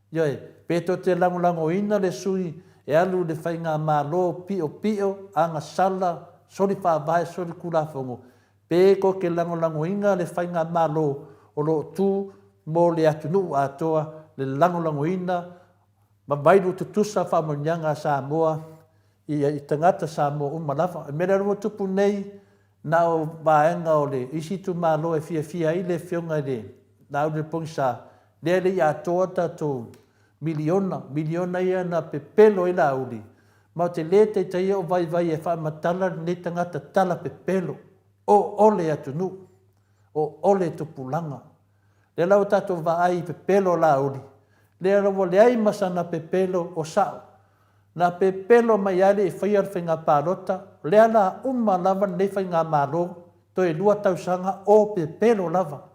Yoi, peto te lango ina le sui e alu le whainga malo pio anga sala sori whaavai sori kurafongo. Peko ke lango ina le whainga malo o lo tu mo le atunu atoa le lango ina ma vairu tutusa whamonyanga Samoa i tangata Samoa umalafa. E mera rua tupu nei na o vaenga o le isi tu malo e fia i le fionga le na o le pongsa le ia toa tatou miliona ia na pepelo i la uli. Ma te le te taia o vai e whaamatala ne tangata tala pepelo. O ole atunu. O ole tupulanga. Le lau tatou vaai pepelo la uli. Le lau le ai masana pepelo o sao. Na pepelo mai ale e whaiar whinga pārota. Le ala lava ne whinga mālo. To e lua tausanga o pepelo lava.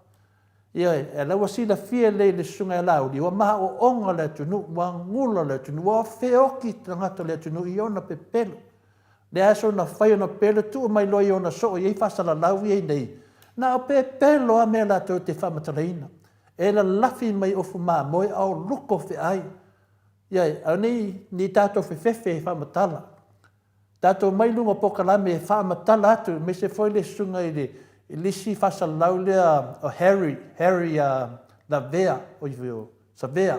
Ia e laua sila fia le sunga e lauri, wa maha o onga le tunu, wa ngula le tunu, wa feoki tangata le tunu i ona pepelo. Le aso na whai ona pelo tu mai loa i ona so, i fasala laui e nei. Na o pepelo a mea la tau te whamataraina. E la lafi mai ofu maa moe au luko fe ai. Ia au ni tātou fefe e whamatala. Tātou mai lunga pokalame e whamatala atu, me se foi le sunga i le lisi fasa laulea o Harry la vea o iveo sa vea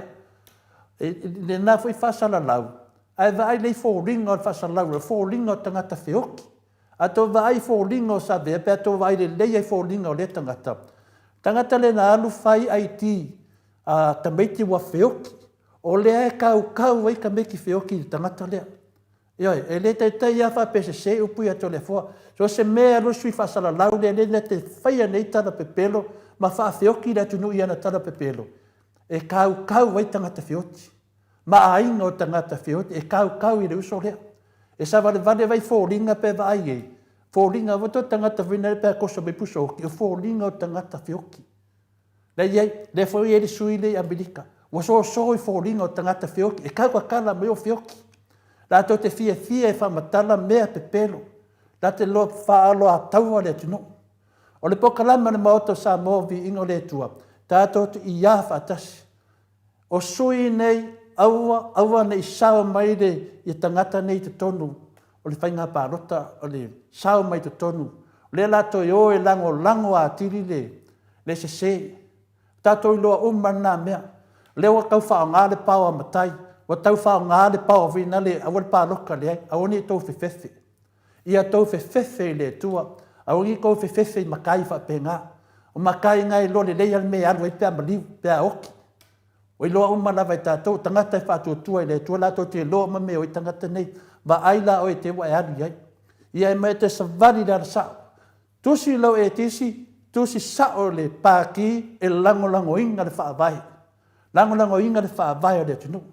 le na foi fasa la lau ai vai le foringa o fasa lau foringa tangata feoki ato vai foringa o sa vea pe ato vai le ai foringa o le tangata le na alu fai IT a tameti wa feoki o le kau vai ka meki feoki tangata le Ioi, e le te ia wha pese se upu ia tole fua. So se mea lo sui whasala lau le te whaia nei tana pepelo, ma wha whioki le tunu ia na tana pepelo. E kau wai tangata whioti. Ma ainga o tangata whioti, e kau i le uso lea. E sa vale vai fōringa pe vai e. Fōringa wato tangata vina pe koso me puso oki, o fōringa o tangata whioki. Le iei, le fwoi e le sui le Amerika. Waso i fōringa o tangata whioki, e kau kala me o whioki. Lato te fia e whamatala mea pepelo. La te lo whaalo a taua le tino. O le pokalama le maoto Samoa vi ingo le tua. Tātou tu i ia whaatasi. O sui nei aua nei sao mai le i tangata nei te tonu. O le whainga pārota o le sao mai te tonu. Le lato i oe lango a tiri le se. Tātou i loa umana mea. Le wa kau whaonga le pao a matai. Wa tau whao ngā le pao vina le awal pāloka le ai, awani e tau whewhewhe. Ia tau whewhewhe le tua, awani kou whewhewhe i makai whape ngā. O makai ngā i lo le leia me alu e pia maliu, pia oki. O i loa umalawa i tātou, tangata i whātua tua i le tua, lātou te loa mame o i tangata nei, wa aila o e te wa e alu iai. Ia e mai te savari la sao. Tusi lau e tusi sao le pāki e lango inga le whaavai. Lango inga le whaavai o le tunu.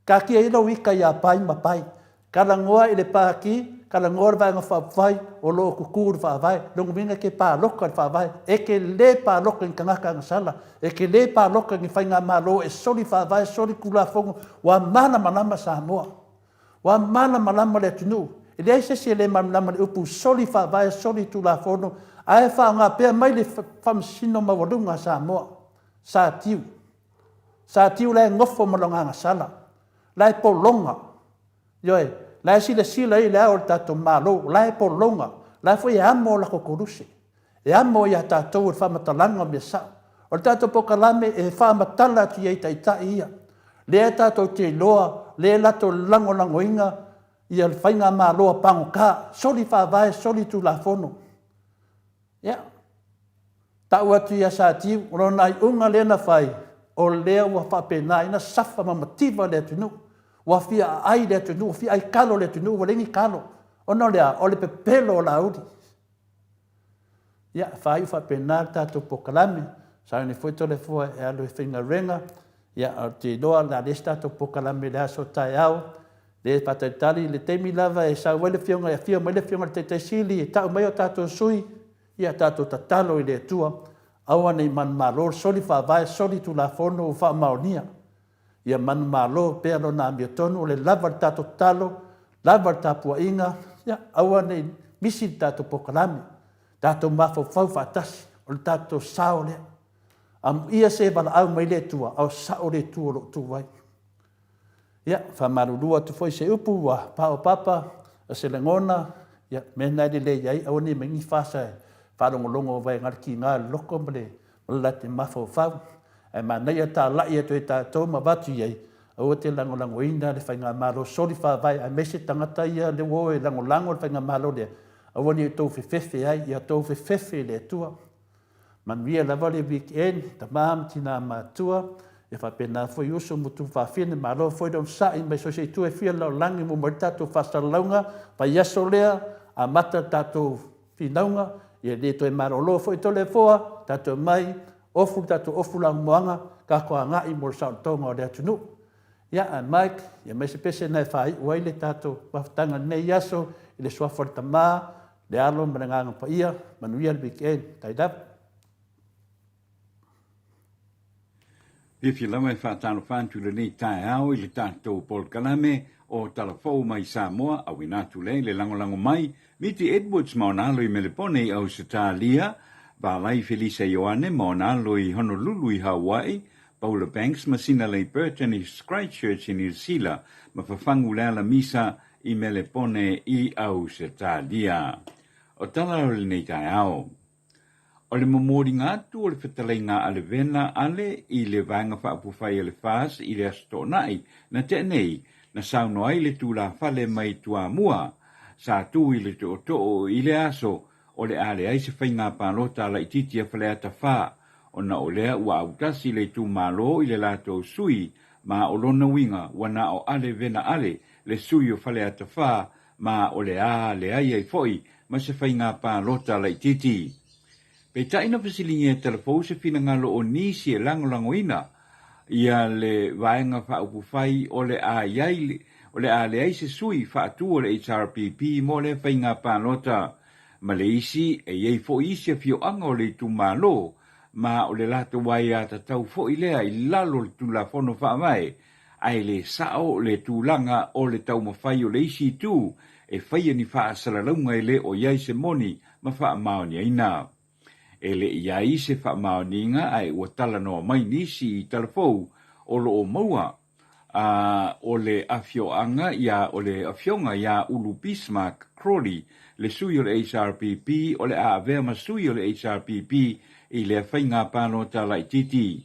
Ka kia ilo wika ia pai ma pai. Kala ngoa i le pāki, kala ngoa le vaenga whaavai, o loo kukuru whaavai, longu minga ke pāloka le whaavai, e ke le pāloka i kangaka ngasala, e ke le pāloka i whainga malo, e soli whaavai, soli kula fongo, wa mana malama Samoa. Wa mana malama le tunu. E le aise le malama le upu, soli whaavai, soli tula fono, ae whaanga pia mai le whamsino mawarunga Samoa. Sa tiu le ngofo malonga ngasala. Lai polonga. Yoi, lai sila i le au tato malo, lai polonga. Lai foi amo la kokoruse. E amo ia tato ur whamatalanga me sao. O tato pokalame e whamatala tu iei taita ia. Le tato te loa, le lato lango inga, ia whainga maloa pango ka, soli whaavai, soli tu la fono. Ia. Tau atu ia sa tiu, ronai unga lena whai, o lea ua whapena ina safa mamativa le tunu. Wa fia ai le tunu, fia ai kalo le tunu, wa lengi kalo. Ono lea, o le pepelo o la audi. Ia, whai wha pena tātou pokalame, sa ni foi tole fua e alo e whinga renga, ia, o te noa la les tātou pokalame le aso tai au, le pataitali, le teimi lava e sa wele fionga, e fia mele fionga le te sili, e tau mai o tātou sui, ia tātou tatalo i le tua, aua nei man malo, soli wha vai, soli tu la fono o wha maonia, ia man malo, pea lo na amia tonu, le lava tātou talo, lava tāpua inga, ia, aua nei misi tātou pokalame, tātou mafau whaatasi, o le tātou sao lea. Am ia se bala au mai le tua, au sao le tua lo tu vai. Ia, whamarurua tu foi se upu wa pao papa, a se lengona, ia, mena li le iai, au ni mengi whasa e, wharongolongo vai ngariki ngā loko mele, mele te mafau whau. E manai a tā lai atu e tātou ma watu iai, au te langolango ina le whainga malo sori whawai, a mese tangata ia le wo e langolango le whainga malo lea. Au ni tau whewhewhe ai, ia tau whewhewhe le tua. Manuia lava le weekend, ta maam tina mātua, e whapena foi uso mutu whawhine, malo foi don sai, mai so se tu e whia lau langi mo mori tātou whasalaunga, pa yaso lea, a mata tātou whinaunga, ia le toi marolo foi tole foa, tātou mai, tātou ofu lang moanga, ka koa ngai mo sao tonga o lea tunu. Ia, a Mike, ia mai se pese nei whai, uai le tātou waftanga nei yaso, i le suaforta maa, le alo mananganga pa ia, manuia le weekend, taidap. If you lama whātano whāntu le nei tae au i le tātou Paul Kalame o talafou mai Samoa a winatu le langolango mai, Miti Edwards maonalo i Melepone au Satalia, Balai Felisa Ioane maonalo i Honolulu i Hawaii, Paula Banks masina le Burton i Christchurch i New Zealand, ma whawhangu la misa i Melepone i au Satalia. O tala o le nei tae au. O le momori ngātu o le whetalei ngā ale vena ale i le vanga whaapufai ale whaas i le asto nai na te nei na sauno ai le tūla whale mai tua mua sa tu i le to i le aso o le ale ai se whainga pālota la i titia whale ata wha o na o lea ua autasi le tū malo i le lato sui ma o lona winga wana o ale vena ale le sui o whale ata wha ma o le a le ai ai foi ma se whainga pālota la i titi. Pe taina pasilingi e telefou se fina ngalo o nisi e langolango ina, ia le vaenga whaupufai o le a iai, o le a le aise sui whaatu o le HRPP mo le whainga pānota, ma le isi e iei fo isi a fio anga o le tumalo, ma o le lato wai a tatau fo i lea i lalo le tula fono whaamai, ai le sao le tūlanga o le tau mawhai o le isi tu, e whaia ni whaasalaunga e le o iai se moni ma whaamaoni aina. E le iai se whaamaoninga ai ua tala noa mai nisi i talafou o lo o maua o le afioanga ia o le afionga ia ulu Bismarck Crawley le sui o le HRPP o le aavea ma sui o le HRPP i le whainga pāno tala i titi.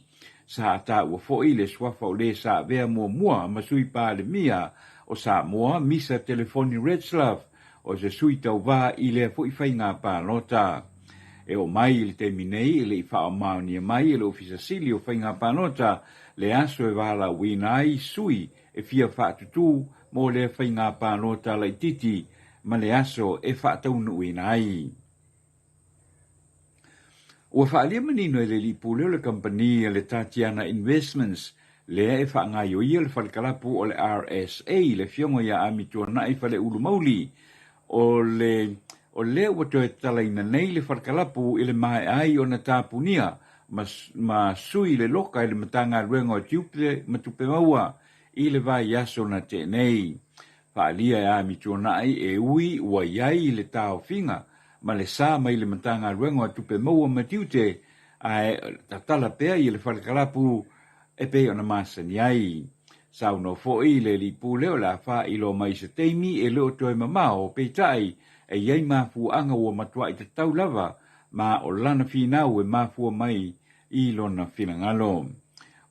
Sa ata ua foi le swafa o le sa avea mua ma sui pā le mia o Samoa misa telefoni Redslav o se sui tau wā i le foi whainga pāno tala. E o mai le teminei e le i wha o maoni e mai e le ofisa sili o whainga panota le aso e wala winai sui e fia whaatutu mo le whainga panota la i titi ma le aso e whaataunu winai. Ua whaalia manino e le lipuleo le company e le Tatiana Investments le e whaangaio ia le whalekalapu o le RSA le fiongo ia amitua na i whale ulu mauli o le wato e tala ina nei le wharkalapu i le mai ai o na tāpunia ma sui le loka i le matanga ruenga o tiupe matupe maua i le vai aso na te nei. Whaalia e amitua nai e ui ua iai i le tāo finga ma le sā mai le matanga ruenga o tupe maua matiute ai tatala pea i le wharkalapu e pe o na masani ai. Sau no fo i le li puleo la wha i lo mai se teimi e leo toi mamao pe tai e iei mafu anga ua matua i te tau lava, ma o lana finau e mafu mai i lona finangalo.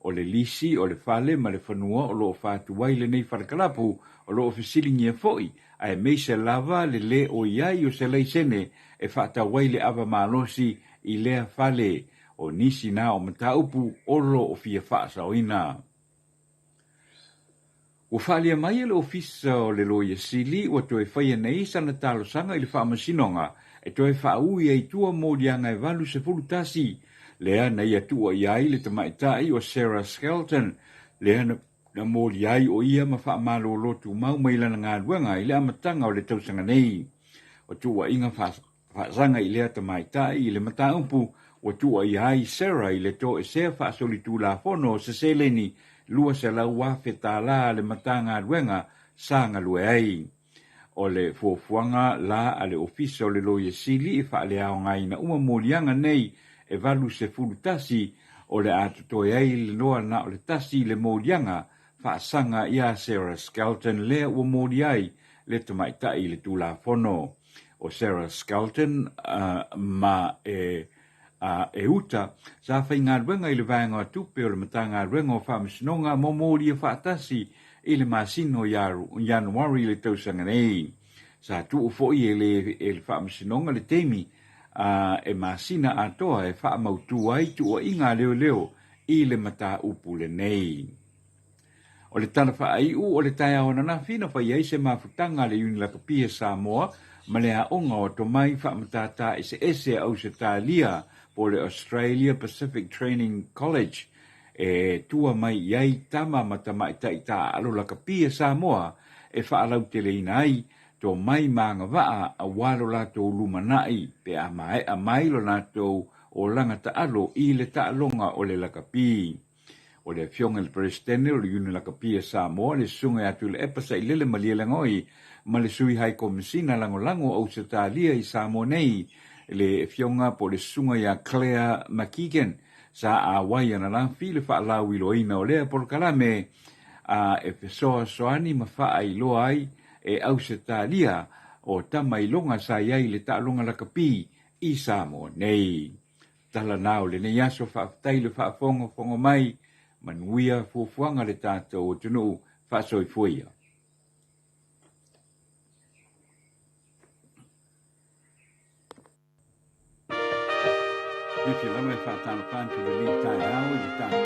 O le lisi, o le fale, ma le whanua, o loo whātu waile nei wharakalapu, o loo fisilingi e foi, a e meise lava le o iai o se leisene e whāta waile ava malosi i lea fale, o nisi na o mataupu o loo o fia whaasa o ina. Ua whaalia mai le ofisa o le loia sili, ua toe whaia nei sana talo sanga i le whaamasinonga, e toe whaui e tua mōdianga e valu se fulutasi, lea na ia tua iai le tamaitai o Sarah Skelton, lea na mōdi ai o ia ma whaamalo lotu mau mailana ngā ruanga i le amatanga o le tausanga nei. O tua inga whaasanga i lea tamaitai i le mataumpu, o tua iai Sarah i le to e sea whaasolitu la fono se seleni, lua se lau wafe tā la le matanga ruenga sanga lue ai. O le fuafuanga la ale ofisa o le loia sili e wha le ao ngai na uma mōlianga nei e valu se fulutasi o le atutoe ai le loa na o le tasi le mōlianga wha sanga ia Sarah Skelton lea ua mōli ai le tamaitai le tūla fono. O Sarah Skelton ma e uta, sa whai ngā ruenga i le vāenga o tupe o le matanga ruenga o whamasinonga mo mōri e whaatasi i le masino Januari le tausanga nei. Sa tu o foi e le whamasinonga le teimi e masina atoa e whaamautu ai tu o inga leo i le mata upu le nei. O le tana whaaiu o le taia o na whina whai ai se mafutanga le Unilakapia Samoa, ma le aonga o to mai whaamatata ese au se tālia po le Australia Pacific Training College e tua mai iai tama matamai taita alo Lakapia Samoa e whaalau te leina ai to mai maanga waa a walo lato lumanai pe a mai lo lato o langata alo i le taalonga o le Lakapi. O le fionga le presidente o le Unilakapia Samoa le sunga atu le epasa i lele malielangoi ma le sui hai komisina lango au se tālia i Samoa nei le fionga po le sunga ya Claire McKeegan sa a wai ana lanfi le whaalau i loina o lea por kalame e fesoa soani ma wha i loa ai e au se tālia o tama i longa sa iai le taalonga Lakapi i Samoa nei. Tala nao le nei aso whaafitai le whaafonga mai manuia fuafuanga le tātou o tunu whaasoi fuia. If you love me, if I found a fan to the lead time,